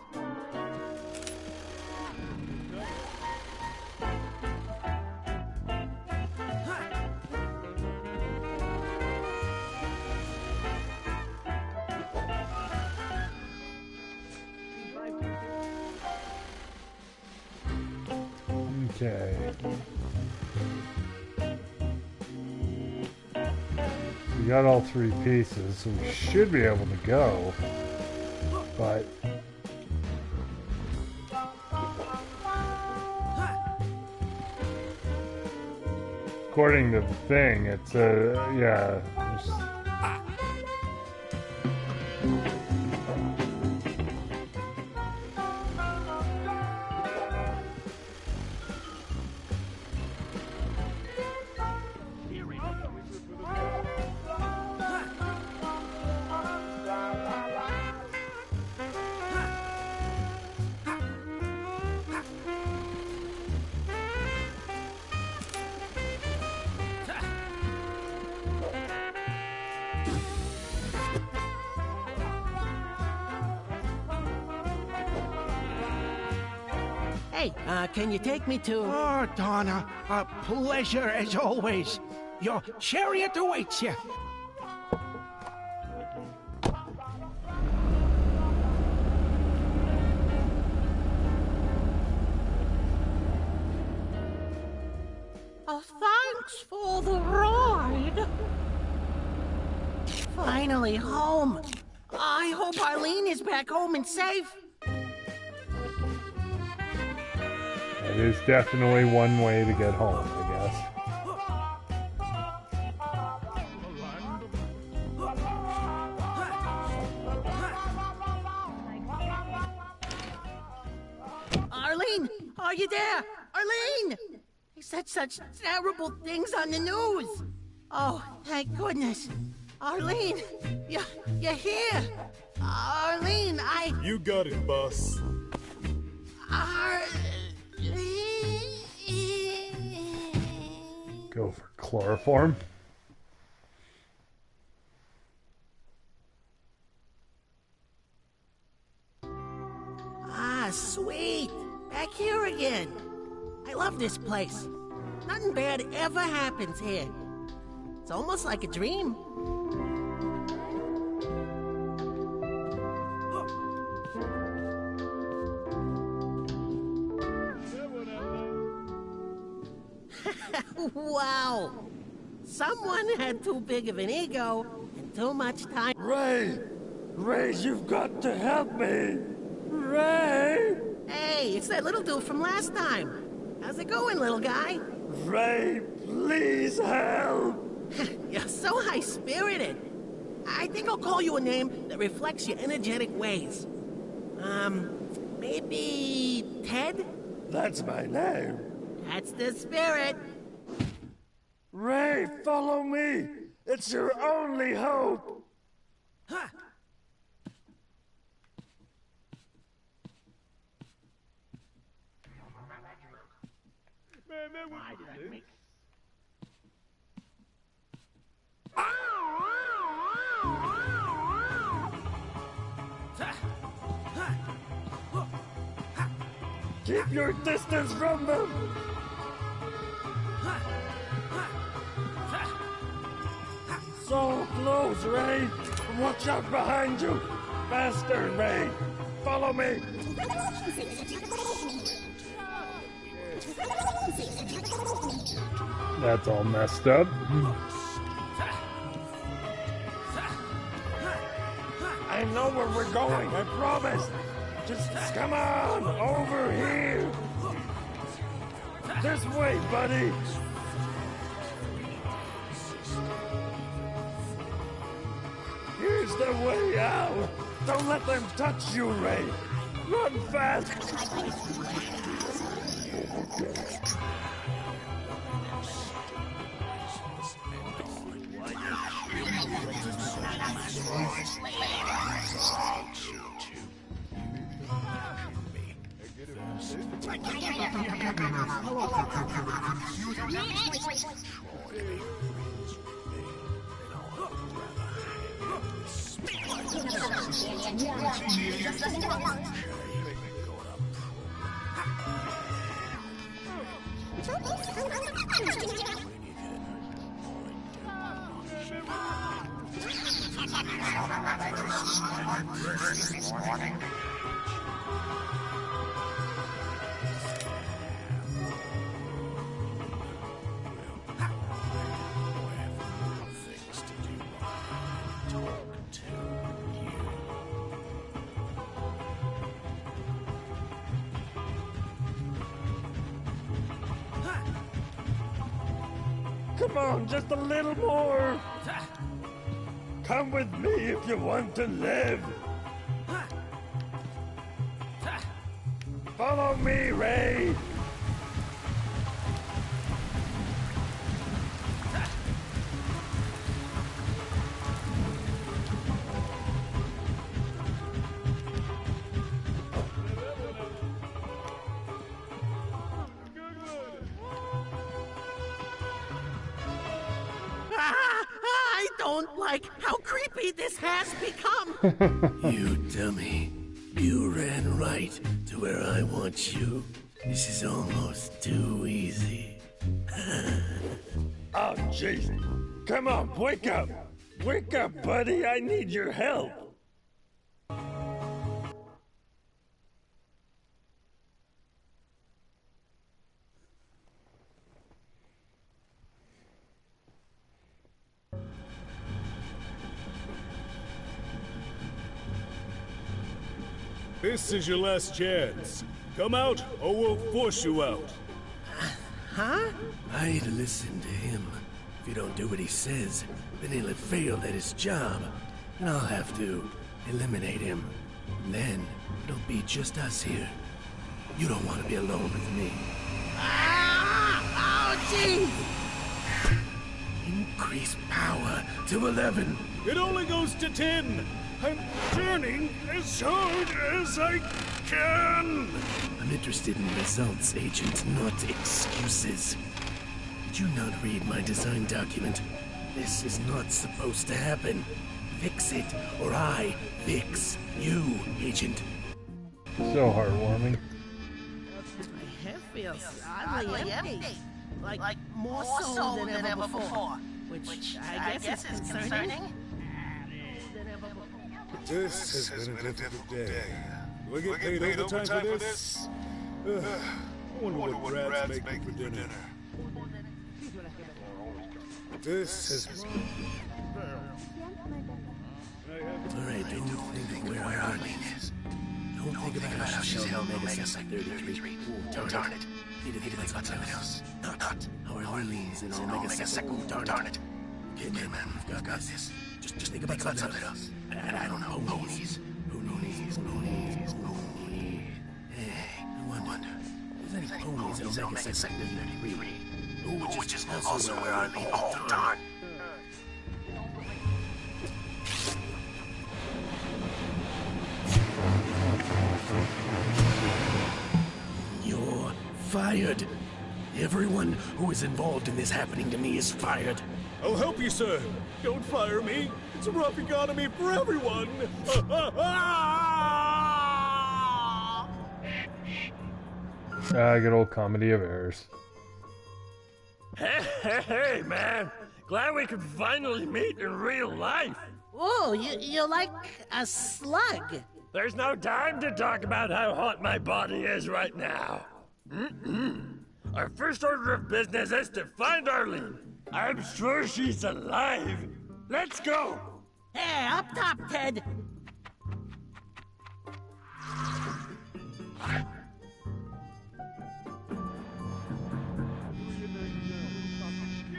Okay. We got all 3 pieces, so we should be able to go. But according to the thing, it's yeah. Hey, can you take me to... Oh, Donna, a pleasure as always. Your chariot awaits you. Thanks for the ride. Finally home. I hope Arlene is back home and safe. It is definitely one way to get home, I guess. Arlene, are you there? Arlene! He said such terrible things on the news. Oh, thank goodness. Arlene, you're here. Arlene, You got it, boss. Go for chloroform. Ah, sweet. Back here again. I love this place. Nothing bad ever happens here. It's almost like a dream. Wow. Someone had too big of an ego and too much time. Ray! Ray, you've got to help me! Ray! Hey, it's that little dude from last time. How's it going, little guy? Ray, please help! You're so high-spirited. I think I'll call you a name that reflects your energetic ways. Maybe Ted? That's my name. That's the spirit. Ray, follow me! It's your only hope! Huh. Man, that was Keep your distance from them! So close, Ray! Watch out behind you! Faster, Ray! Follow me! That's all messed up. I know where we're going, I promise! Just come on, over here! This way, buddy! Here's the way out! Don't let them touch you, Ray! Run fast! Come on, just a little more. Come with me if you want to live. Follow me, Ray. I don't like how creepy this has become. You dummy. You ran right to where I want you. This is almost too easy. Oh, jeez. Come on, wake up. Wake up, buddy. I need your help. This is your last chance. Come out, or we'll force you out. Huh? I'd listen to him. If you don't do what he says, then he'll have failed at his job. And I'll have to eliminate him. And then it'll be just us here. You don't want to be alone with me. Ah! Oh, gee! Increase power to 11. It only goes to 10. I'm turning as hard as I can. I'm interested in results, Agent, not excuses. Did you not read my design document? This is not supposed to happen. Fix it, or I fix you, Agent. So heartwarming. My head feels oddly empty. Like more so than ever before. Which I guess is concerning. This has been a difficult day. Do I get paid overtime for this? I wonder what Brad's making for dinner. This has... Alright, don't think of where Arlene is. Don't think about how she's held Omega Sec 33. Darn it. Need to think about something else. Not how Arlene's in Omega Sec. Darn it. Okay, man, we've got this. Just think about something else. And I don't know. Ponies. Hey, I wonder. Is any ponies in Omega Sec 33? Which is also where Arlene... Oh, darn. You're fired. Everyone who is involved in this happening to me is fired. I'll help you, sir. Don't fire me. It's a rough economy for everyone. Good old comedy of errors. Hey, man. Glad we could finally meet in real life. Oh, you're like a slug. There's no time to talk about how hot my body is right now. Our first order of business is to find Arlene. I'm sure she's alive. Let's go. Hey, up top, Ted.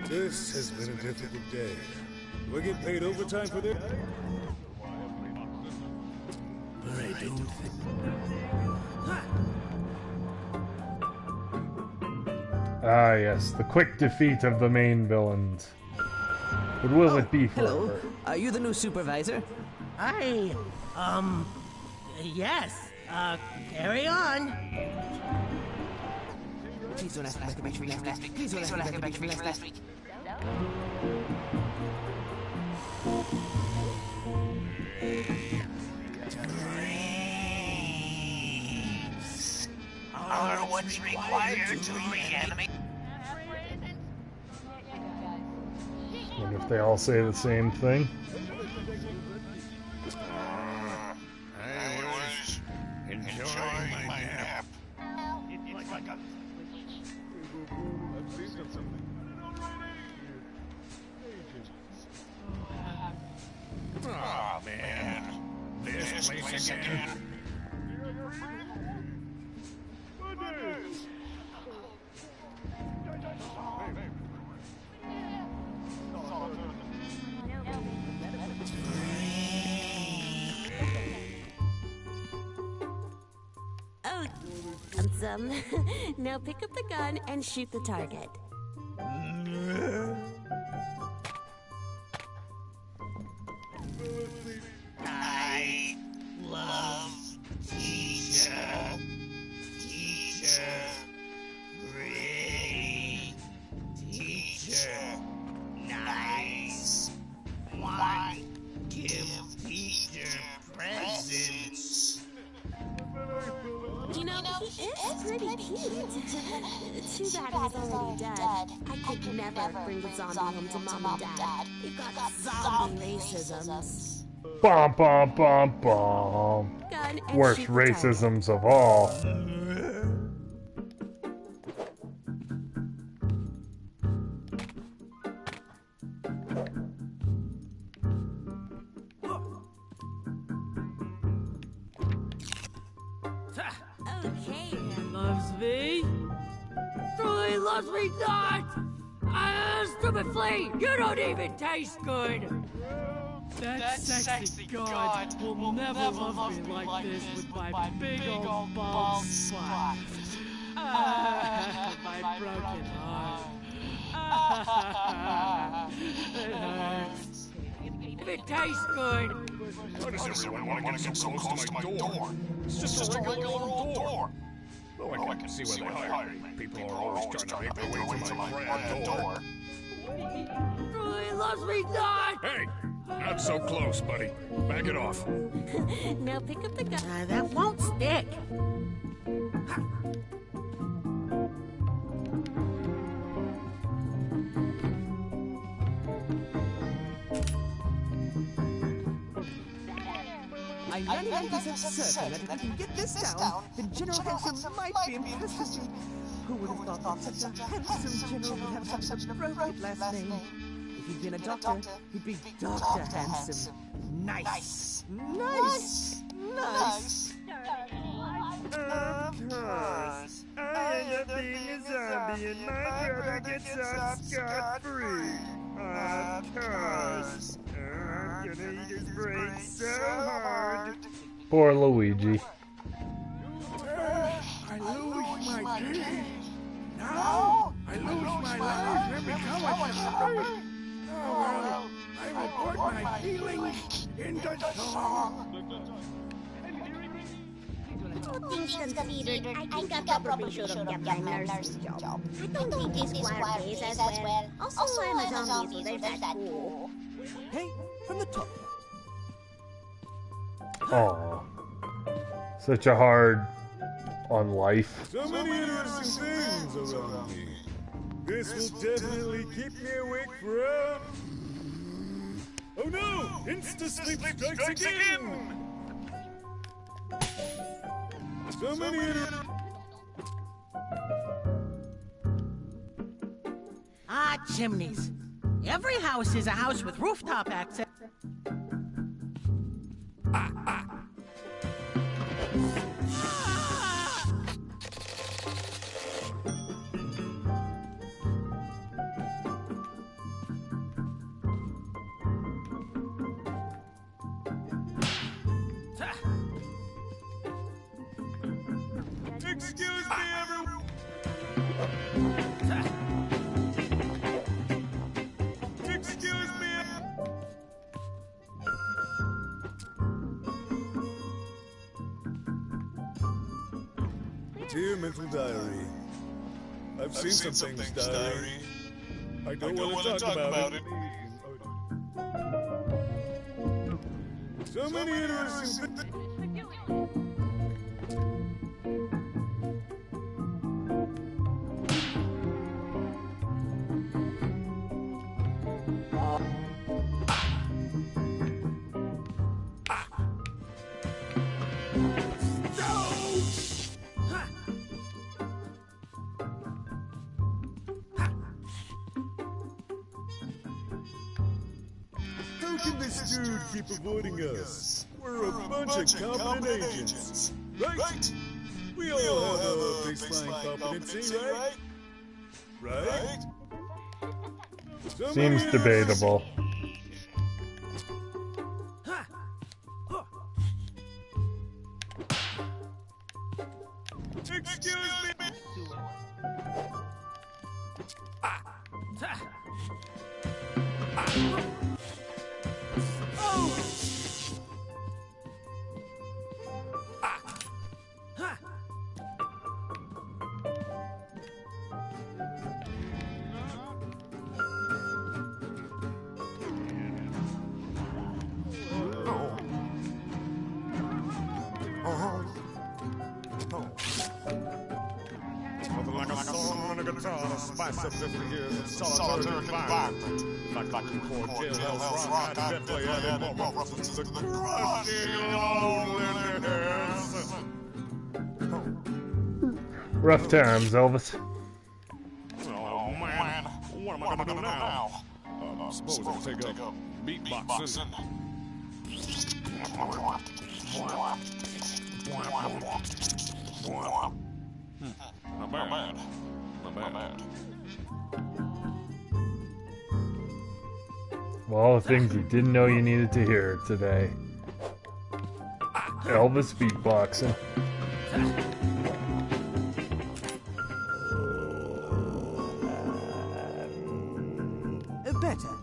This has been a difficult day. Do I get paid overtime for this? Alright, don't think... Ah, yes, the quick defeat of the main villains. But will it be forever? Hello, are you the new supervisor? Yes. Carry on. Please don't ask me about the last week. Please don't ask me about the last week. steps required to reanimate. Wonder if they all say the same thing. I was enjoying my nap. Oh man, this place again. Oh, handsome. Now pick up the gun and shoot the target. I love teacher. Teacher. Pretty. Teacher. Nice. One. Give teacher presents. You know, he is pretty cute. Too bad he's already dead. I could never bring the zombie home to Mom and Dad. You've got zombie racisms. Bum bum bum bum. Gun and Worst shoot the target. racisms of all. Okay, Loves me? Truly loves me not! Stupid flea! You don't even taste good! That sexy god will never love me like this with my big old bald spot. My broken heart. It hurts. If it tastes good. Why does everyone want to get so close to my door? It's just a regular old door. Oh, I can see why they hire me. People are always trying to make their way to my grand door. Truly loves me not! Hey! Not so close, buddy. Back it off. Now pick up the gun. That won't stick. I really was certain that if we can get this down, then General Handsome might be impressed with me. Who would have thought that such a handsome general would have such a appropriate last name? If he'd been a doctor, he'd be Dr. Handsome. Nice. Nice. Nice. Of course. I end up being a zombie and my brother gets off scot-free. Of course. I'm gonna eat his brains so hard. Poor Luigi. I lose my teeth. Now I lose my life and become a zombie. Oh well, I report my feelings in the song. Considered, I think I probably should have kept my nursing job. I don't think this squire pays as well. Also, I'm a zombie, so there's that too. Hey, from the top. Aw. Such a hard on life. So many interesting things around me. This will definitely keep me awake forever. Oh no! Insta-sleep strikes again! So many Chimneys. Every house is a house with rooftop access. Excuse me, everyone! Excuse me! Dear Mental Diary, I've seen some things, Diary. I don't want to talk about it. So many interesting things. How can this dude keep avoiding us? We're a bunch of competent agents, right? We all have a baseline competency, right? Right? Seems debatable. Excuse me. Nothing like a song and a guitar to spice up just the years of solitary confinement. Like you poor jailhouse rock, I definitely added more references to the crushing loneliness. Rough times, Elvis. Oh man, what am I gonna do now? I suppose I'll take up beatboxing. Not bad. Not bad. Well, all the things you didn't know you needed to hear today. Elvis beatboxing.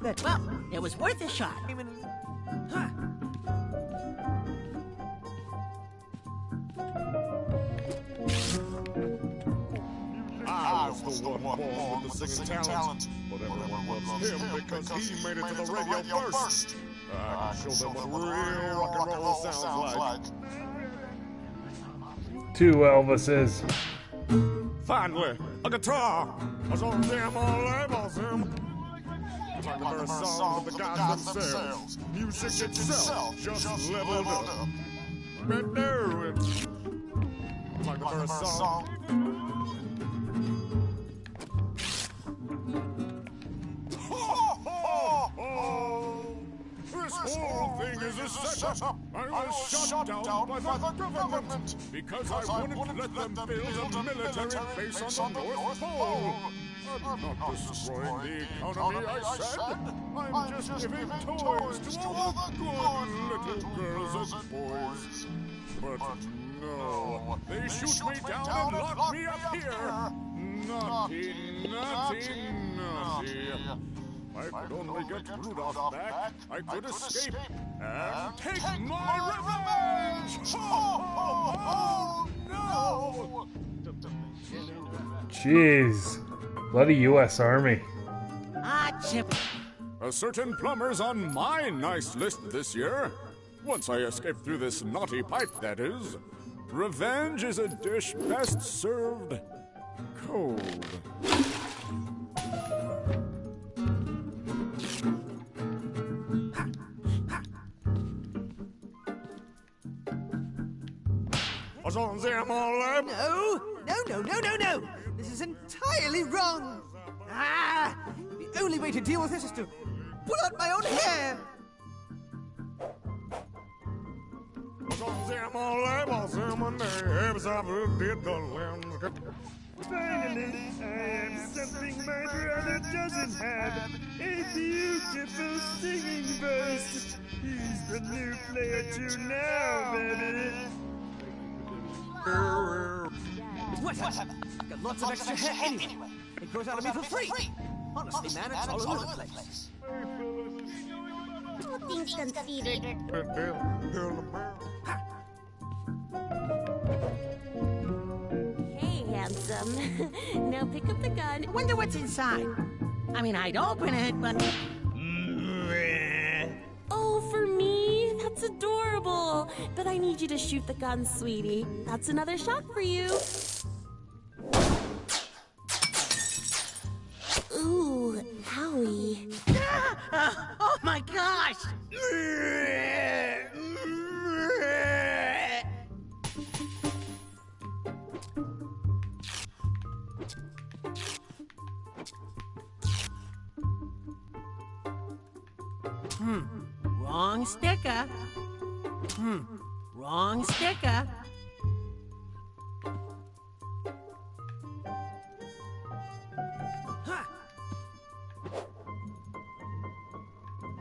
Better. Well, it was worth a shot. I was the one born with the singing talent, but everyone loves him because he made it to the radio first. I can show them what real rock and roll sounds like. Two Elvises. Finally, a guitar. I saw them all labels him. Like the very song of the gods themselves. Music itself just leveled up. But no, it's like the very song. This whole thing is a setup. I was shut down by the government because I wouldn't let them build a military base on the North Pole. I'm not destroying the economy, I said. I'm just giving toys to all the good little girls and boys. But no, they shoot me down and lock me up here. Naughty, naughty, naughty. I could only get Rudolph back, I could escape and take my revenge! Oh, no! Jeez. Bloody U.S. Army. Chip. A certain plumber's on my nice list this year. Once I escape through this naughty pipe, that is. Revenge is a dish best served cold. No. This is entirely wrong. The only way to deal with this is to pull out my own hair. Finally, I have something my brother doesn't have. A beautiful singing voice. He's the new player 2 now, baby. What? I've got lots of extra hair anyway. It grows out of me for free. Honestly, man, it's all over the place. All things considered. Hey, handsome. Now pick up the gun. I wonder what's inside. I mean, I'd open it, but... Oh, for me? That's adorable. But I need you to shoot the gun, sweetie. That's another shot for you. Ooh, owie. Oh my gosh! Wrong sticker. Wrong sticker. Huh.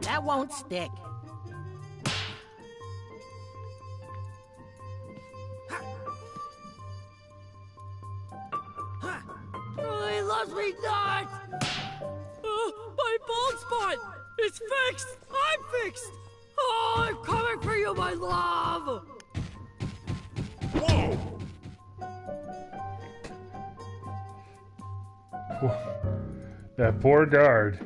That won't stick. Oh, he loves me not! My bald spot! It's fixed! I'm fixed! Oh, I'm coming for you, my love! Whoa! That poor guard.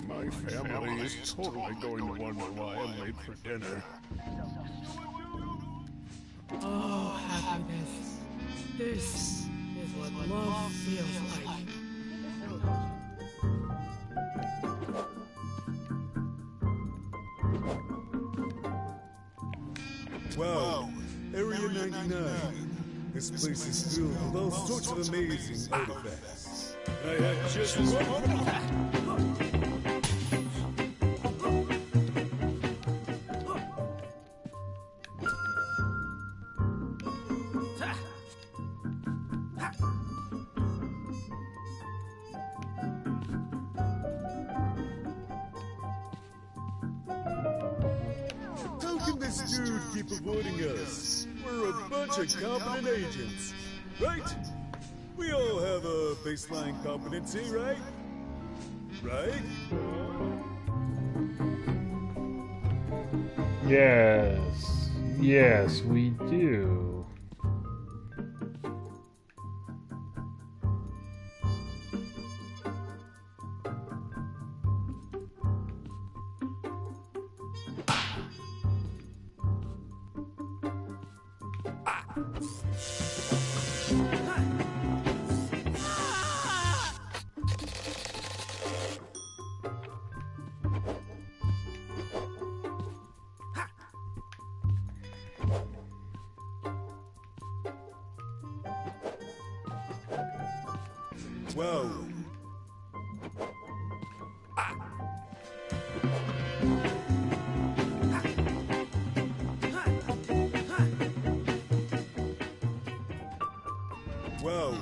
My family is totally going to wonder why I'm late for dinner. Oh, happiness. This is what love feels like. Wow, Area 99. This place is filled with all sorts of amazing artifacts. I have just one. How can this dude keep avoiding us? We're a bunch of competent agents, right? We all have a baseline competency, right? Right? Yes. Yes, we do. Wow. Wow.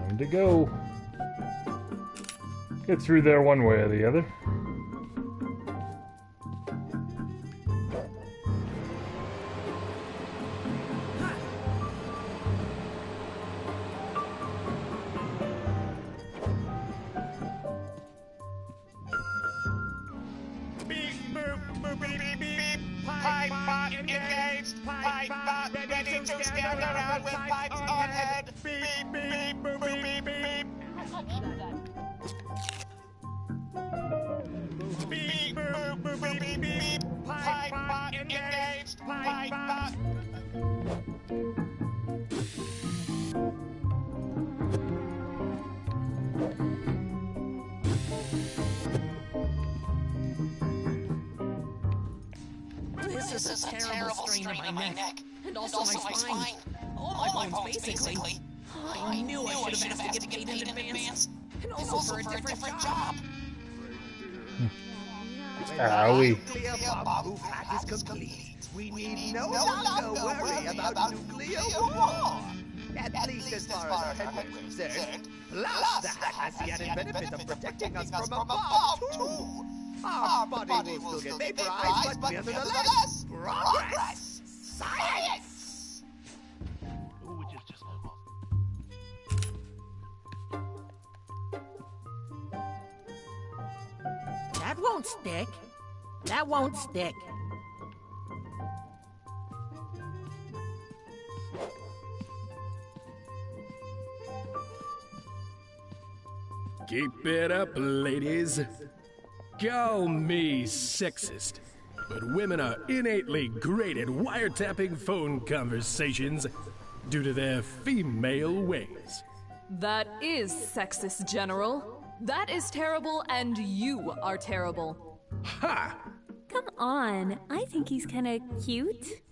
Time to go. Get through there one way or the other. Beep, boop, boop, beep, beep, beep. Pipe bot engaged. Pipe bot ready to stand around with pipes on head. Beep, beep, boop, beep, beep. Beep, boop, boop, beep, beep. Pipe bot engaged. Pipe bot. This is a terrible strain in my neck. And also my spine. All my bones, basically. I knew I should have asked to get paid in advance. And also for a different job. Owie. Nuclear bomb pack is complete. We need no longer worry about nuclear war. At least as far as our head is concerned. Plus, the hack has the added benefit of protecting us from a bomb, too. Our body will still get vaporized, but nonetheless, progress! Science! That won't stick. That won't stick. Keep it up, ladies. Call me sexist, but women are innately great at wiretapping phone conversations due to their female ways. That is sexist, General. That is terrible, and you are terrible. Ha! Come on, I think he's kinda cute.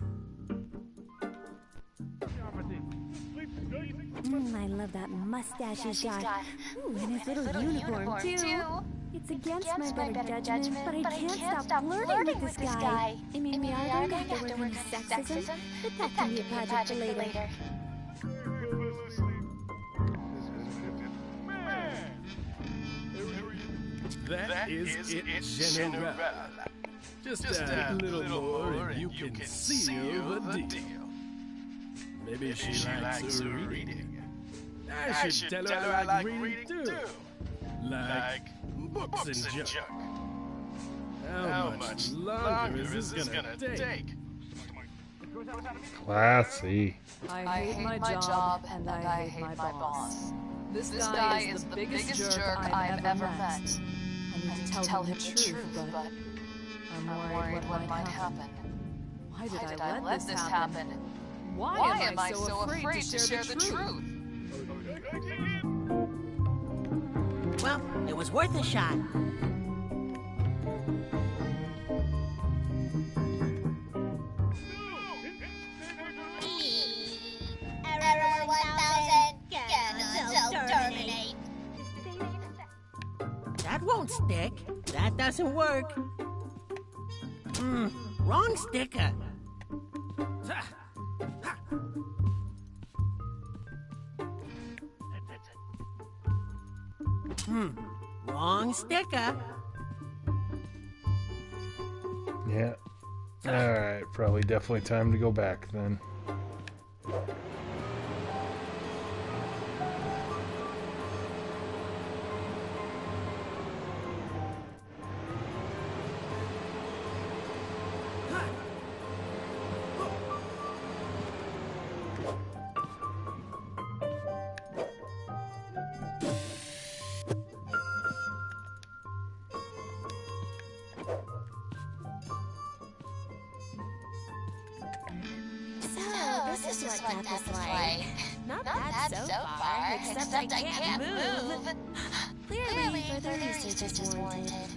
I love that mustache he's got. Ooh, and his little uniform, too. It's against my better judgment, but I can't stop flirting with this guy. I mean, we are going to have to work on his sexism, but that can be a project for later. That is it, General. Just a little more and you can seal the deal. Maybe she likes her reading. I should tell her I like reading too. Like books and junk. How much longer is this gonna take? Classy. I hate my job, and I hate my boss. This guy is the biggest jerk I've ever met. I need to tell him the truth, but I'm worried what might happen. Why did I let this happen? Why am I so afraid to share the truth? Well, it was worth a shot. Error 1000. Cannot terminate. That won't stick. That doesn't work. Wrong sticker. Wrong sticker. Yeah. Alright, probably definitely time to go back then. This is what death is like. Not bad so far, except I can't move. Clearly, further research is warranted.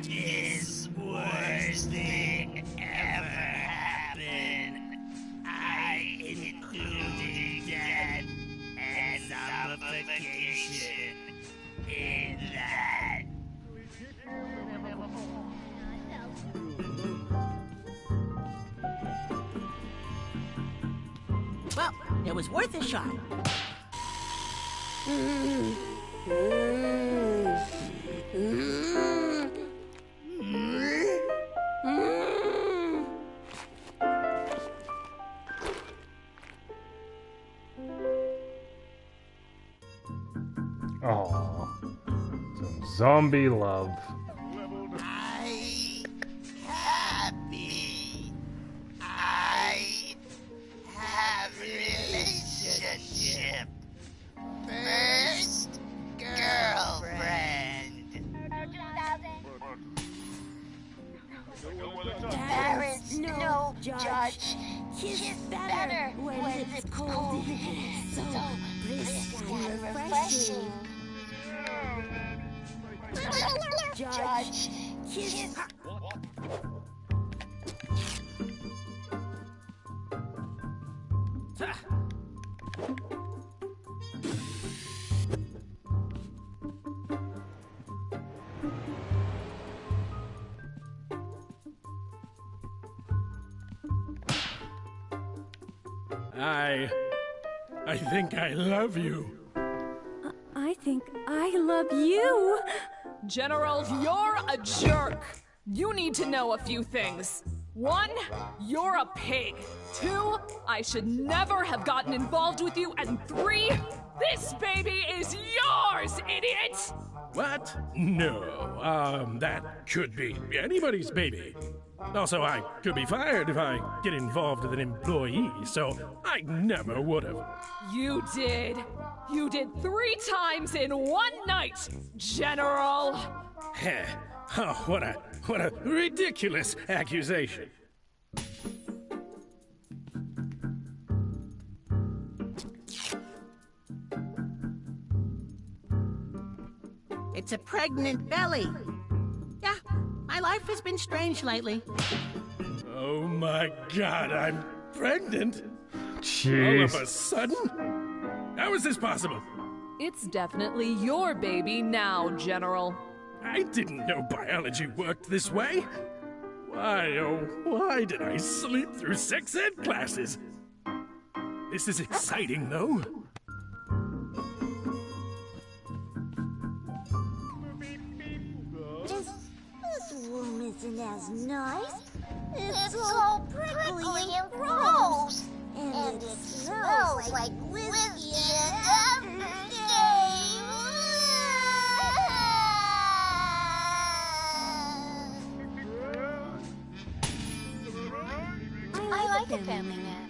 This worst thing ever happened. I included death and suffocation in that. Well, it was worth a shot. Aww. Some zombie love. I have relationship. First girlfriend. There is no judge. Kiss better when it's cold. So brisk and refreshing. Judge, kiss. I think I love you. I think I love you. General, you're a jerk. You need to know a few things. 1, you're a pig. 2, I should never have gotten involved with you. And 3, this baby is yours, idiot! What? No, that could be anybody's baby. Also, I could be fired if I get involved with an employee, so I never would have. You did. You did 3 times in one night, General. Heh. Oh, what a ridiculous accusation. It's a pregnant belly. Yeah, my life has been strange lately. Oh my God, I'm pregnant? Jeez. All of a sudden? How is this possible? It's definitely your baby now, General. I didn't know biology worked this way. Why, oh, why did I sleep through sex ed classes? This is exciting, though. This room isn't as nice. It's all prickly and gross. And it smells like whiskey and everything. I like a family man.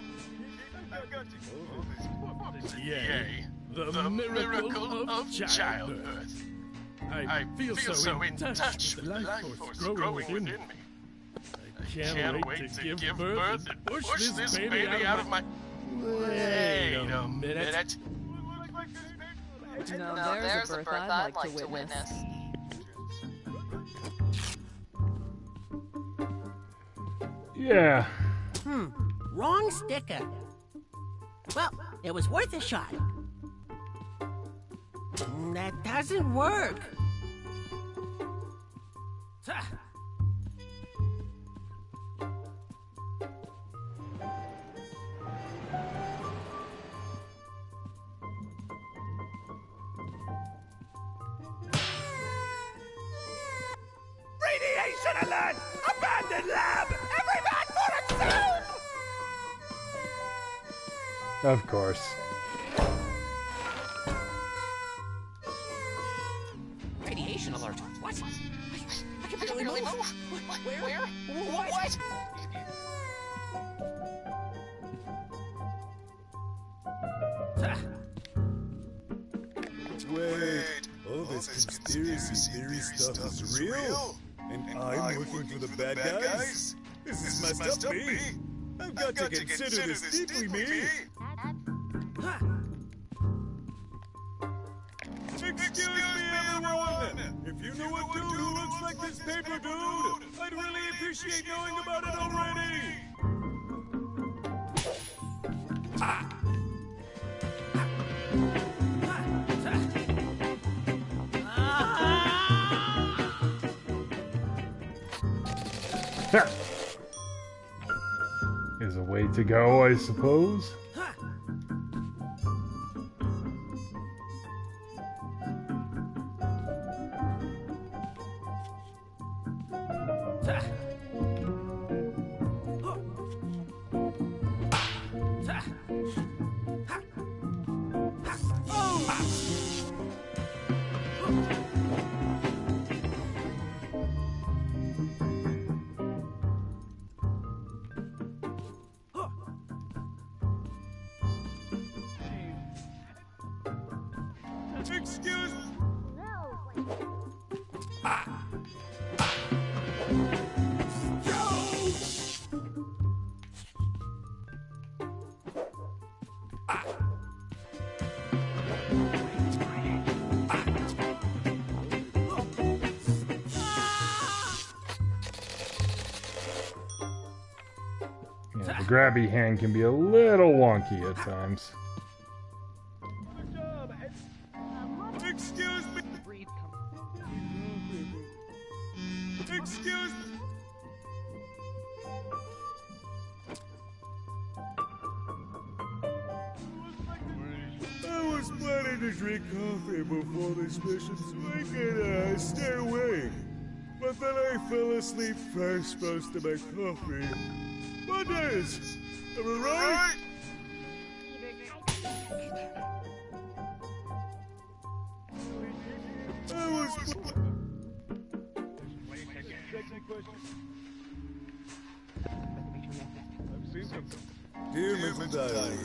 Yay, the miracle of childbirth. I feel so in touch with the life force growing within me. I can't wait to give birth and push this baby out of my... Wait a minute. Now there's a birth I'd like to witness. Yeah. Wrong sticker. Well, it was worth a shot. That doesn't work. Radiation alert! Abandoned lab! Every man for himself! Of course. Radiation alert. What? I can barely move. Where? What? Wait, all this conspiracy theory stuff is real? And I'm working for the bad guys? This is messed up, me. I've got to consider this deeply, me. Excuse me, everyone! If you know a dude who looks like this paper dude, I'd really appreciate knowing about it already! Is a way to go, I suppose. Excuse me. Yeah, the grabby hand can be a little wonky at times. Excuse me. Excuse me. I was planning to drink coffee before this mission so I could stay awake. But then I fell asleep first most of my coffee. What is? Am I right? I was... mental diary.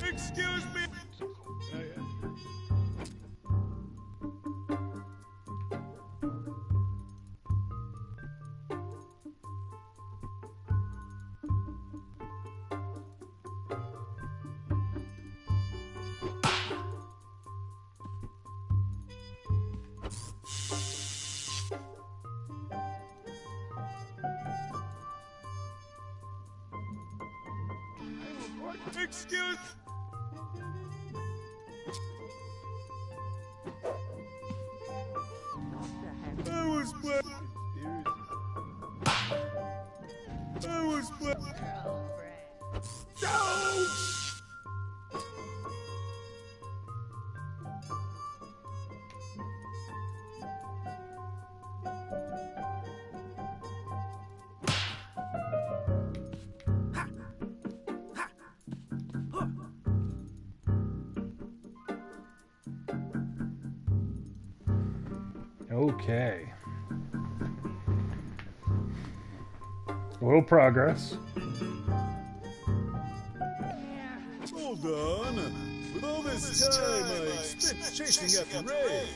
Excuse me. Excuse. I was Okay. A little progress. Hold on. With all this time I spent chasing after Ray,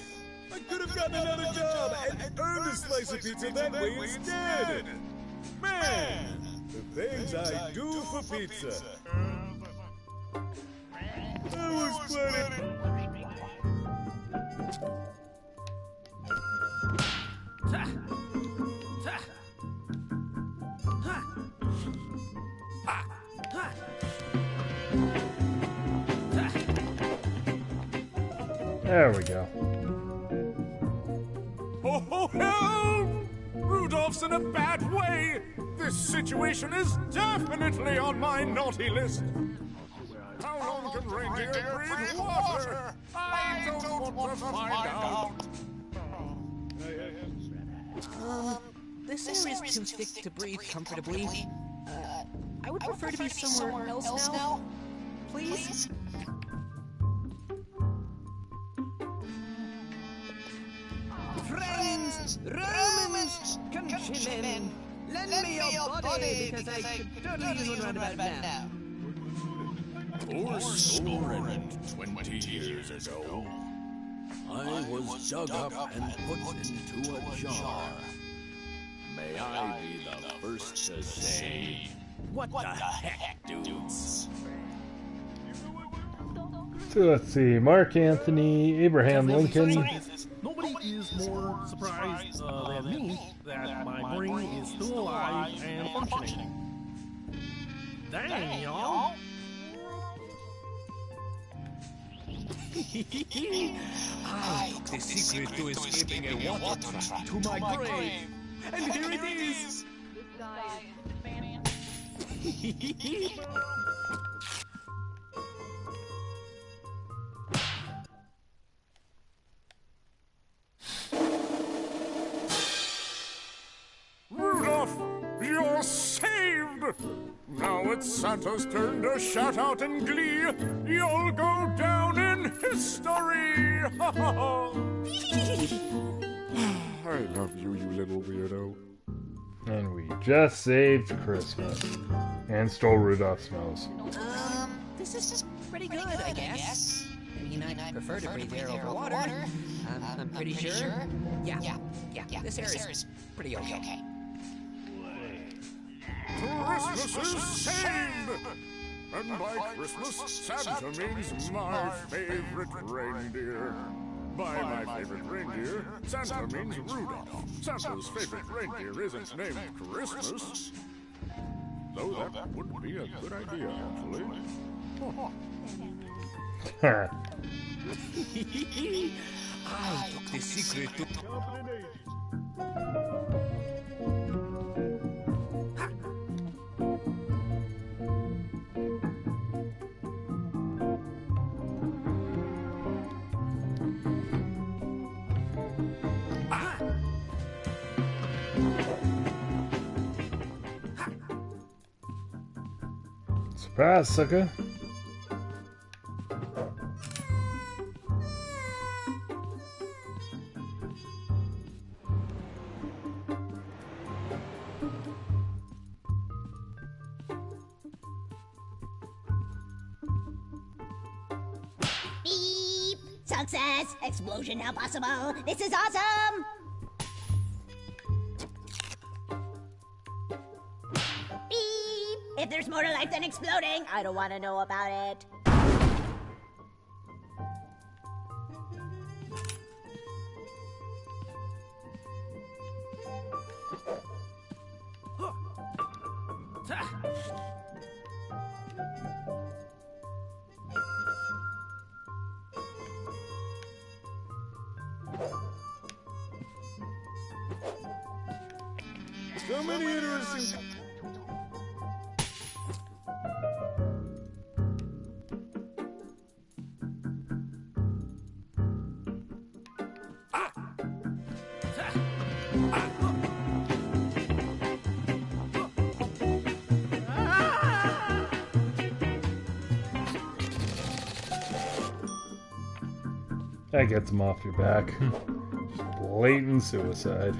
I could have gotten another job and earned a slice of pizza that way instead. Man, the things I do for pizza. I was planning. There we go. Oh, help! Rudolph's in a bad way! This situation is definitely on my naughty list! How long can reindeer breathe water? I don't want to find out! This air is too thick to breathe comfortably. I would prefer to be somewhere else now. Please? Friends, Romans, countrymen, lend me your body because I could totally use one right about now. 420 years ago, I was dug up and put into a jar. May I be the first to say, what the heck, dudes? So let's see, Mark Anthony, Abraham Lincoln. Nobody is more surprised than me that my brain is still alive and functioning. Dang, y'all. I took the secret to escaping a water trap to my grave, and here it is. This guy is fantastic. Rudolph, you're saved! Now it's Santa's turn to shout out in glee. You'll go down in history! I love you, you little weirdo. And we just saved Christmas. And stole Rudolph's nose. This is pretty good, I guess. I mean, I prefer to breathe air over water. I'm pretty sure. Yeah. Yeah, this hair is pretty okay. Christmas is saved! And by Christmas, Santa means my favorite reindeer. By my favorite reindeer, Santa means Rudolph. Santa's favorite reindeer isn't named Christmas. Though that would be a good idea, actually. I took the secret to... Surprise, sucker. Beep! Success! Explosion now possible! This is awesome! Beep! If there's more to life than exploding, I don't want to know about it. So many interesting... That gets him off your back. Blatant suicide.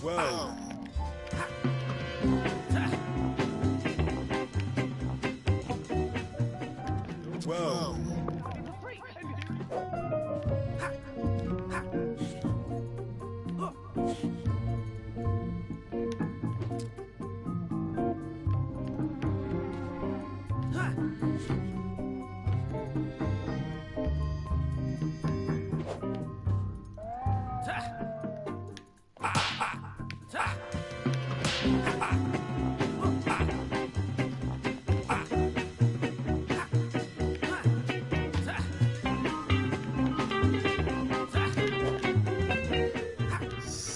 Whoa. Whoa.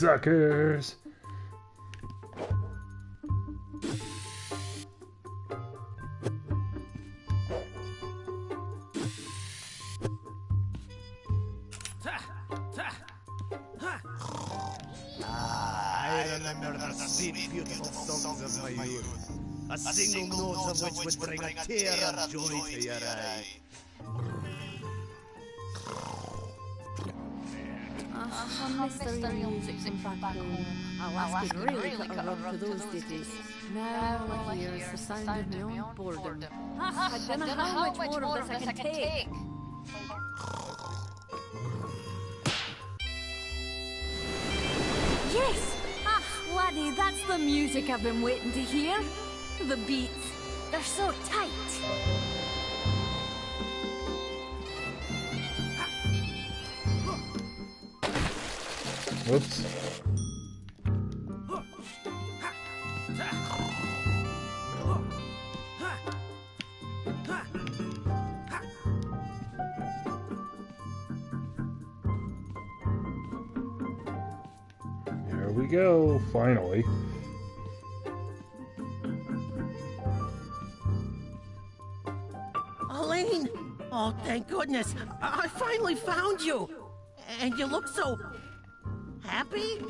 Suckers! I remember the sweet, beautiful songs of my youth. A single note of which would bring a tear of joy to your eye. Mystery music from back home. Alaska really got a rub for those ditties. Now all I hear is the sound of my own boredom. I don't know how much more of this I can take. Yes! Ah, laddie, that's the music I've been waiting to hear. The beats, they're so tight. Whoops. There we go, finally. Elaine! Oh, thank goodness! I finally found you! And you look so... happy?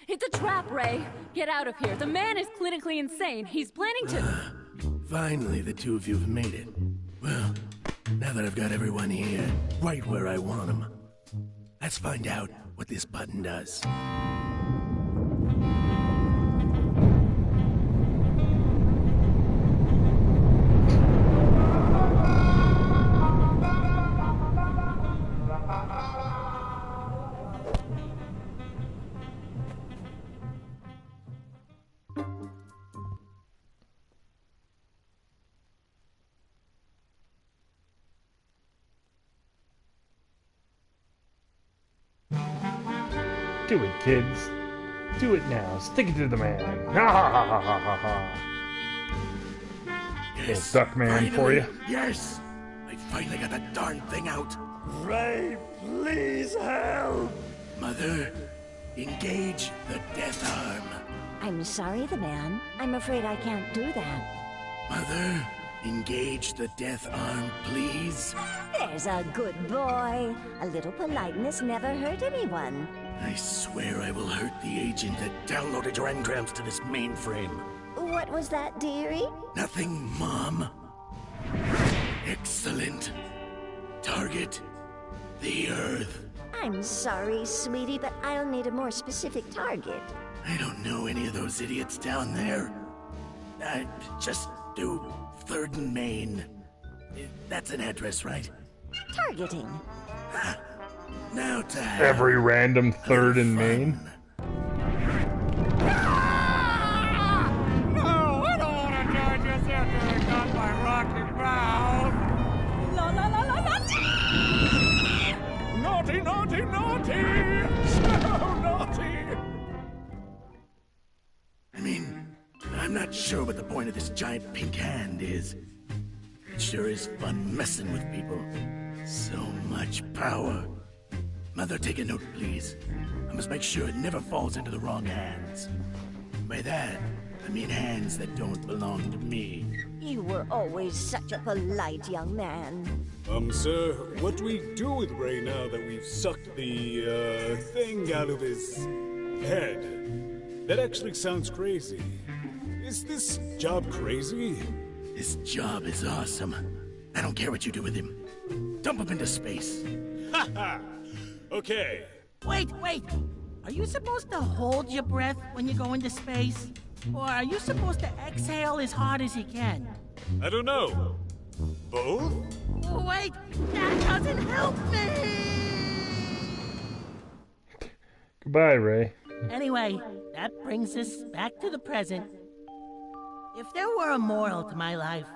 Hit the trap, Ray! Get out of here. The man is clinically insane. He's planning to... Finally, the two of you have made it. Well, now that I've got everyone here, right where I want them, let's find out what this button does. Do it, kids. Do it now. Stick it to the man. Ha ha ha ha ha ha ha. Yes, Little duck man for you. Yes! I finally got that darn thing out. Ray, please help! Mother, engage the death arm. I'm sorry, the man. I'm afraid I can't do that. Mother, engage the death arm, please. There's a good boy. A little politeness never hurt anyone. I swear I will hurt the agent that downloaded your engrams to this mainframe. What was that, dearie? Nothing, Mom. Excellent. Target the Earth. I'm sorry, sweetie, but I'll need a more specific target. I don't know any of those idiots down there. Just do 3rd and Main. That's an address, right? Targeting. Now to have Every random 3rd and Main. No, I don't want to die just after I got my rocky mouth. La la la la la. Naughty, naughty, naughty. So naughty. I mean, I'm not sure what the point of this giant pink hand is. It sure is fun messing with people. So much power. Mother, take a note, please. I must make sure it never falls into the wrong hands. By that, I mean hands that don't belong to me. You were always such a polite young man. Sir, what do we do with Ray now that we've sucked the, thing out of his head? That actually sounds crazy. Is this job crazy? This job is awesome. I don't care what you do with him. Dump him into space. Ha ha! Okay. Wait. Are you supposed to hold your breath when you go into space? Or are you supposed to exhale as hard as you can? I don't know. Both? Wait, that doesn't help me! Goodbye, Ray. Anyway, that brings us back to the present. If there were a moral to my life,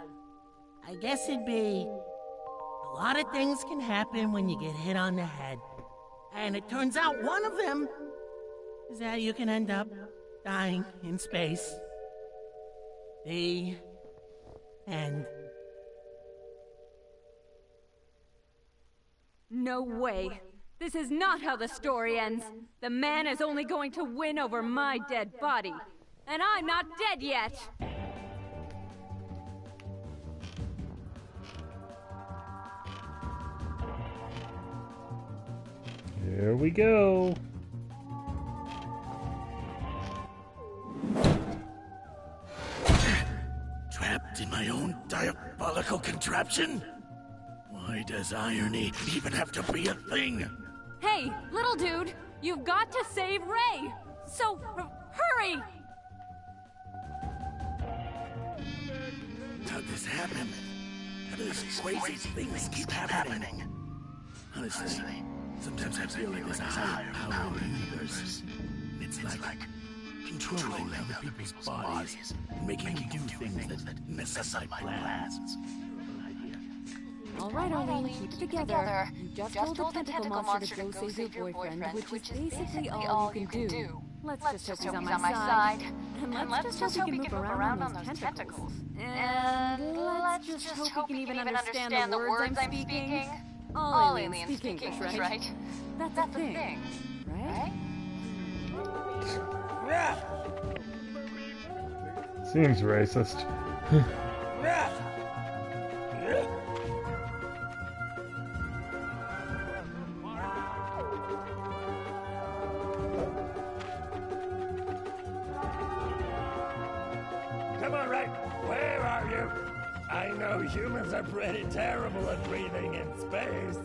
I guess it'd be a lot of things can happen when you get hit on the head. And it turns out one of them is that you can end up dying in space. The end. No way. This is not how the story ends. The man is only going to win over my dead body. And I'm not dead yet! Here we go. Trapped in my own diabolical contraption? Why does irony even have to be a thing? Hey, little dude! You've got to save Ray! So, hurry! How'd this happen? How do these crazy things keep happening? Honestly, sometimes I feel like there's a higher power in the universe. And it's like controlling other people's bodies and making them do things that mess up my plans. All right, Arlene, keep it together. You just told the tentacle monster to go save your boyfriend, which is basically all you can do. Let's just hope he's on my side. And let's just hope he can move around on those tentacles. And let's just hope he can even understand the words I'm speaking. All aliens speak English, right? That's a thing, right? Seems racist. Come on, Ray. Where are you? I know humans are pretty terrible at breathing in space.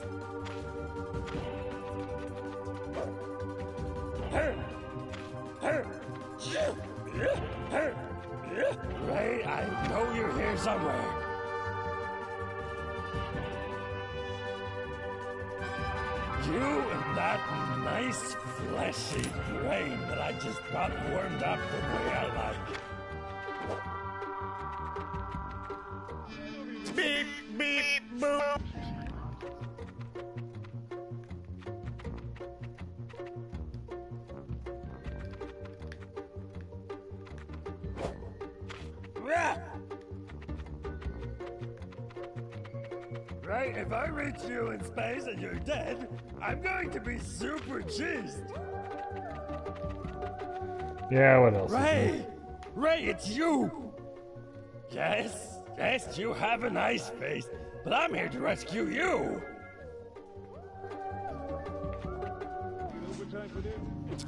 Ray, I know you're here somewhere. You and that nice fleshy brain that I just got warmed up the way I like. Beep, beep, boop. Right, if I reach you in space and you're dead, I'm going to be super cheesed. Yeah, what else? Ray! Ray, it's you! Yes, you have a nice face, but I'm here to rescue you!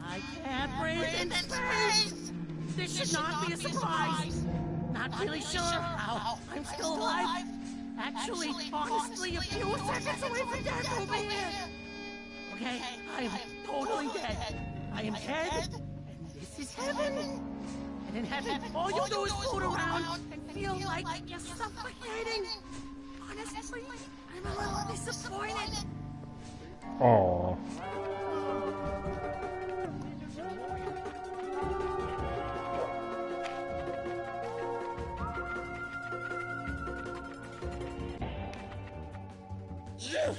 I can't breathe in space! This should not be a surprise! Not really sure how I'm still alive. Actually, honestly, a few seconds away from death over here. Okay, I am totally dead. I am dead, and this is heaven. And in heaven, all you do is float around and feel like you're suffocating. Honestly, I'm a little disappointed. Aww. Jump!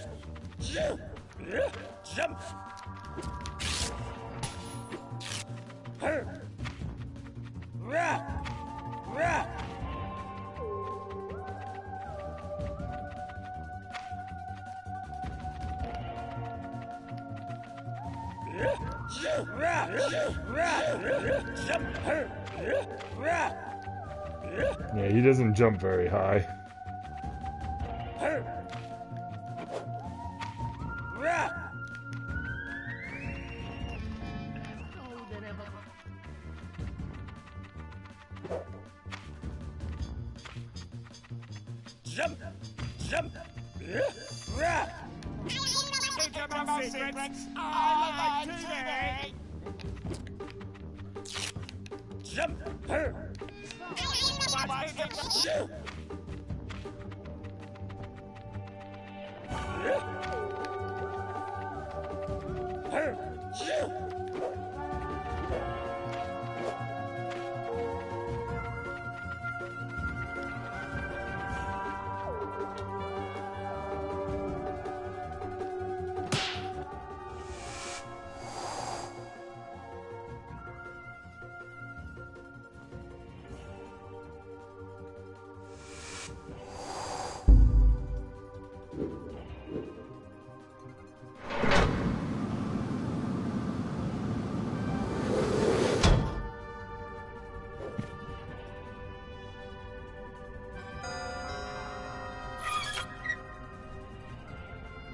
Yeah, he doesn't jump very high. Jump! Jump! Secrets. I like Jump!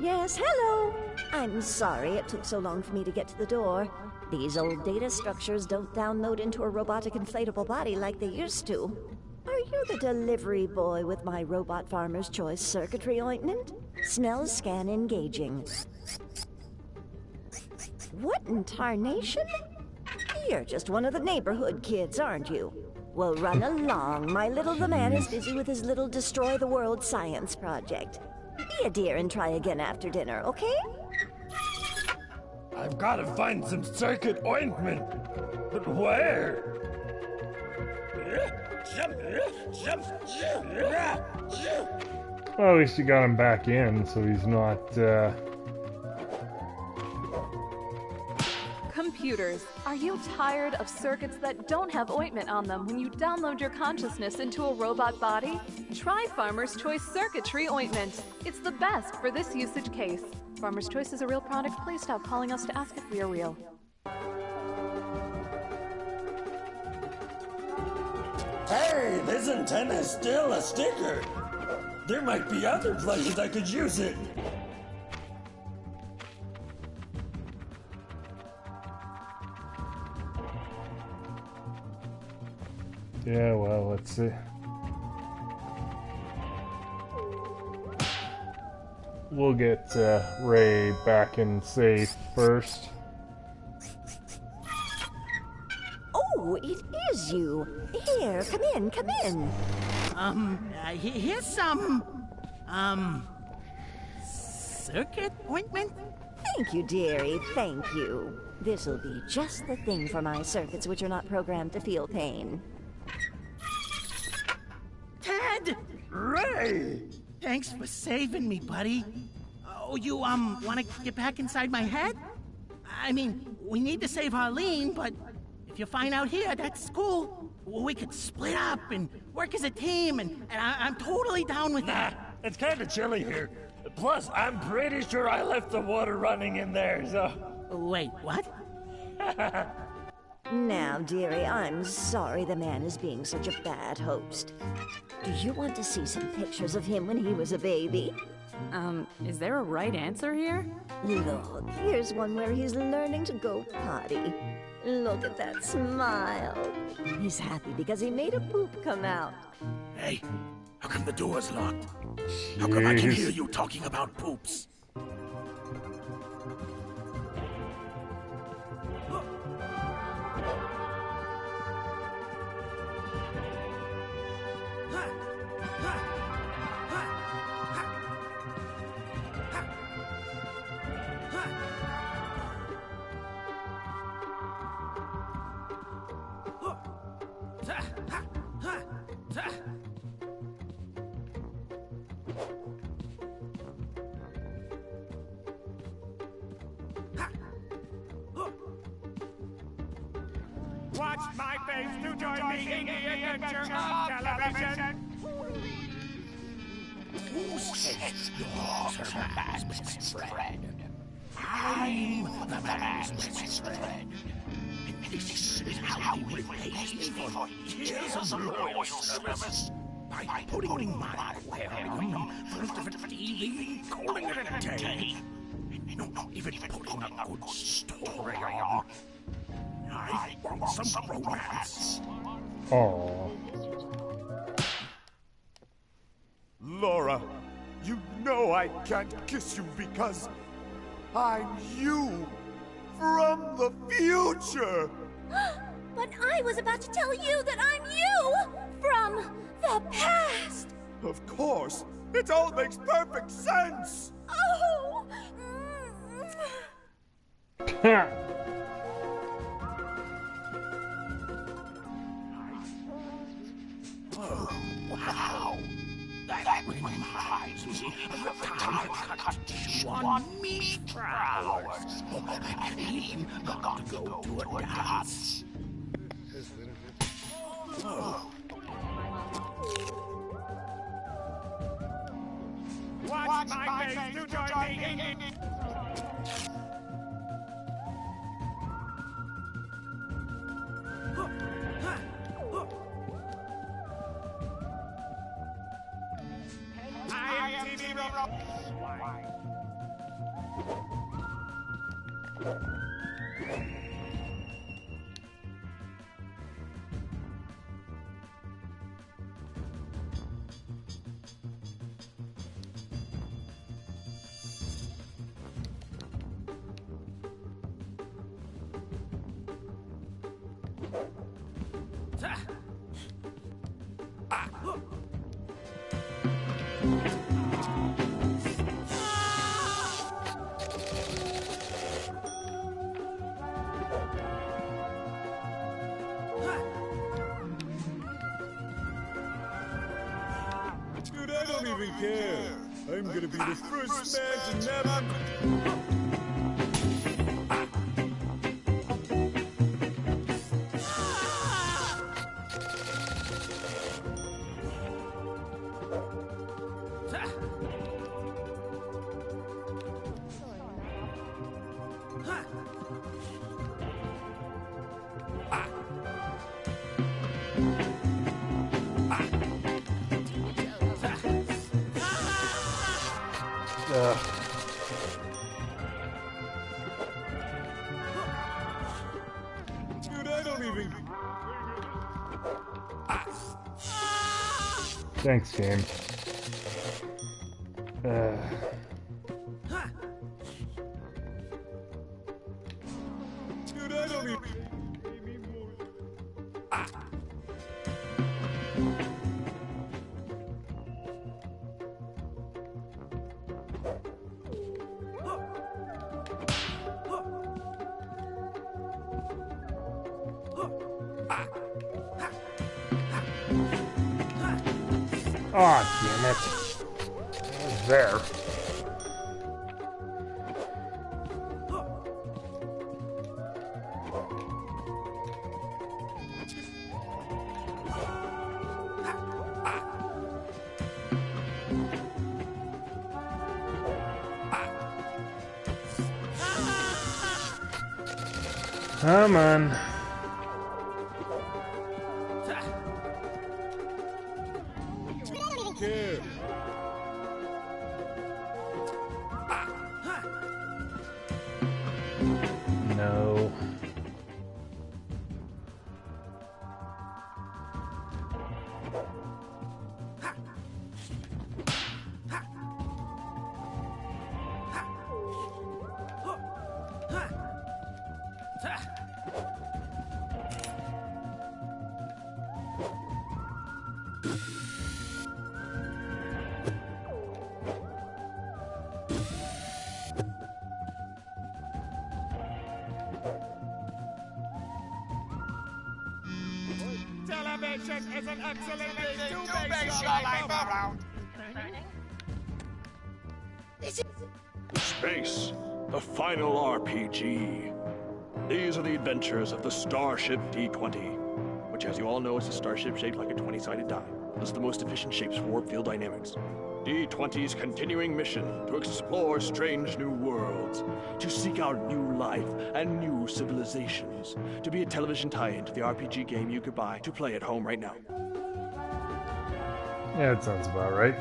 Yes, hello. I'm sorry it took so long for me to get to the door. These old data structures don't download into a robotic inflatable body like they used to. Are you the delivery boy with my Robot Farmer's Choice circuitry ointment? Smells scan engaging. What in tarnation? You're just one of the neighborhood kids, aren't you? Well, run along. My little the man is busy with his little destroy the world science project. Be a dear and try again after dinner, okay? I've got to find some circuit ointment. But where? Well, at least you got him back in, so he's not, Computers, are you tired of circuits that don't have ointment on them when you download your consciousness into a robot body? Try Farmer's Choice Circuitry Ointment. It's the best for this usage case. Farmer's Choice is a real product. Please stop calling us to ask if we are real. Hey, this antenna is still a sticker. There might be other places I could use it. yeah, well, let's see. we'll get Ray back in safe first. Oh, it is you. Here, come in, come in. Here's some, circuit ointment? Thank you, dearie, thank you. This'll be just the thing for my circuits which are not programmed to feel pain. Ted! Ray! Thanks for saving me, buddy. Oh, you, want to get back inside my head? I mean, we need to save Harleen, but if you find out here, that's cool. We could split up and work as a team, and I'm totally down with that. It's kind of chilly here. Plus, I'm pretty sure I left the water running in there, so... Wait, what? Now, dearie, I'm sorry the man is being such a bad host. Do you want to see some pictures of him when he was a baby? Is there a right answer here? Look, here's one where he's learning to go potty. Look at that smile. He's happy because he made a poop come out. Hey, how come the door's locked? How come I can hear you talking about poops? Watch my face to join me in the adventure of television. Who says you're her man's best friend? I'm the man's best friend. And this is how he repays me for years of loyal service. By putting my aquarium first of a TV, calling it a day. Not even putting a good story on. I want some romance. Aww. Laura, you know I can't kiss you because I'm you from the future. But I was about to tell you that I'm you from the past. Of course, it all makes perfect sense. Oh. Oh, wow. That reminds me of the time I cut you on meat flowers. And he got to go to a dance. Oh. Watch my face to join me in I am TV Dude, I don't even care. I'm gonna be the first man to never... Dude, I don't even... Thanks, game. Dude, I don't even... Aw, damn it. It was there. Come on. Care. No. Television is an excellent thing to base your life around. Space, the final RPG. These are the adventures of the Starship D20, which, as you all know, is a starship shaped like a 20-sided die. This is the most efficient shapes for warp field dynamics. D20's continuing mission to explore strange new worlds, to seek out new life and new civilizations, to be a television tie-in to the RPG game you could buy to play at home right now. Yeah, that sounds about right.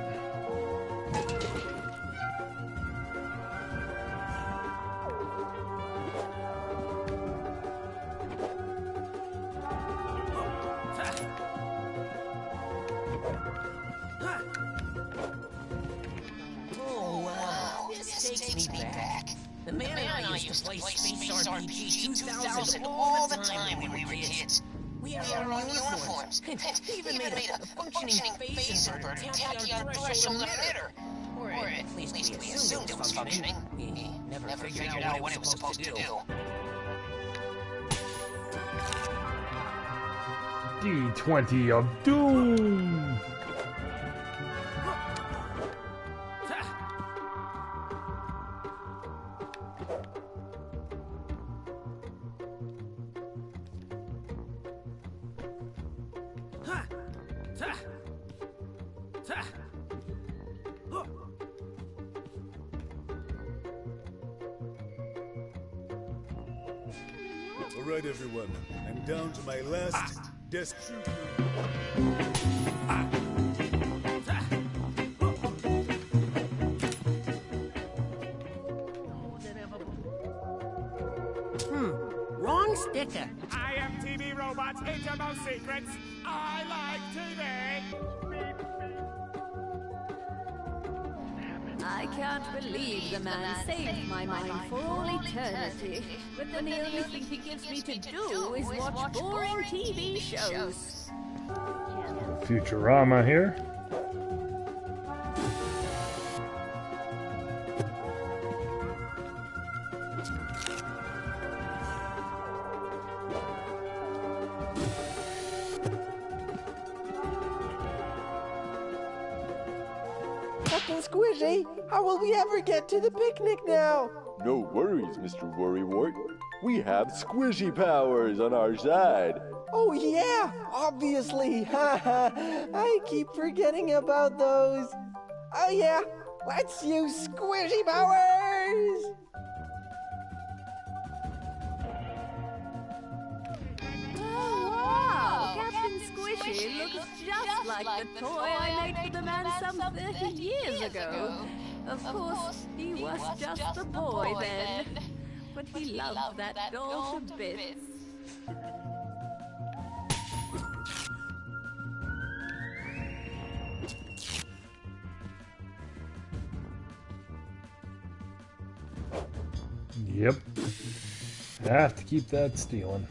The man and I used to play Space RPG 2000 all the time when we were kids. We had our own uniforms, and even made a functioning phase inverter tacky on threshold emitter. Or at least we assumed it was functioning. We never figured out what it was supposed to do. D20 of Doom! All right, everyone. I'm down to my last desk trooper. Wrong sticker. I am TV Robot's innermost secrets. I like TV. I can't believe the man saved my mind for all eternity. But then the only thing he gives me to do is watch boring TV shows. Futurama here. Captain Squishy, how will we ever get to the picnic now? No worries, Mr. Worrywart. We have squishy powers on our side. Oh yeah, obviously. I keep forgetting about those. Oh yeah, let's use squishy powers! Wow! Captain Squishy looks just like the toy I made for the man some 30 years ago. Of course, he was just a boy then, but he loved that doll to bits. Yep. I have to keep that stealing.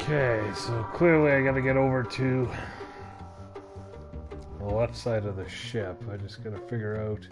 Okay, so clearly I gotta get over to the left side of the ship. I just gotta figure out.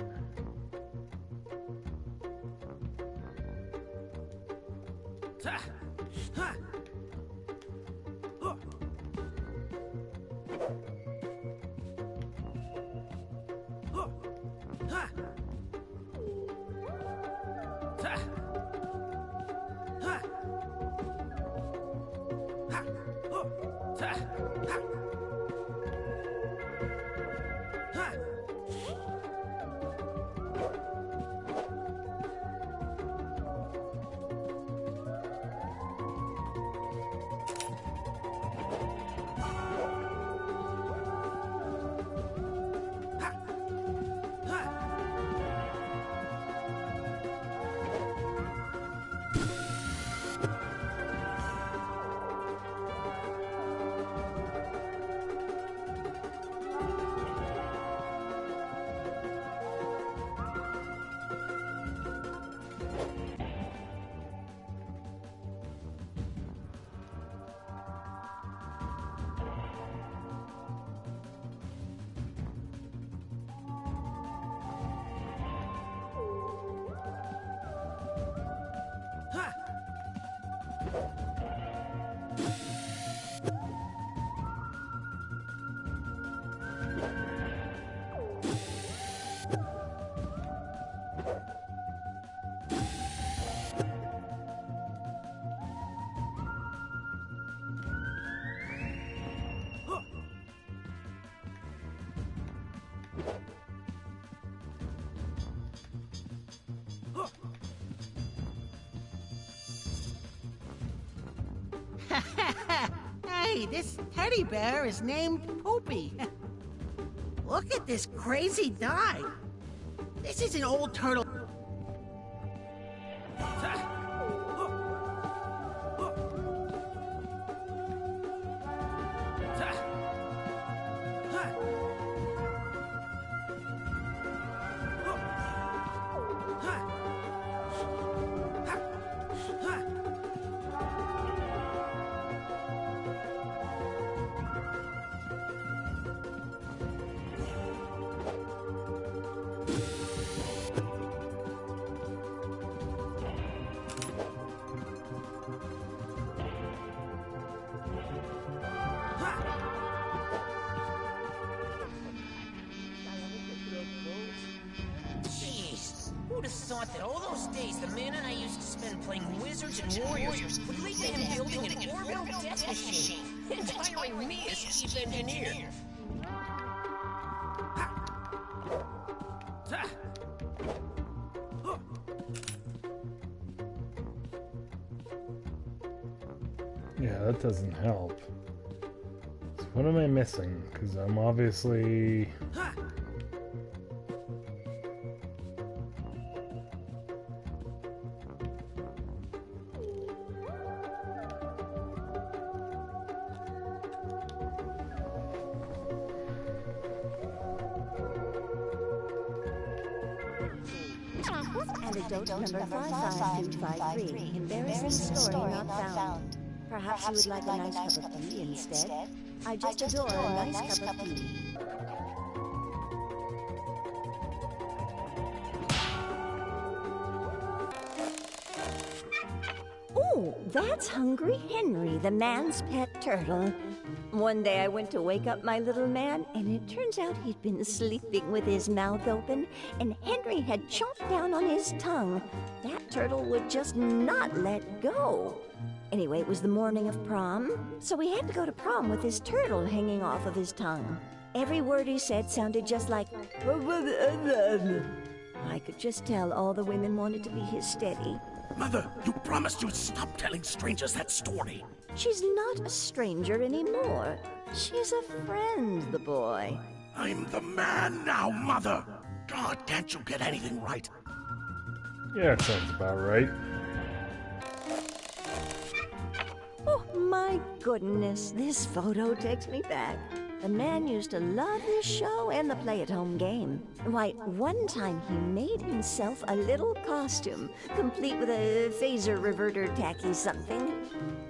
Hey, this teddy bear is named Poopy. Look at this crazy dye. This is an old turtle. Who'd have thought that all those days the man and I used to spend playing wizards and warriors would lead to him building an orbital death machine and hiring me as chief engineer? Yeah, that doesn't help. So what am I missing? Because I'm obviously... Anecdote number 55253. Embarrassing story not found. Perhaps you would like a nice cup of tea instead? I just adore a nice cup of tea. Oh, that's Hungry Henry, the man's pet turtle. One day I went to wake up my little man, and it turns out he'd been sleeping with his mouth open, and Henry had chomped down on his tongue. That turtle would just not let go. Anyway, it was the morning of prom, so he had to go to prom with his turtle hanging off of his tongue. Every word he said sounded just like... I could just tell all the women wanted to be his steady. Mother, you promised you'd stop telling strangers that story. She's not a stranger anymore. She's a friend, the boy. I'm the man now, Mother. God, can't you get anything right? Yeah, that sounds about right. Oh, my goodness, this photo takes me back. The man used to love this show and the play-at-home game. Why, one time he made himself a little costume, complete with a phaser reverter tacky something.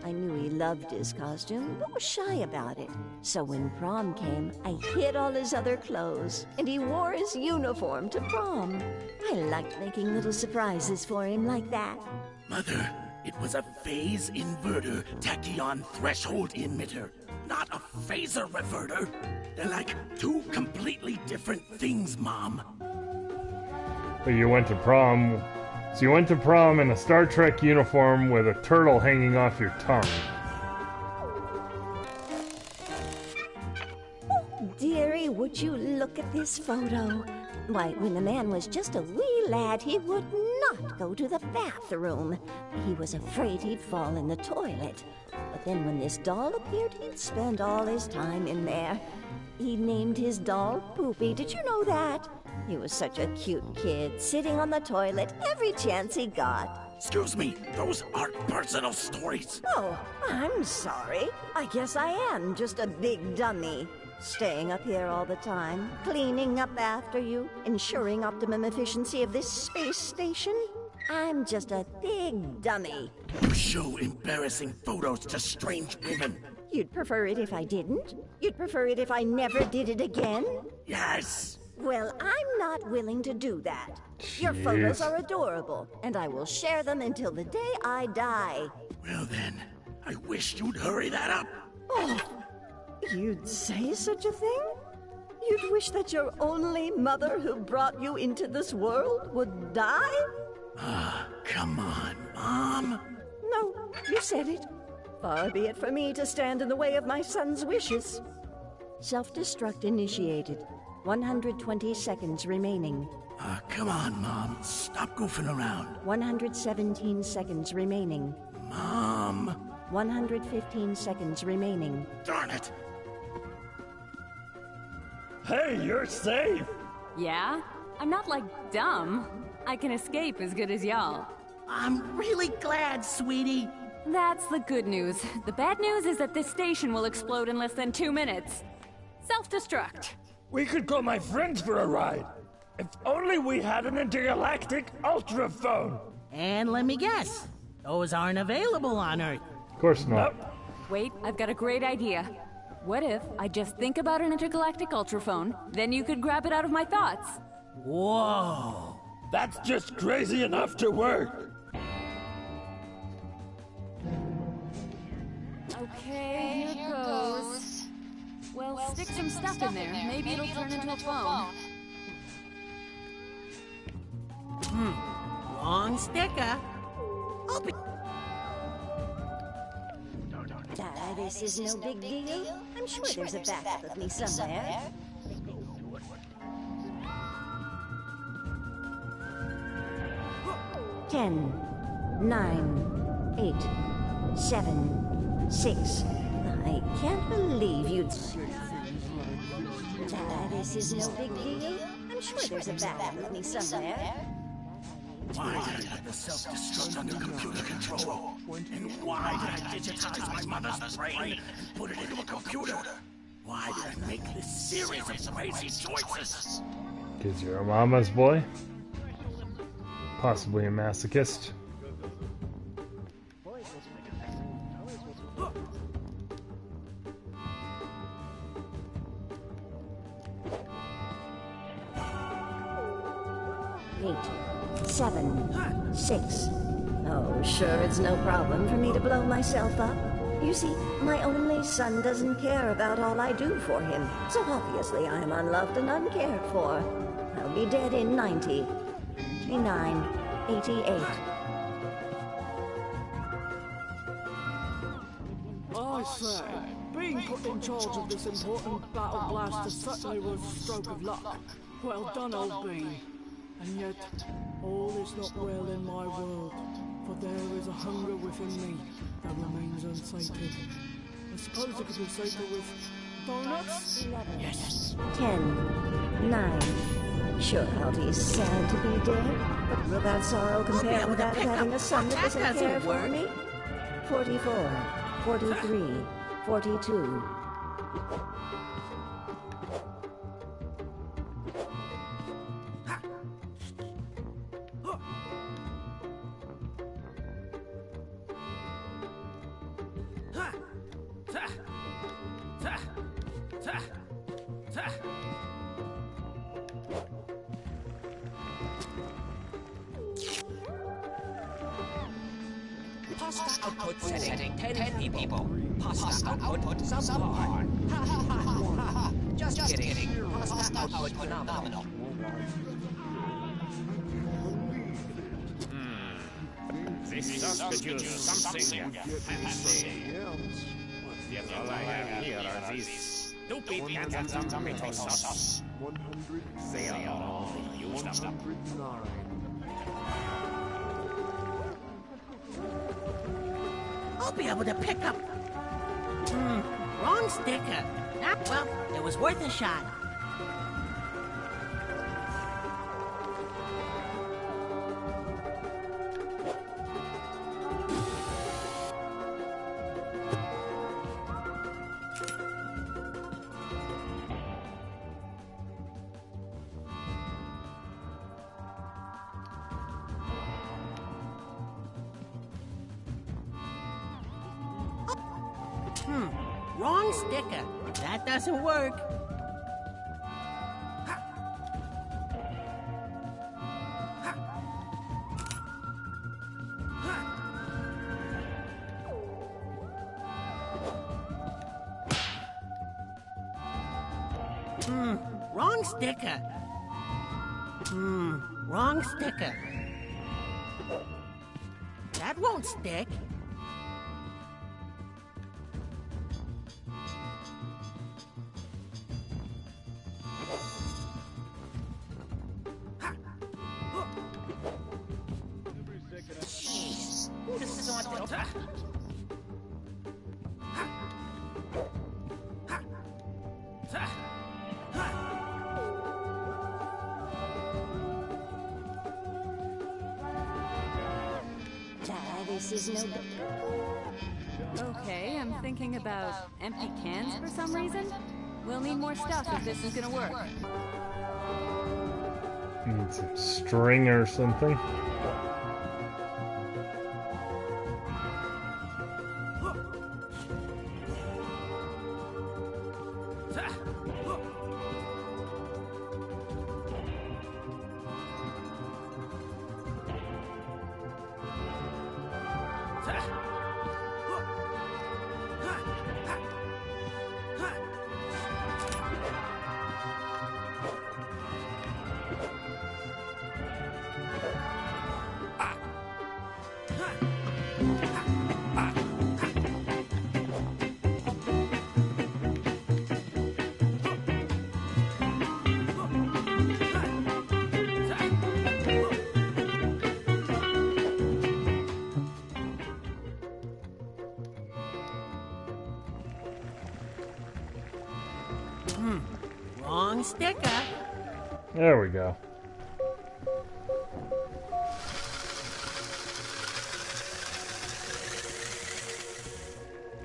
I knew he loved his costume, but was shy about it. So when prom came, I hid all his other clothes, and he wore his uniform to prom. I liked making little surprises for him like that. Mother, it was a phase inverter tachyon threshold emitter. Not a phaser reverter. They're like two completely different things, Mom. But you went to prom... So you went to prom in a Star Trek uniform with a turtle hanging off your tongue. Oh, dearie, would you look at this photo? Why, when the man was just a wee lad, he would not go to the bathroom. He was afraid he'd fall in the toilet. But then when this doll appeared, he'd spend all his time in there. He named his doll Poopy. Did you know that? He was such a cute kid, sitting on the toilet every chance he got. Excuse me, those aren't personal stories. Oh, I'm sorry. I guess I am just a big dummy. Staying up here all the time, cleaning up after you, ensuring optimum efficiency of this space station. I'm just a big dummy. You show embarrassing photos to strange women. You'd prefer it if I didn't? You'd prefer it if I never did it again? Yes. Well, I'm not willing to do that. Your photos are adorable, and I will share them until the day I die. Well then, I wish you'd hurry that up. Oh, you'd say such a thing? You'd wish that your only mother who brought you into this world would die? Ah, come on, Mom. No, you said it. Far be it for me to stand in the way of my son's wishes. Self-destruct initiated. 120 seconds remaining. Ah, come on, Mom. Stop goofing around. 117 seconds remaining. Mom. 115 seconds remaining. Darn it. Hey, you're safe. Yeah? I'm not, like, dumb. I can escape as good as y'all. I'm really glad, sweetie. That's the good news. The bad news is that this station will explode in less than 2 minutes. Self-destruct. We could call my friends for a ride. If only we had an intergalactic ultraphone. And let me guess, those aren't available on Earth. Of course not. Nope. Wait, I've got a great idea. What if I just think about an intergalactic ultraphone, then you could grab it out of my thoughts? Whoa. That's just crazy enough to work. Okay, here goes. Well, stick some stuff in there. Maybe it'll turn into a phone. Long sticker. This is no big deal. I'm sure there's a backup of me somewhere. Ten, 9, 8, 7, 6. I can't believe you'd... This is no big deal. I'm sure there's a backup of me somewhere. Why did I let the self-destruct under computer control? And why did I digitize my mother's brain and put it into a computer? Why did I make this series of crazy choices? 'Cause you're a mama's boy? Possibly a masochist? Eight, 7, 6, Oh, sure, it's no problem for me to blow myself up. You see, my only son doesn't care about all I do for him, so obviously I'm unloved and uncared for. I'll be dead in 90, 89, 88. I say, being put in charge of this important battle blaster certainly was a stroke of luck. Well done, old Bean. And yet, all is not well in my world, for there is a hunger within me that remains unsated. I suppose it could be sated with donuts? 11. Yes. 10, 9. Sure, Alty's sad to be dead, but will that sorrow compare with that of having a son that doesn't care for me? 44, 43, 42. Pasta output setting 10 people. Pasta output subpar. Ha ha ha ha. Just kidding. Pasta output phenomenal. This does produce something fancy. Yet all I have here are these stupid cans of tomato sauce. They are all used up. I'll be able to pick up... wrong sticker. Ah, well, it was worth a shot. Wrong sticker. That doesn't work. Wrong sticker. Wrong sticker. That won't stick. Jeez, who just thought that? This is no good. Okay, I'm thinking about empty cans for some reason. We'll need more stuff if this is gonna work. Need some string or something. Wrong sticker. There we go.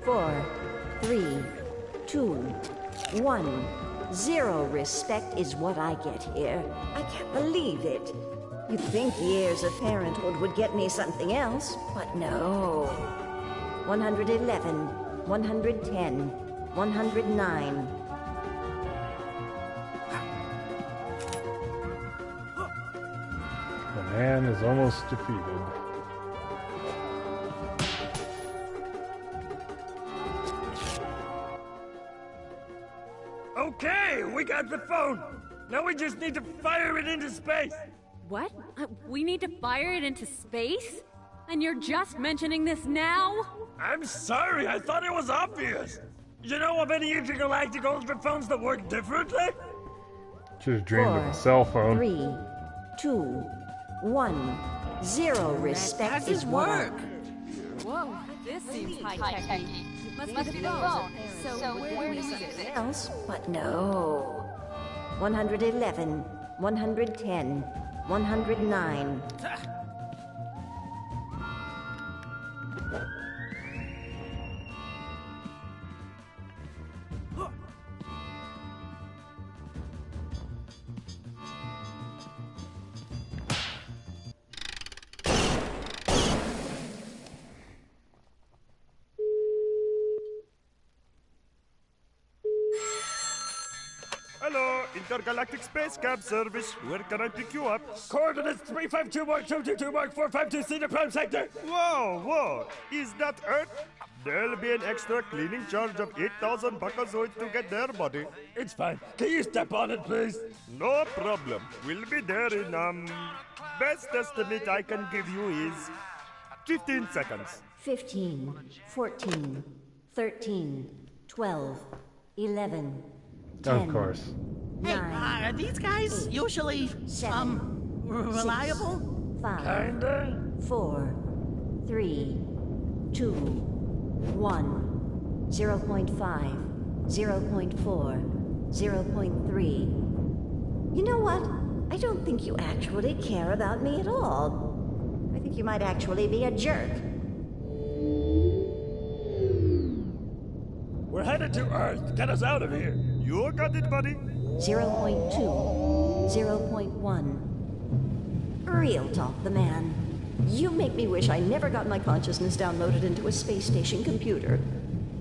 Four, 3, 2, 1, 0 respect is what I get here. I can't believe it. You'd think years of parenthood would get me something else, but no. 111, 110, 109. The man is almost defeated. We got the phone! Now we just need to fire it into space! What? We need to fire it into space? And you're just mentioning this now? I'm sorry, I thought it was obvious! You know of any intergalactic ultraphones that work differently? Just dreamed of a cell phone. 3, 2, 1, 0. Respect is work. Whoa, this seems high-techy. It must be the phone. So where do we use it? Else, but no. 111, 110, 109. Hello, Intergalactic Space Cab Service. Where can I pick you up? Coordinates 352 Mark 222 Mark 452 Cedar Prime Sector! Whoa! Is that Earth? There'll be an extra cleaning charge of 8,000 Bakazoids to get there, buddy. It's fine. Can you step on it, please? No problem. We'll be there in, best estimate I can give you is 15 seconds. 15, 14, 13, 12, 11, 10. Of course. Hey, are these guys usually, reliable? 5, Kinda. 4, 3, 2, 1, 0.5, 0.4, 0.3. You know what? I don't think you actually care about me at all. I think you might actually be a jerk. We're headed to Earth. Get us out of here. You got it, buddy. 0.2, 0.1. Real talk, the man. You make me wish I never got my consciousness downloaded into a space station computer.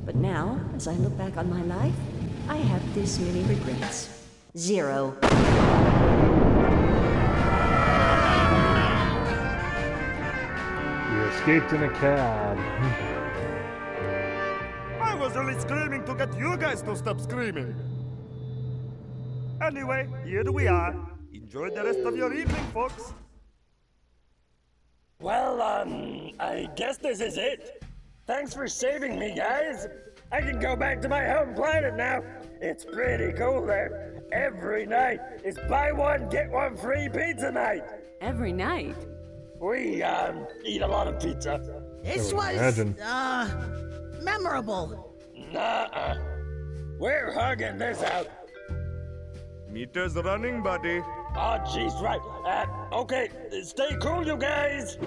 But now, as I look back on my life, I have this many regrets. 0. You escaped in a cab. I was only screaming to get you guys to stop screaming. Anyway, here we are. Enjoy the rest of your evening, folks. Well, I guess this is it. Thanks for saving me, guys. I can go back to my home planet now. It's pretty cool there. Every night is buy one, get one free pizza night. Every night? We, eat a lot of pizza. This was, memorable. Nuh-uh. We're hugging this out. Meter's running, buddy. Oh, jeez, right. Okay, stay cool, you guys.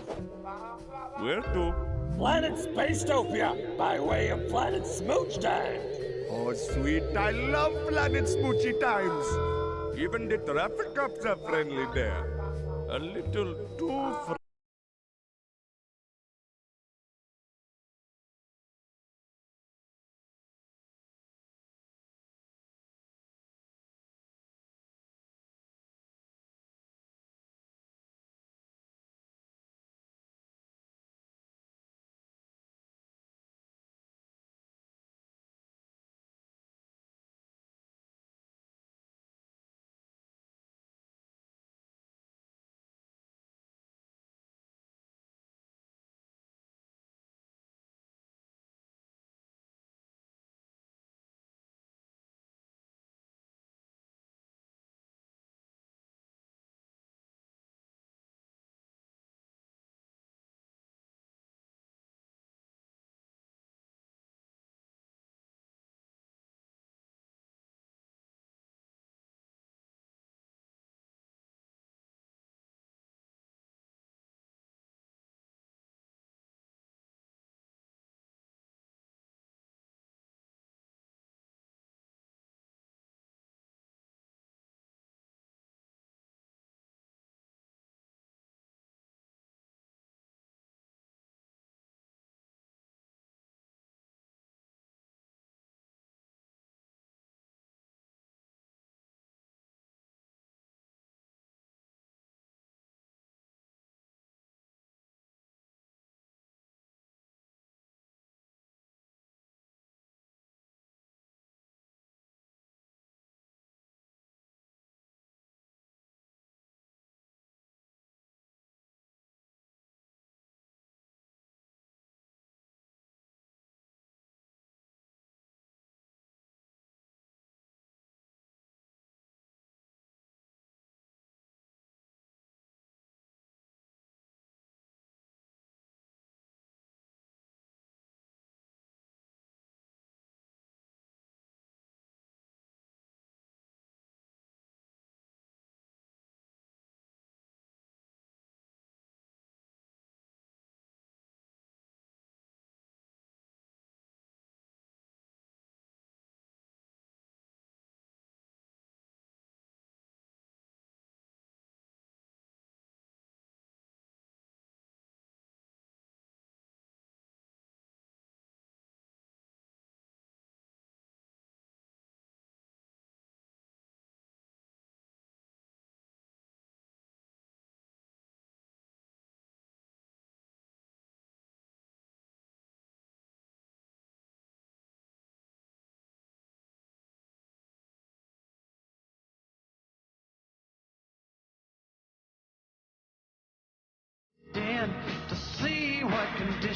Where to? Planet Spacetopia, by way of Planet Smooch Time. Oh, sweet. I love Planet Smoochy Times. Even the traffic cops are friendly there. A little too friendly.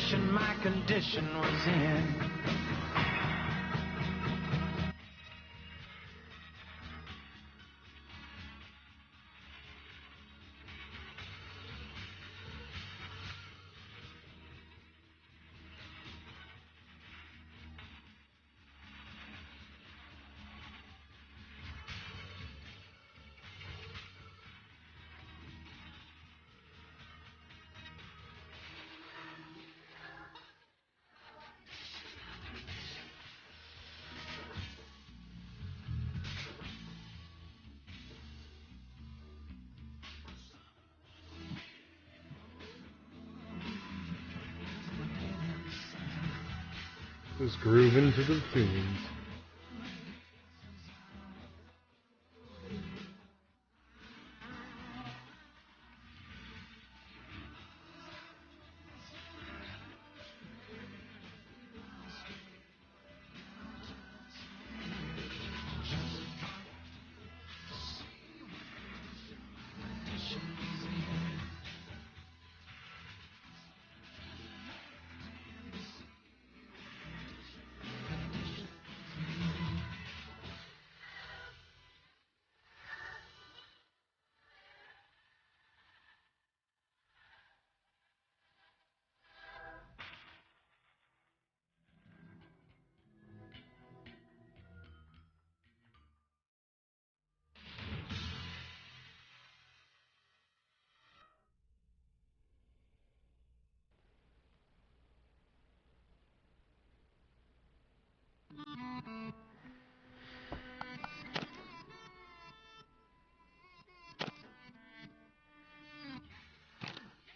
condition my condition was in. Just grooving to the tunes.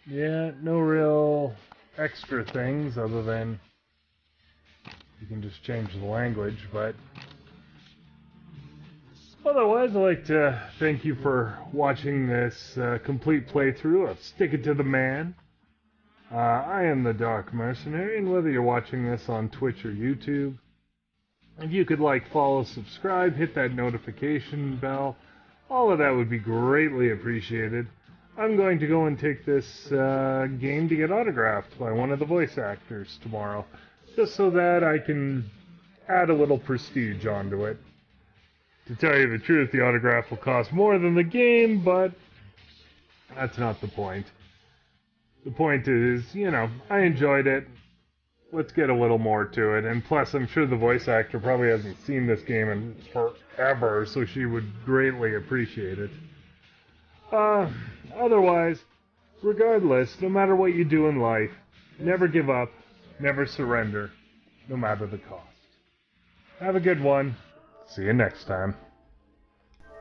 Yeah, no real extra things other than you can just change the language, but otherwise I'd like to thank you for watching this complete playthrough of Stick It to the Man. I am the Dark Mercenary, and whether you're watching this on Twitch or YouTube, if you could like, follow, subscribe, hit that notification bell, all of that would be greatly appreciated. I'm going to go and take this game to get autographed by one of the voice actors tomorrow, just so that I can add a little prestige onto it. To tell you the truth, the autograph will cost more than the game, but that's not the point. The point is, you know, I enjoyed it. Let's get a little more to it, and plus I'm sure the voice actor probably hasn't seen this game in forever, so she would greatly appreciate it. Otherwise, regardless, no matter what you do in life, never give up, never surrender, no matter the cost. Have a good one. See you next time.